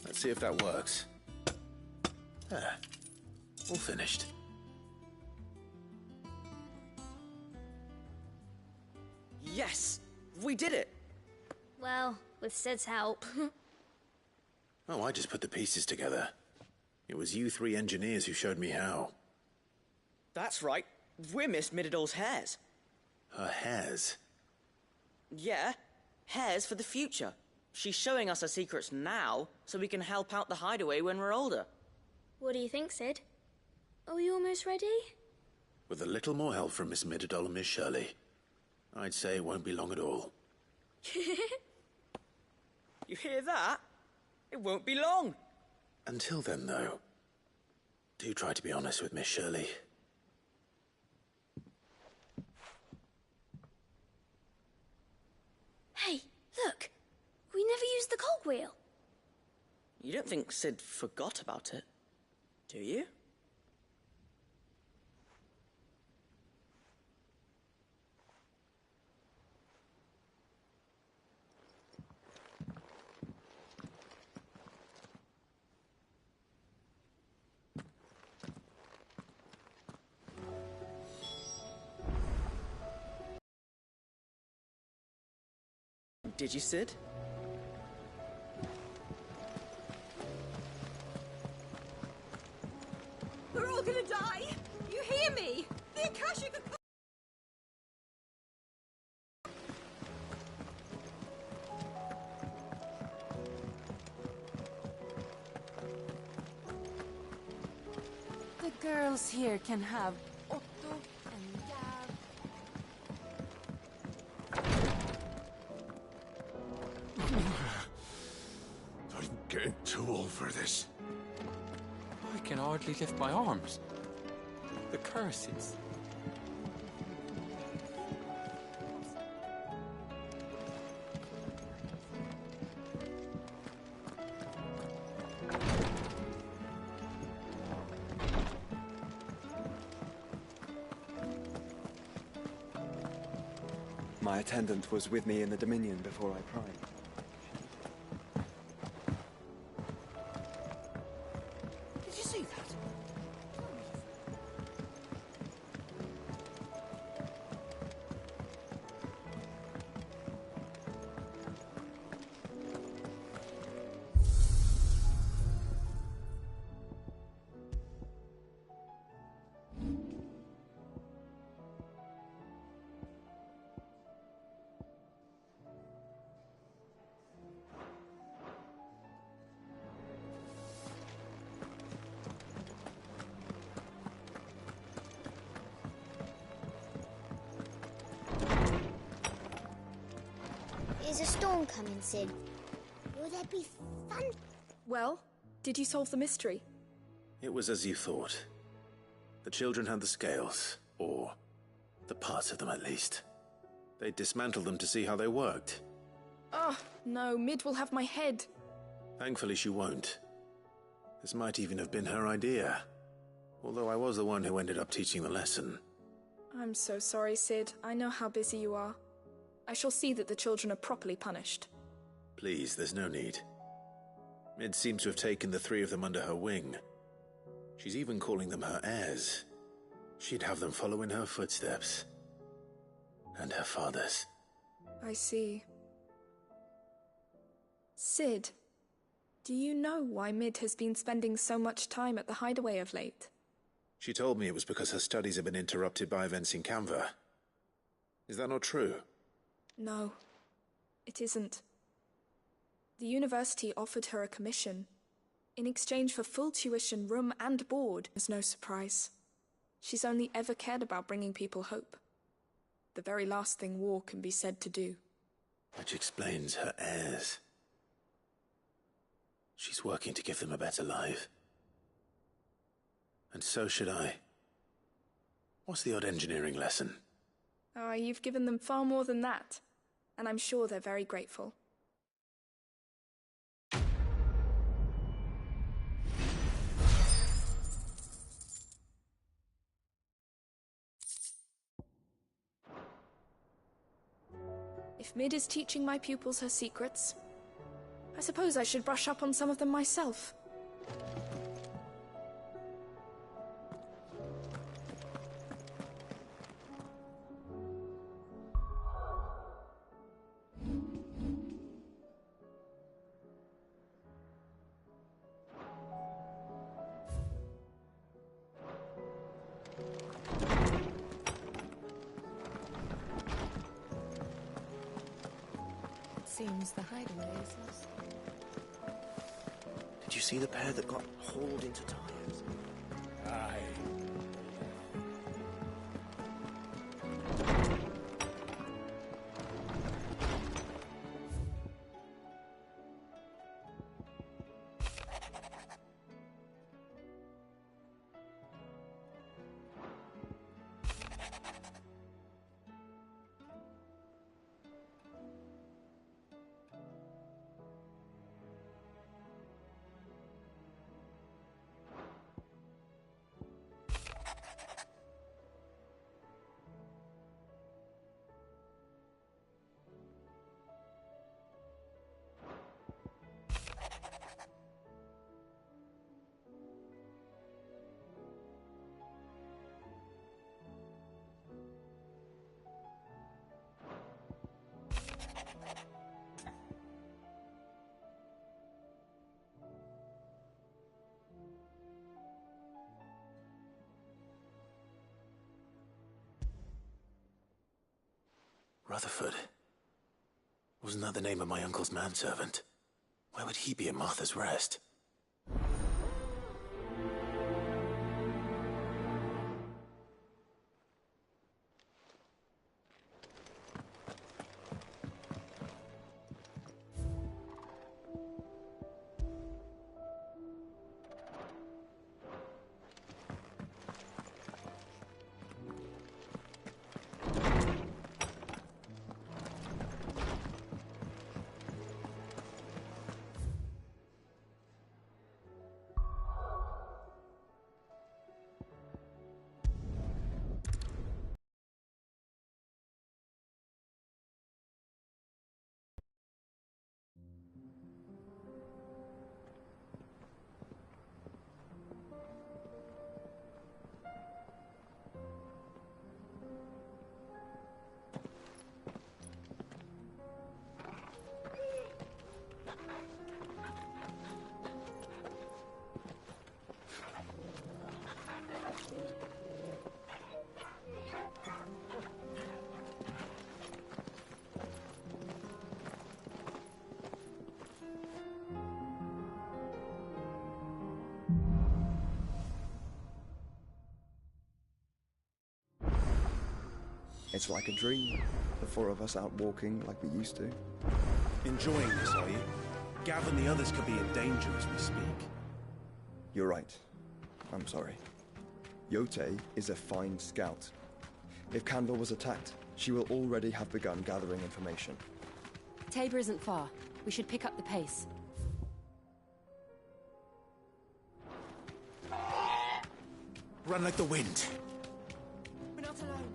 Let's see if that works. There. All finished. Yes! We did it! Well, with Sid's help. Oh, I just put the pieces together. It was you three engineers who showed me how. That's right. We're Miss Mididol's hairs. Her hairs? Yeah, hairs for the future. She's showing us her secrets now, so we can help out the hideaway when we're older. What do you think, Sid? Are we almost ready? With a little more help from Miss Mididol and Miss Shirley, I'd say it won't be long at all. You hear that? It won't be long. Until then, though, do try to be honest with Miss Shirley. Hey, look! We never used the cogwheel. You don't think Sid forgot about it, do you? Did you, Sid? We're all gonna die! You hear me? The Akashic... The girls here can have Otto and Gav. I'm getting too old for this. I can hardly lift my arms. The curses. My attendant was with me in the Dominion before I pried. Did you see that? Is a storm coming, Sid? Will there be fun? Well, did you solve the mystery? It was as you thought. The children had the scales, or the parts of them at least. They dismantled them to see how they worked. Oh, no, Mid will have my head. Thankfully she won't. This might even have been her idea. Although I was the one who ended up teaching the lesson. I'm so sorry, Sid. I know how busy you are. I shall see that the children are properly punished. Please, there's no need. Mid seems to have taken the three of them under her wing. She's even calling them her heirs. She'd have them follow in her footsteps. And her father's. I see. Sid, do you know why Mid has been spending so much time at the hideaway of late? She told me it was because her studies have been interrupted by events in Canva. Is that not true? No, it isn't. The university offered her a commission. In exchange for full tuition, room and board. It's no surprise. She's only ever cared about bringing people hope. The very last thing war can be said to do. Which explains her heirs. She's working to give them a better life. And so should I. What's the odd engineering lesson? Ah, you've given them far more than that. And I'm sure they're very grateful. If Mid is teaching my pupils her secrets, I suppose I should brush up on some of them myself. Seems the hideaway is lost. Did you see the pair that got hauled into tires? Aye. Rutherford. Wasn't that the name of my uncle's manservant? Why would he be at Martha's Rest? It's like a dream. The four of us out walking like we used to. Enjoying this, are you? Gav and the others could be in danger as we speak. You're right. I'm sorry. Yote is a fine scout. If Candor was attacked, she will already have begun gathering information. Tabor isn't far. We should pick up the pace. Run like the wind. We're not alone.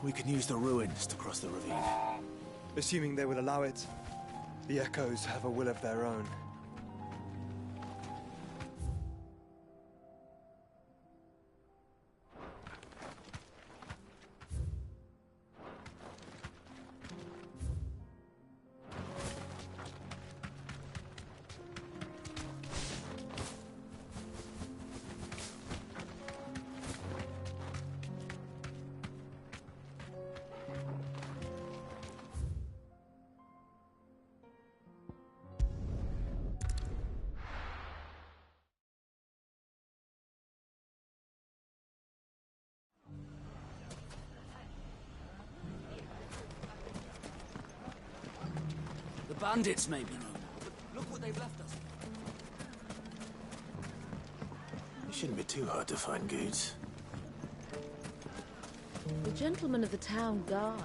We can use the ruins to cross the ravine. Assuming they will allow it, the Echoes have a will of their own. Bandits, maybe, no. But look what they've left us. It shouldn't be too hard to find goods. The gentleman of the town guard.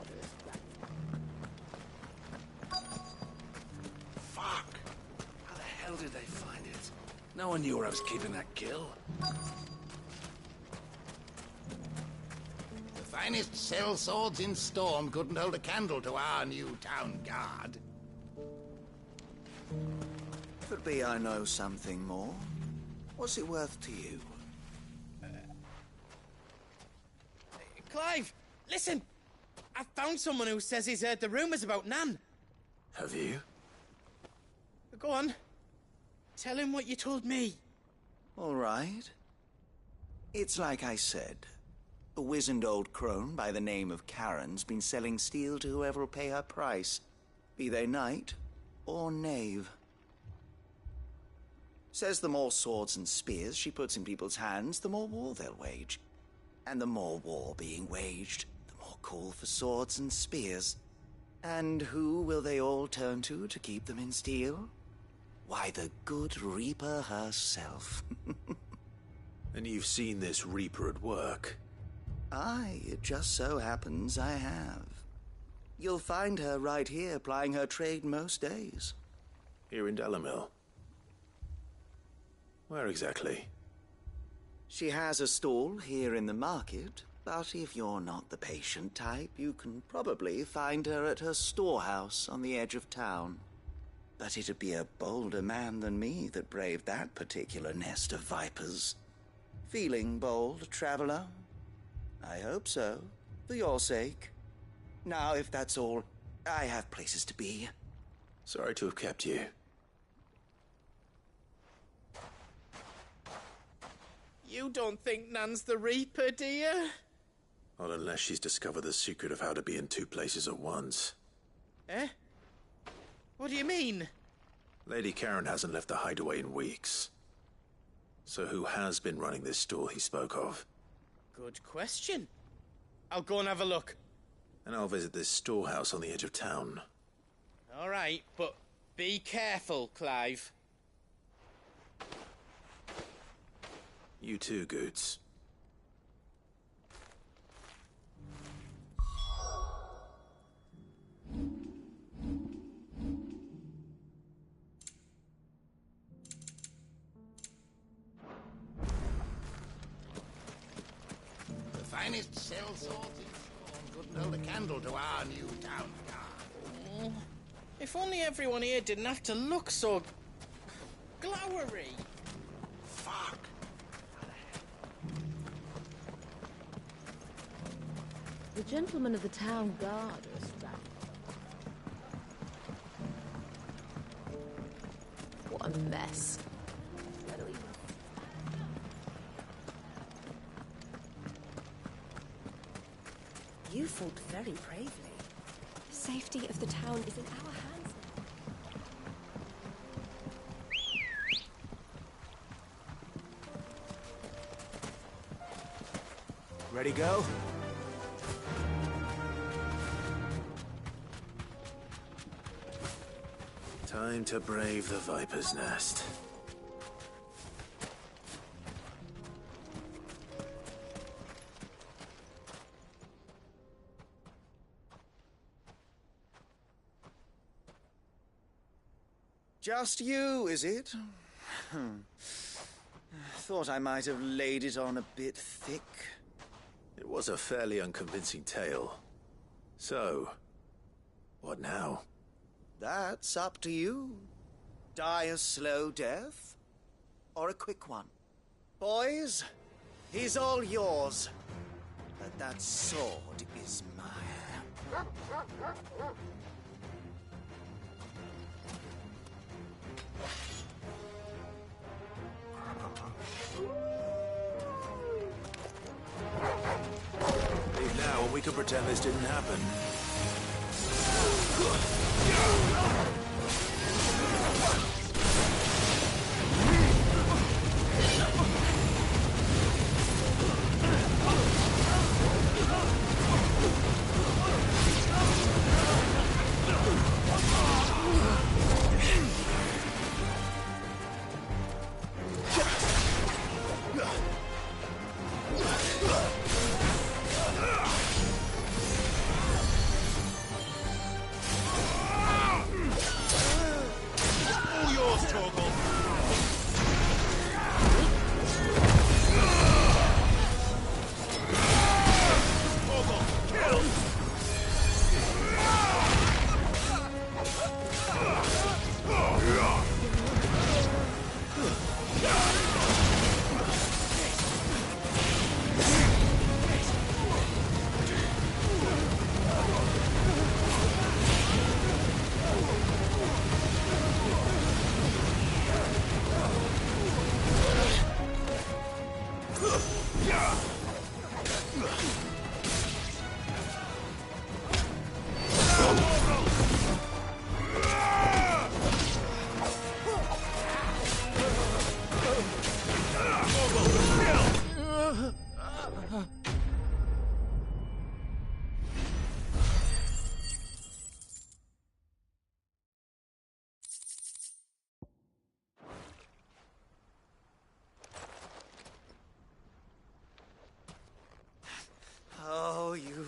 Fuck! How the hell did they find it? No one knew where I was keeping that kill. The finest cell swords in Storm couldn't hold a candle to our new town guard. Could be I know something more. What's it worth to you? Clive, listen! I found someone who says he's heard the rumours about Nan. Have you? Go on. Tell him what you told me. All right. It's like I said. A wizened old crone by the name of Karen's been selling steel to whoever will pay her price, be they knight or knave. Says the more swords and spears she puts in people's hands, the more war they'll wage. And the more war being waged, the more call for swords and spears. And who will they all turn to keep them in steel? Why, the good Reaper herself. And you've seen this Reaper at work? Aye, it just so happens I have. You'll find her right here plying her trade most days. Here in Delamil? Where exactly? She has a stall here in the market, but if you're not the patient type, you can probably find her at her storehouse on the edge of town. But it'd be a bolder man than me that braved that particular nest of vipers. Feeling bold, traveler? I hope so, for your sake. Now, if that's all, I have places to be. Sorry to have kept you. You don't think Nan's the Reaper, do you? Not unless she's discovered the secret of how to be in two places at once. Eh? What do you mean? Lady Karen hasn't left the hideaway in weeks. So who has been running this stall he spoke of? Good question. I'll go and have a look. And I'll visit this storehouse on the edge of town. All right, but be careful, Clive. You too, Goods. The finest cell swords in Storm couldn't hold a candle to our new town guard. If only everyone here didn't have to look so glowery. Fuck. The gentleman of the town guard is back. What a mess. Where do we... You fought very bravely. The safety of the town is in our hands. Ready, go? Time to brave the Viper's Nest. Just you, is it? Thought I might have laid it on a bit thick. It was a fairly unconvincing tale. So, what now? That's up to you. Die a slow death, or a quick one. Boys, he's all yours. But that sword is mine. Leave now and we can pretend this didn't happen.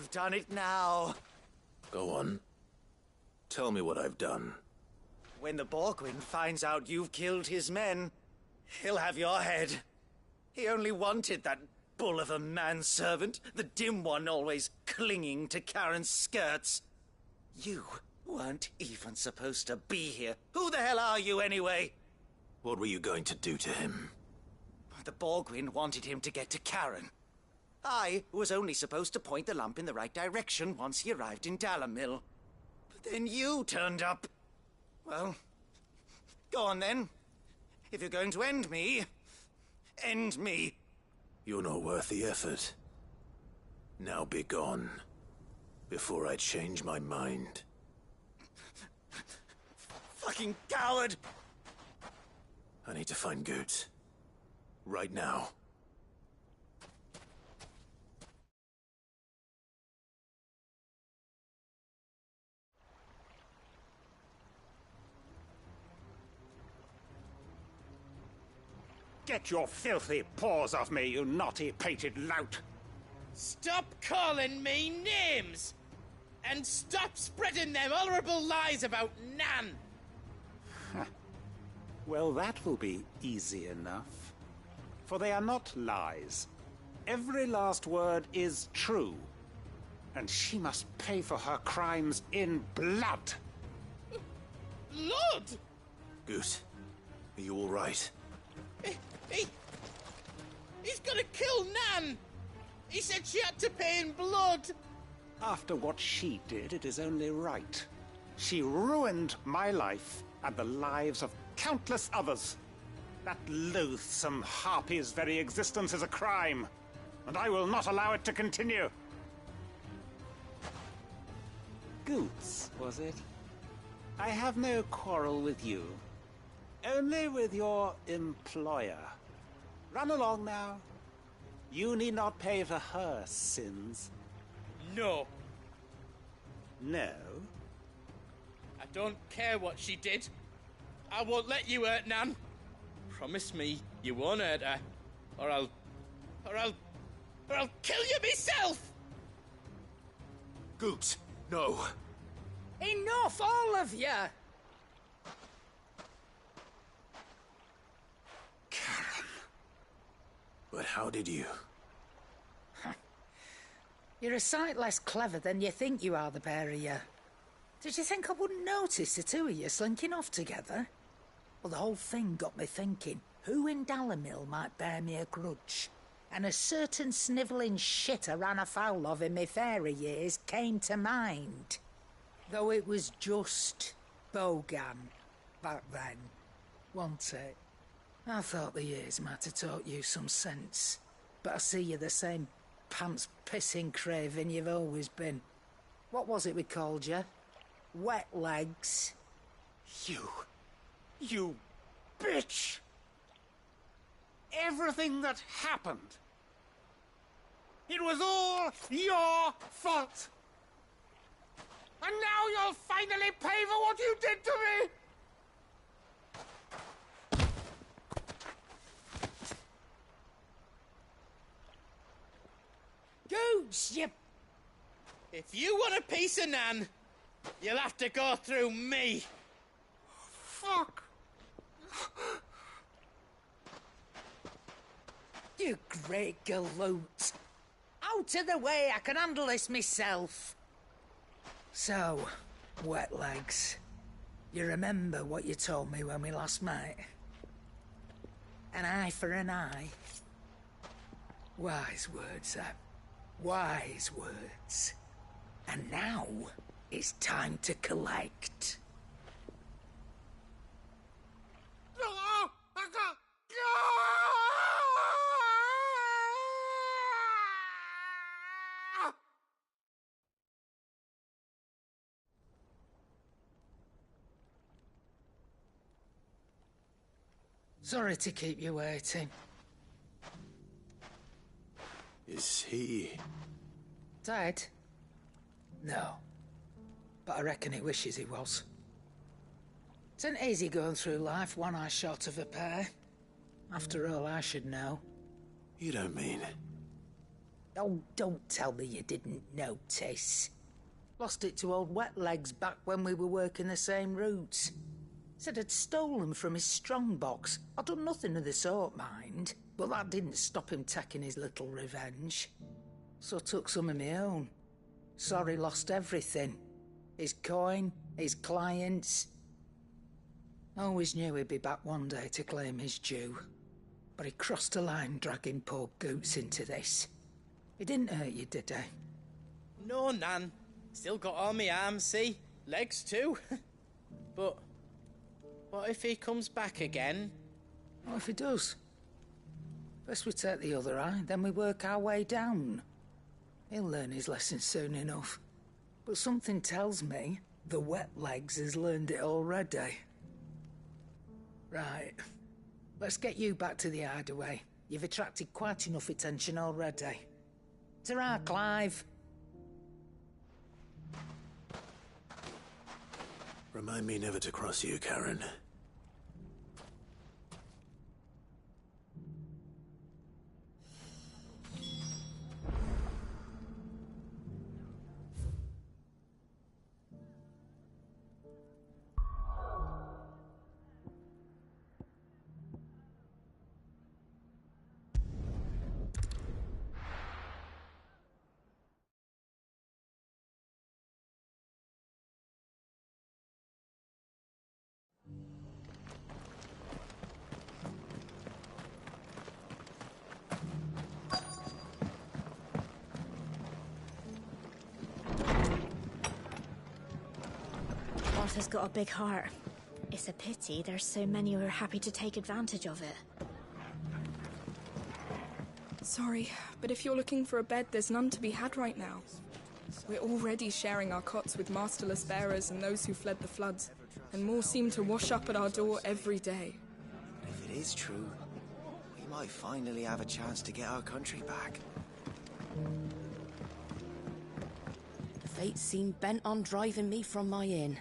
You've done it now. Go on. Tell me what I've done. When the Borgwyn finds out you've killed his men, he'll have your head. He only wanted that bull of a manservant, the dim one always clinging to Karen's skirts. You weren't even supposed to be here. Who the hell are you, anyway? What were you going to do to him? The Borgwyn wanted him to get to Karen. I was only supposed to point the lamp in the right direction once he arrived in Dalamil. But then you turned up. Well, go on then. If you're going to end me, end me. You're not worth the effort. Now be gone, before I change my mind. Fucking coward! I need to find Goots. Right now. Get your filthy paws off me, you naughty-pated lout! Stop calling me names! And stop spreading them horrible lies about Nan! Well, that will be easy enough. For they are not lies. Every last word is true. And she must pay for her crimes in blood. Blood? Goose, are you all right? He's gonna kill Nan! He said she had to pay in blood! After what she did, it is only right. She ruined my life and the lives of countless others. That loathsome harpy's very existence is a crime, and I will not allow it to continue. Goots, was it? I have no quarrel with you. Only with your employer. Run along now. You need not pay for her sins. No. No? I don't care what she did. I won't let you hurt Nan. Promise me you won't hurt her, or I'll kill you myself! Goots, no. Enough, all of you! Karen. But how did you? You're a sight less clever than you think you are, the pair of you. Did you think I wouldn't notice the two of you slinking off together? Well, the whole thing got me thinking, who in Dalamil might bear me a grudge? And a certain snivelling shit I ran afoul of in my fairy years came to mind. Though it was just Bogan back then, wasn't it? I thought the years might have taught you some sense, but I see you're the same pants-pissing craven you've always been. What was it we called you? Wet legs? You bitch! Everything that happened, it was all your fault! And now you'll finally pay for what you did to me! Goots, you... If you want a piece of Nan, you'll have to go through me. Fuck! You great galoot. Out of the way, I can handle this myself. So, wet legs, you remember what you told me when we last met? An eye for an eye. Wise words, Sam. Wise words. And now, it's time to collect. Sorry to keep you waiting. Is he... Dead? No. But I reckon he wishes he was. It isn't easy going through life one eye short of a pair. After all, I should know. You don't mean... Oh, don't tell me you didn't notice. Lost it to old Wet Legs back when we were working the same routes. Said I'd stolen from his strongbox. I'd done nothing of the sort, mind. But that didn't stop him taking his little revenge. So I took some of my own. Sorry, lost everything. His coin, his clients. Always knew he'd be back one day to claim his due. But he crossed a line dragging poor Goots into this. He didn't hurt you, did he? No, Nan. Still got all my arms, see? Legs too. But what if he comes back again? What if he does? First we take the other eye, then we work our way down. He'll learn his lesson soon enough. But something tells me the Wet Legs has learned it already. Right. Let's get you back to the hideaway. You've attracted quite enough attention already. Ta-ra, Clive. Remind me never to cross you, Karen. Arthur's got a big heart. It's a pity there's so many who are happy to take advantage of it. Sorry, but if you're looking for a bed, there's none to be had right now. We're already sharing our cots with masterless bearers and those who fled the floods, and more seem to wash up at our door every day. If it is true, we might finally have a chance to get our country back. The fates seem bent on driving me from my inn.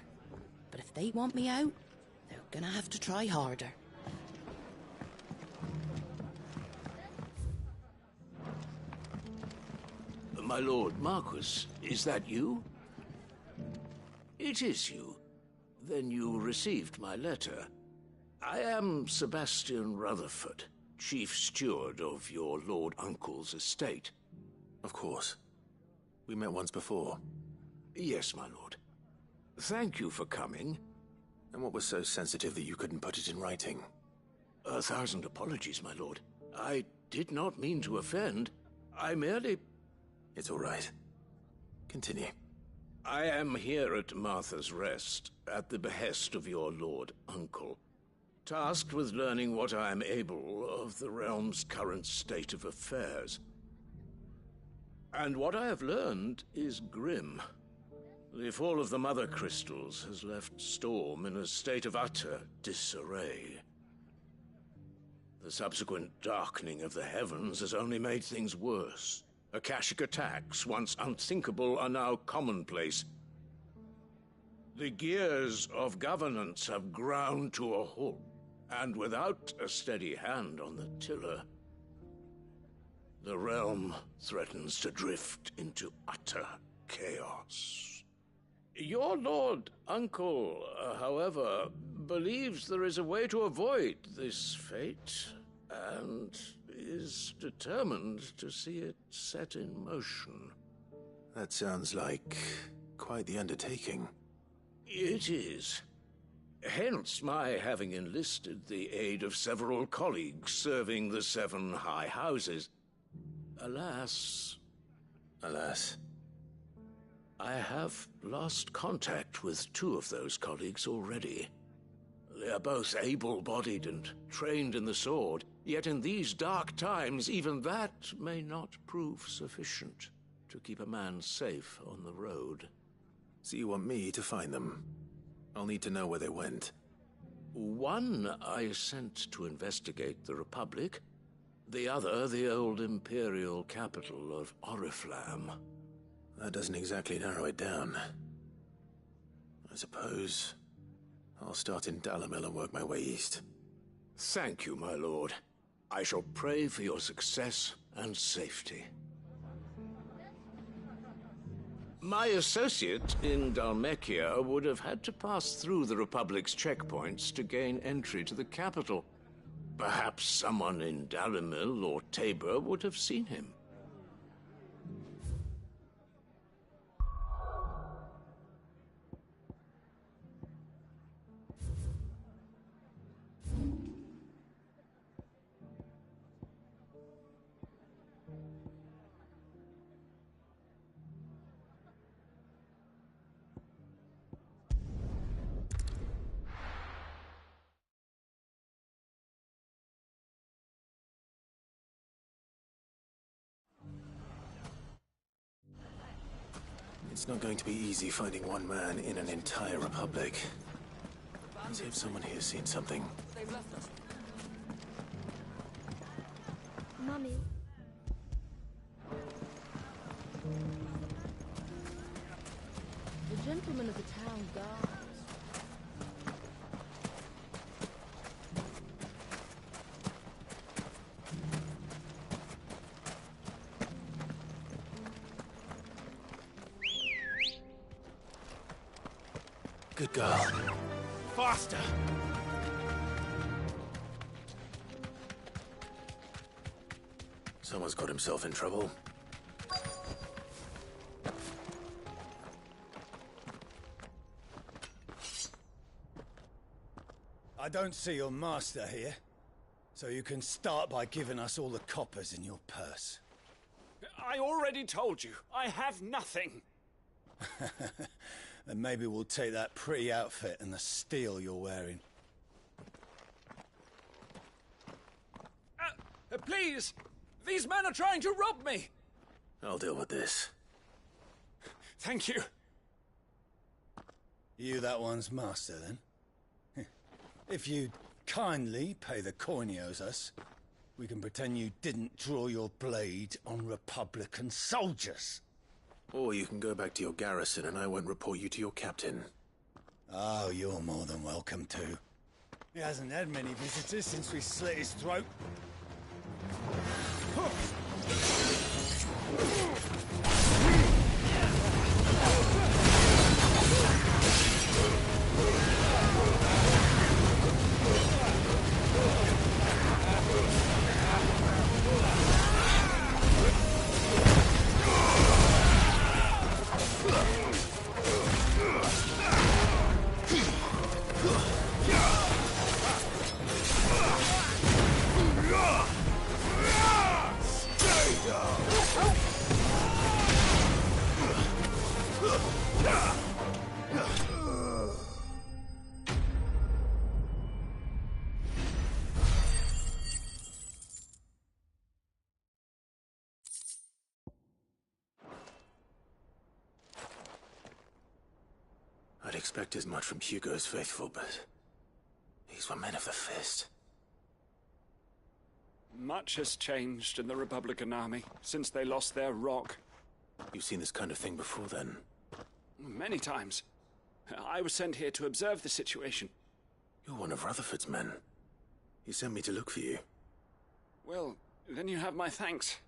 But if they want me out, they're gonna have to try harder. My lord Marquis, is that you? It is you. Then you received my letter. I am Sebastian Rutherford, chief steward of your lord uncle's estate. Of course. We met once before. Yes, my lord. Thank you for coming. And what was so sensitive that you couldn't put it in writing? 1,000 apologies, my lord. I did not mean to offend. I merely... It's all right. Continue. I am here at Martha's Rest, at the behest of your lord uncle, tasked with learning what I am able of the realm's current state of affairs. And what I have learned is grim. The fall of the Mother Crystals has left Storm in a state of utter disarray. The subsequent darkening of the heavens has only made things worse. Akashic attacks, once unthinkable, are now commonplace. The gears of governance have ground to a halt, and without a steady hand on the tiller, the realm threatens to drift into utter chaos. Your lord uncle, however, believes there is a way to avoid this fate, and is determined to see it set in motion. That sounds like quite the undertaking. It is. Hence my having enlisted the aid of several colleagues serving the 7 high houses. Alas, I have lost contact with 2 of those colleagues already. They are both able-bodied and trained in the sword, yet in these dark times even that may not prove sufficient to keep a man safe on the road. So you want me to find them? I'll need to know where they went. One I sent to investigate the Republic, the other the old Imperial capital of Oriflamme. That doesn't exactly narrow it down. I suppose I'll start in Dalamil and work my way east. Thank you, my lord. I shall pray for your success and safety. My associate in Dhalmekia would have had to pass through the Republic's checkpoints to gain entry to the capital. Perhaps someone in Dalimil or Tabor would have seen him. It's not going to be easy finding one man in an entire republic. Let's see if someone here's seen something. They've left us. Mummy. The gentlemen of the town guards. Good girl. Faster! Someone's got himself in trouble. I don't see your master here, so you can start by giving us all the coppers in your purse. I already told you, I have nothing. Then maybe we'll take that pretty outfit and the steel you're wearing. Please! These men are trying to rob me! I'll deal with this. Thank you. You that one's master, then? If you'd kindly pay the coin he owes us, we can pretend you didn't draw your blade on Republican soldiers. Or you can go back to your garrison and I won't report you to your captain. Oh, you're more than welcome to. He hasn't had many visitors since we slit his throat. I'd expect as much from Hugo's faithful, but these were men of the fist. Much has changed in the Republican army since they lost their rock. You've seen this kind of thing before, then? Many times. I was sent here to observe the situation. You're one of Rutherford's men. He sent me to look for you. Well, then you have my thanks.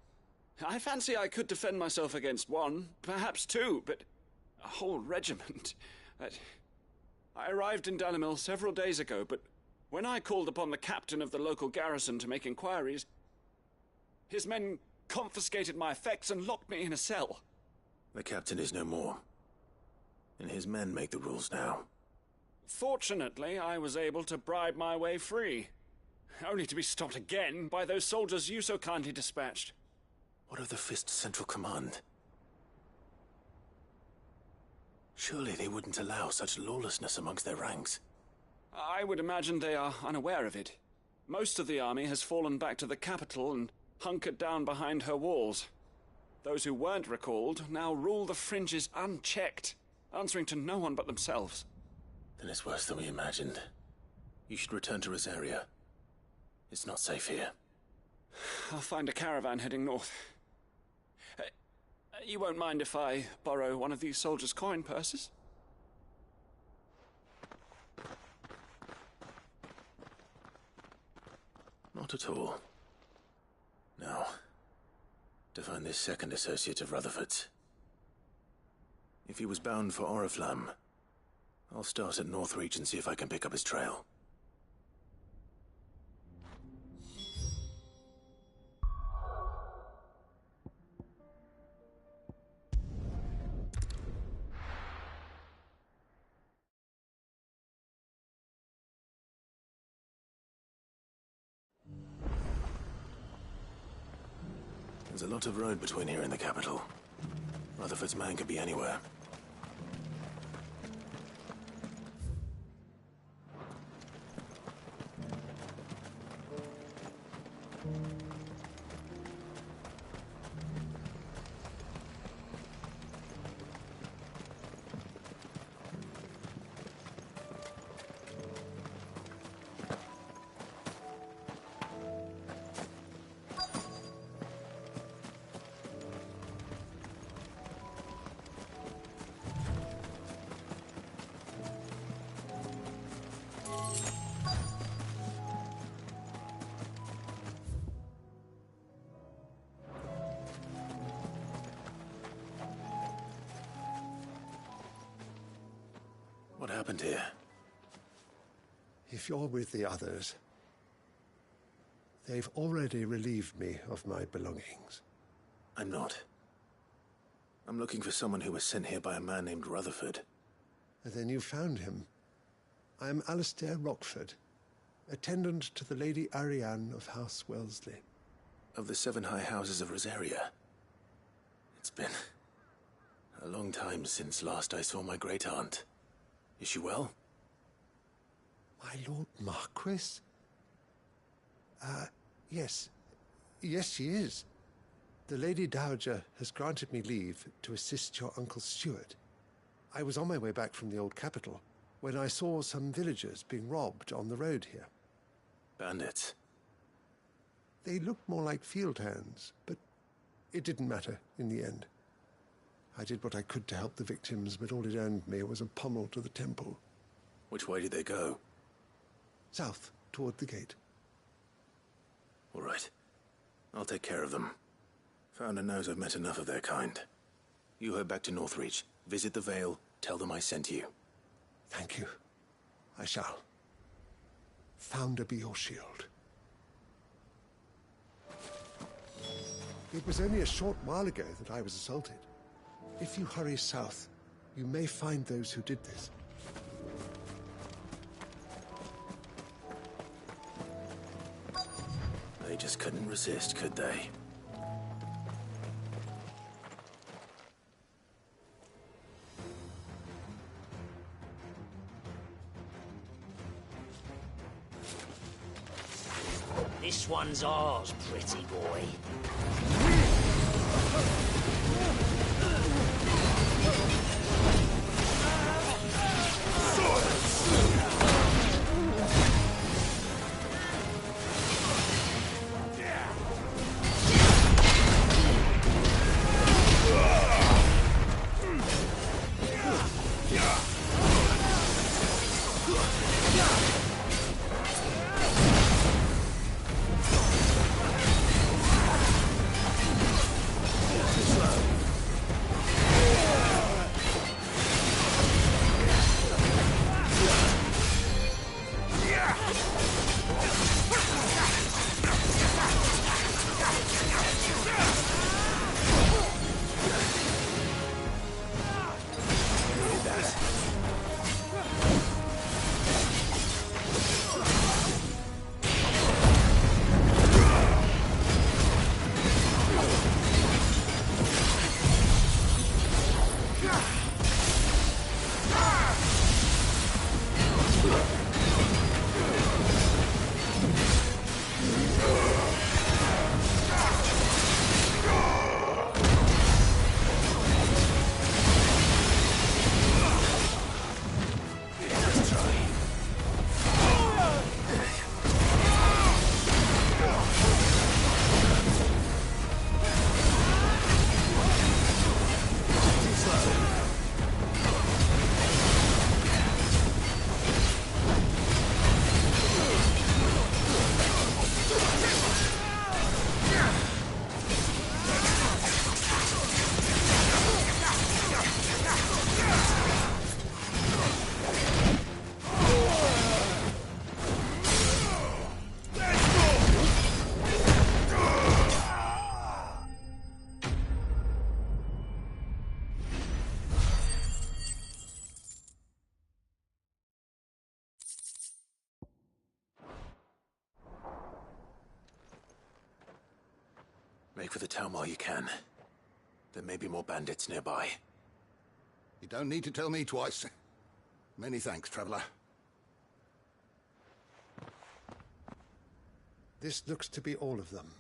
I fancy I could defend myself against one, perhaps two, but a whole regiment. I arrived in Dalimil several days ago, but when I called upon the captain of the local garrison to make inquiries, his men confiscated my effects and locked me in a cell. The captain is no more, and his men make the rules now. Fortunately, I was able to bribe my way free, only to be stopped again by those soldiers you so kindly dispatched. What of the Fist's central command? Surely they wouldn't allow such lawlessness amongst their ranks. I would imagine they are unaware of it. Most of the army has fallen back to the capital and hunkered down behind her walls. Those who weren't recalled now rule the fringes unchecked, answering to no one but themselves. Then it's worse than we imagined. You should return to Rosaria. It's not safe here. I'll find a caravan heading north. You won't mind if I borrow one of these soldiers' coin purses? Not at all. Now, to find this second associate of Rutherford's. If he was bound for Oriflamme, I'll start at Northreach and see if I can pick up his trail. There's a lot of road between here and the capital. Rutherford's man could be anywhere. What happened here? If you're with the others, they've already relieved me of my belongings. I'm not. I'm looking for someone who was sent here by a man named Rutherford. And then you found him. I am Alistair Rockford, attendant to the Lady Ariane of House Wellesley. Of the 7 high houses of Rosaria. It's been a long time since last I saw my great-aunt. Is she well? My Lord Marquis? Yes. Yes, she is. The Lady Dowager has granted me leave to assist your Uncle Stuart. I was on my way back from the old capital when I saw some villagers being robbed on the road here. Bandits? They looked more like field hands, but it didn't matter in the end. I did what I could to help the victims, but all it earned me was a pommel to the temple. Which way did they go? South, toward the gate. All right. I'll take care of them. Founder knows I've met enough of their kind. You head back to Northreach, visit the Vale, tell them I sent you. Thank you. I shall. Founder be your shield. It was only a short while ago that I was assaulted. If you hurry south, you may find those who did this. They just couldn't resist, could they? This one's ours, pretty boy. Make for the town while you can. There may be more bandits nearby. You don't need to tell me twice. Many thanks, traveler. This looks to be all of them.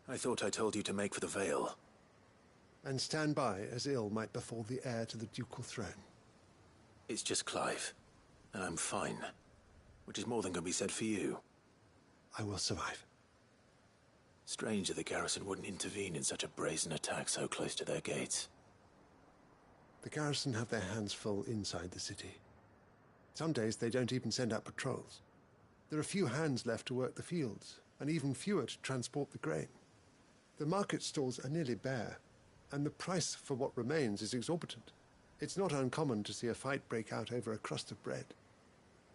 I thought I told you to make for the Vale. And stand by as ill might befall the heir to the ducal throne. It's just Clive, and I'm fine. Which is more than can be said for you. I will survive. Strange that the garrison wouldn't intervene in such a brazen attack so close to their gates. The garrison have their hands full inside the city. Some days they don't even send out patrols. There are few hands left to work the fields, and even fewer to transport the grain. The market stalls are nearly bare, and the price for what remains is exorbitant. It's not uncommon to see a fight break out over a crust of bread.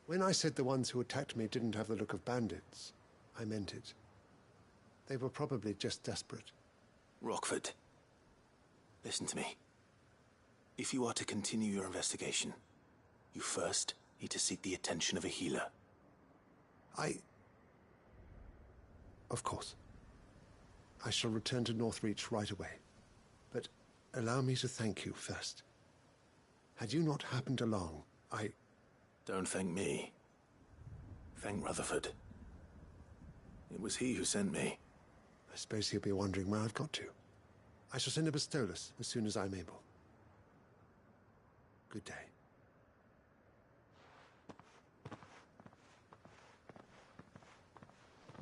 When I said the ones who attacked me didn't have the look of bandits, I meant it. They were probably just desperate. Rockford, listen to me. If you are to continue your investigation, you first need to seek the attention of a healer. Of course. I shall return to Northreach right away. But allow me to thank you first. Had you not happened along, Don't thank me. Thank Rutherford. It was he who sent me. I suppose he'll be wondering where I've got to. I shall send a Bastolus as soon as I'm able. Good day.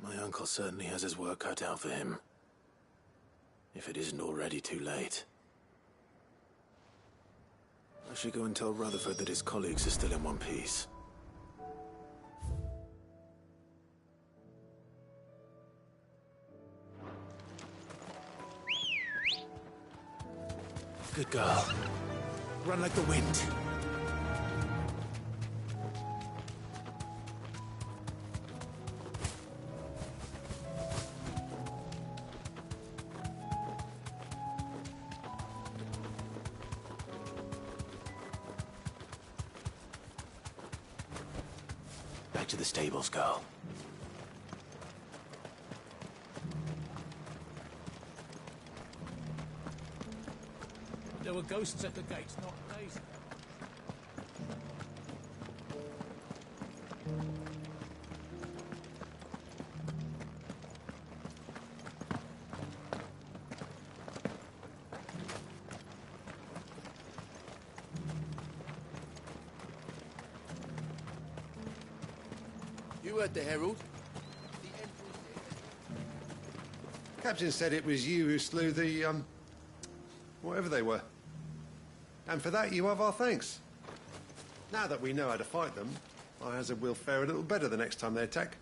My uncle certainly has his work cut out for him. If it isn't already too late. I should go and tell Rutherford that his colleagues are still in one piece. Good girl. Run like the wind. Back to the stables, girl. There were ghosts at the gates, not days. You heard the Herald? Captain said it was you who slew the, whatever they were. And for that, you have our thanks. Now that we know how to fight them, I hazard we'll fare a little better the next time they attack.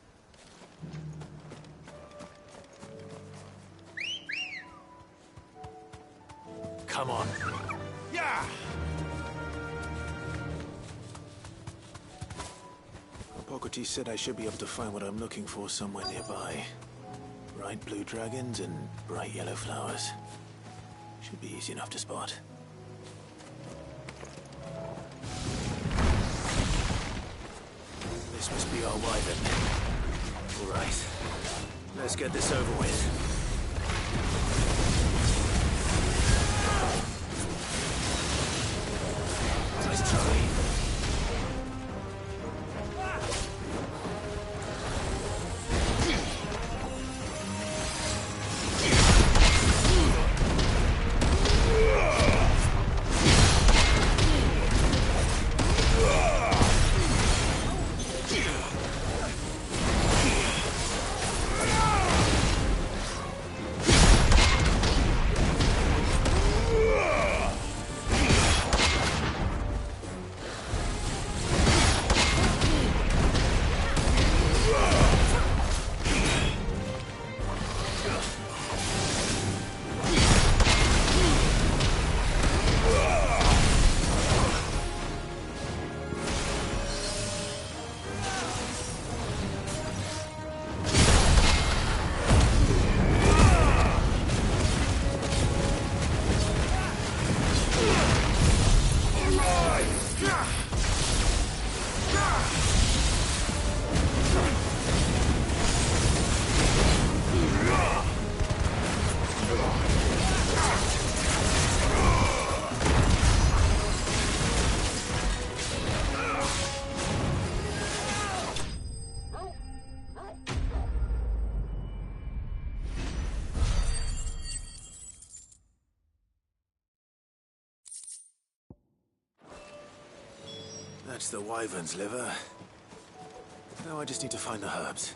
Come on. Yeah! Hippocrates said I should be able to find what I'm looking for somewhere nearby. Bright blue dragons and bright yellow flowers. Should be easy enough to spot. This must be our wyvern. All right. Let's get this over with. Nice try. That's the wyvern's liver. Now I just need to find the herbs.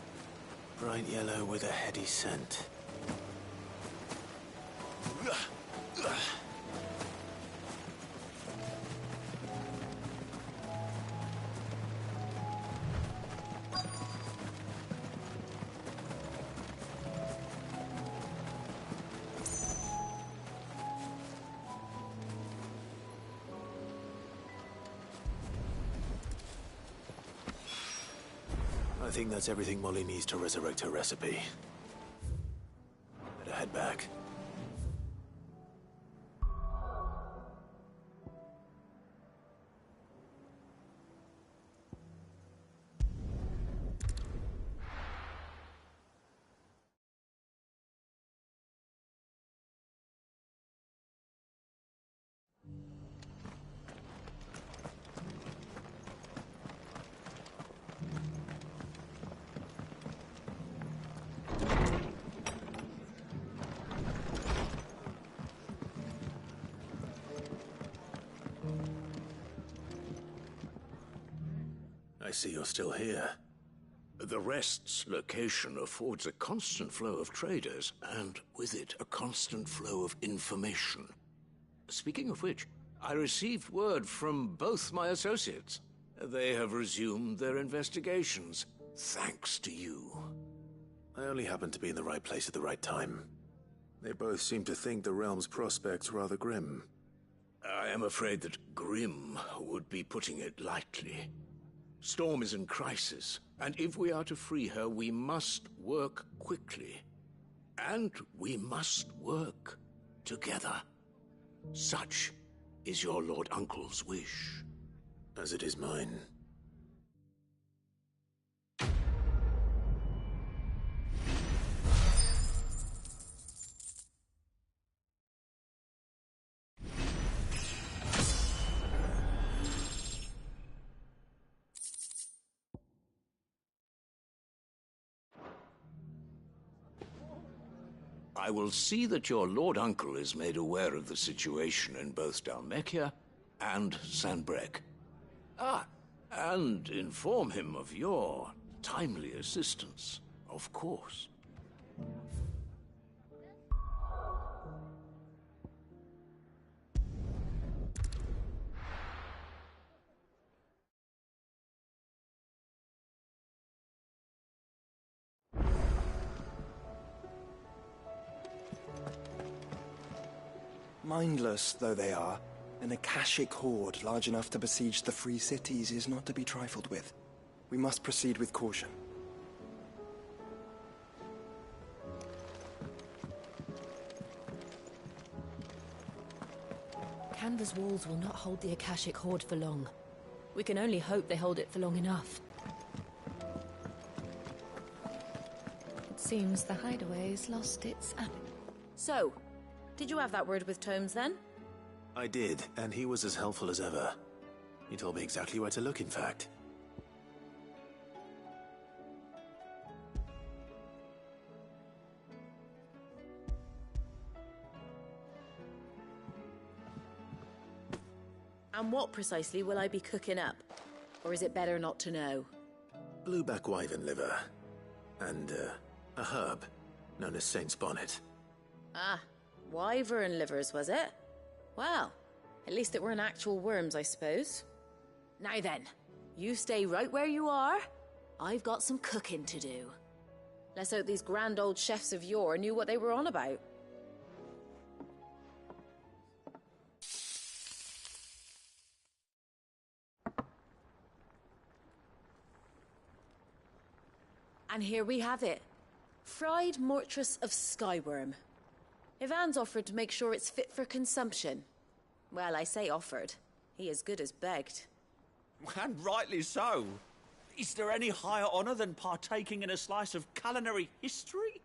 Bright yellow with a heady scent. I think that's everything Molly needs to resurrect her recipe. Better head back. I see you're still here. The Rest's location affords a constant flow of traders, and with it, a constant flow of information. Speaking of which, I received word from both my associates. They have resumed their investigations, thanks to you. I only happened to be in the right place at the right time. They both seem to think the realm's prospects rather grim. I am afraid that grim would be putting it lightly. Storm is in crisis, and if we are to free her, we must work quickly. And we must work together. Such is your Lord Uncle's wish. As it is mine. I will see that your Lord Uncle is made aware of the situation in both Dalmekia and Sanbrek. And inform him of your timely assistance, of course. Mindless though they are, an Akashic horde large enough to besiege the free cities is not to be trifled with. We must proceed with caution. Canva's walls will not hold the Akashic horde for long. We can only hope they hold it for long enough. It seems the hideaway's lost its appetite. So, did you have that word with Tomes then? I did, and he was as helpful as ever. He told me exactly where to look, in fact. And what precisely will I be cooking up? Or is it better not to know? Blueback wyvern liver. And, a herb known as Saint's Bonnet. Ah, wyvern livers, was it? Well, at least it weren't actual worms, I suppose. Now then, you stay right where you are. I've got some cooking to do. Let's hope these grand old chefs of yore knew what they were on about. And here we have it. Fried mortress of skyworm. Ivan's offered to make sure it's fit for consumption. Well, I say offered. He as good as begged. And rightly so. Is there any higher honor than partaking in a slice of culinary history?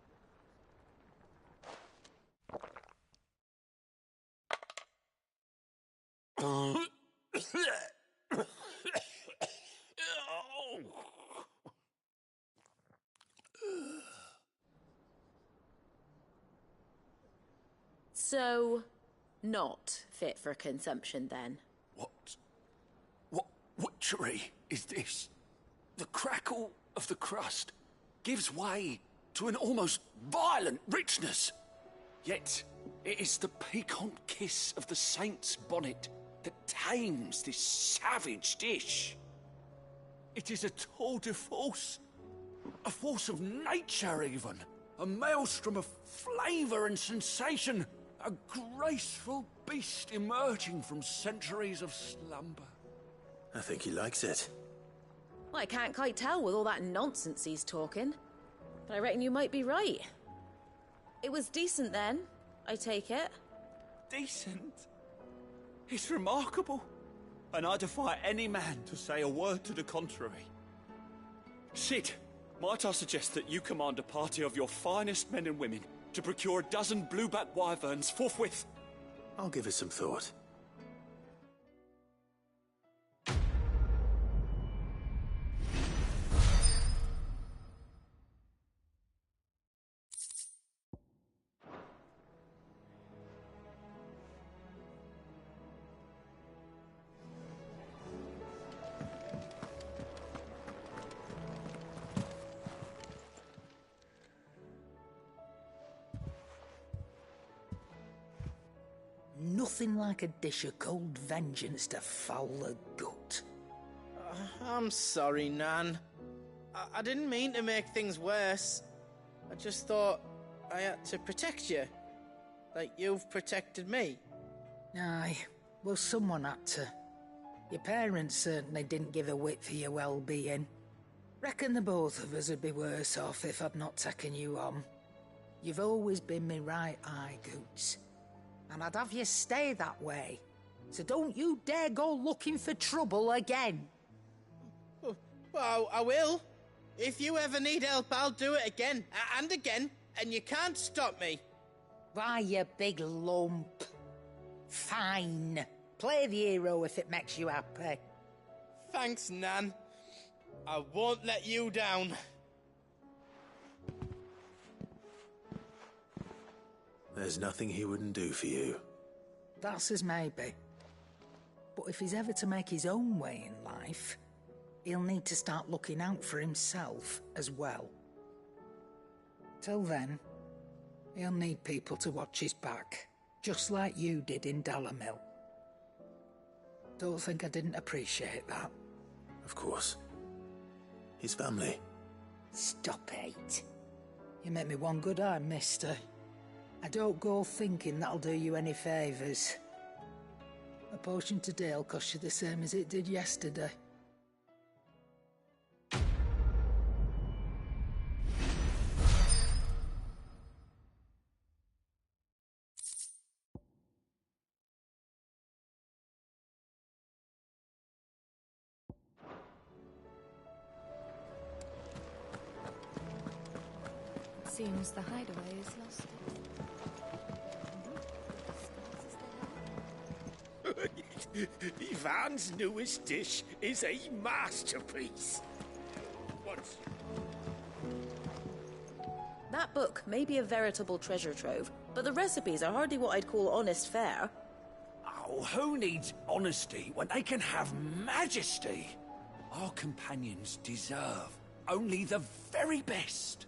So, not fit for consumption then? witchery is this? The crackle of the crust gives way to an almost violent richness. Yet it is the piquant kiss of the saint's bonnet that tames this savage dish. It is a tour de force, a force of nature even, a maelstrom of flavour and sensation, a graceful beast emerging from centuries of slumber. I think he likes it. Well, I can't quite tell with all that nonsense he's talking, but I reckon you might be right. It was decent then, I take it. Decent? It's remarkable, and I defy any man to say a word to the contrary. Sid, might I suggest that you command a party of your finest men and women to procure a dozen blueback wyverns forthwith? I'll give it some thought. Nothing like a dish of cold vengeance to foul the gut. I'm sorry, Nan. I didn't mean to make things worse. I just thought I had to protect you. Like you've protected me. Aye, well, someone had to. Your parents certainly didn't give a whit for your well-being. Reckon the both of us would be worse off if I'd not taken you on. You've always been me right eye, Goots. And I'd have you stay that way. So don't you dare go looking for trouble again. Well, I will. If you ever need help, I'll do it again and again, and you can't stop me. Why, you big lump. Fine. Play the hero if it makes you happy. Thanks, Nan. I won't let you down. There's nothing he wouldn't do for you. That's as maybe. But if he's ever to make his own way in life, he'll need to start looking out for himself as well. Till then, he'll need people to watch his back, just like you did in Dalamil. Don't think I didn't appreciate that. Of course. His family. Stop it. You make me one good eye, mister. I don't go thinking that'll do you any favours. A potion today'll cost you the same as it did yesterday. Seems the hideaway is lost. Ivan's newest dish is a masterpiece. What's... That book may be a veritable treasure trove, but the recipes are hardly what I'd call honest fare. Oh, who needs honesty when they can have majesty? Our companions deserve only the very best.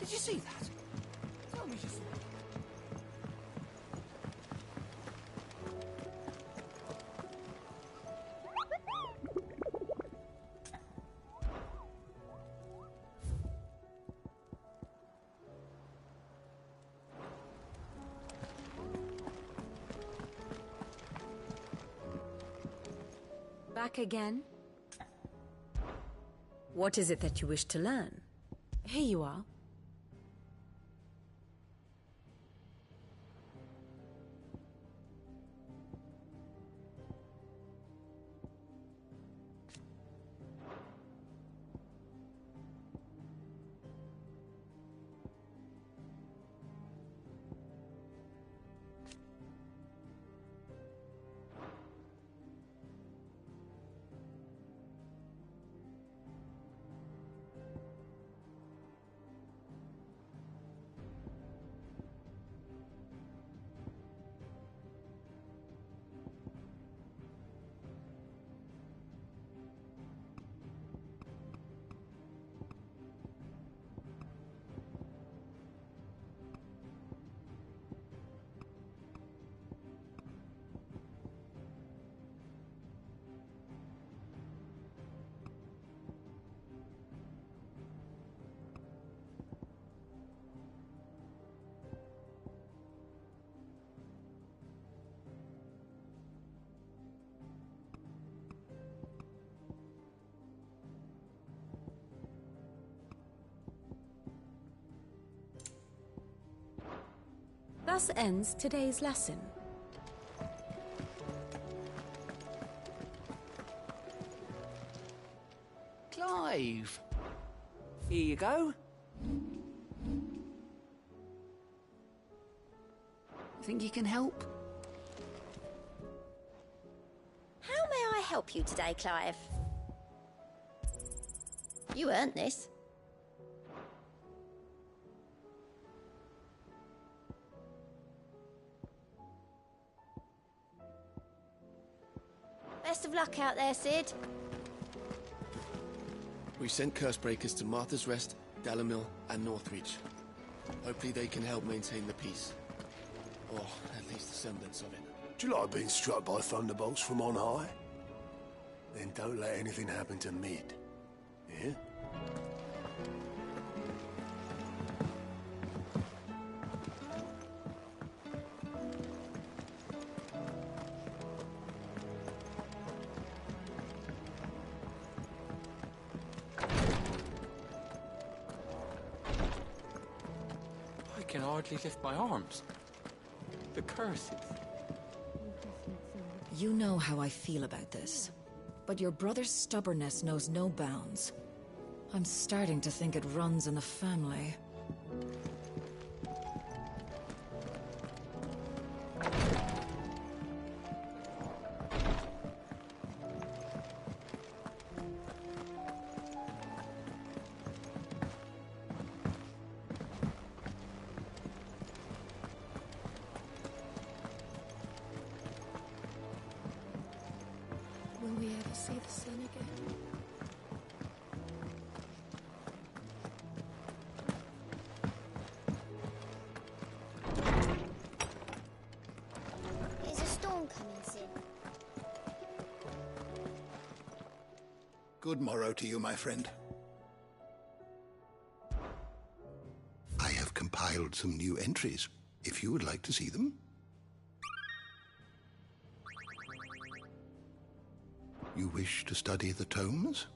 Did you see that? Tell me you saw it. Back again? What is it that you wish to learn? Here you are. Thus ends today's lesson. Clive! Here you go. Think you can help? How may I help you today, Clive? You earned this. Best of luck out there, Sid. We sent Cursebreakers to Martha's Rest, Dalamil, and Northreach. Hopefully they can help maintain the peace. Or at least the semblance of it. Do you like being struck by thunderbolts from on high? Then don't let anything happen to Mid. Yeah? I can hardly lift my arms. The curses. You know how I feel about this, but your brother's stubbornness knows no bounds. I'm starting to think it runs in the family. Will we ever see the sun again? Is a storm coming, Sid? Good morrow to you, my friend. I have compiled some new entries, if you would like to see them. You wish to study the tomes?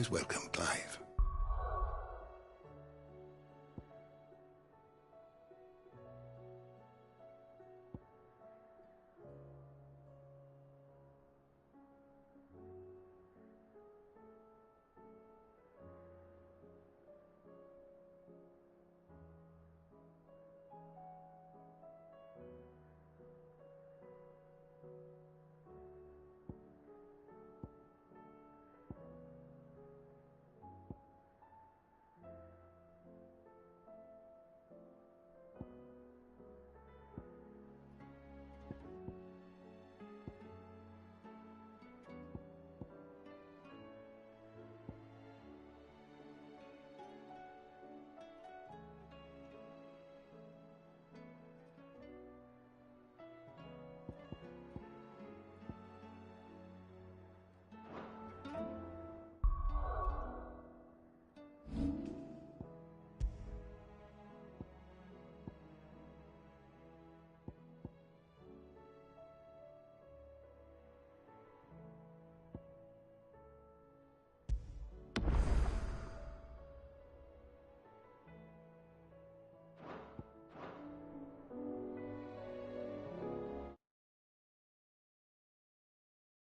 always welcome, Clive.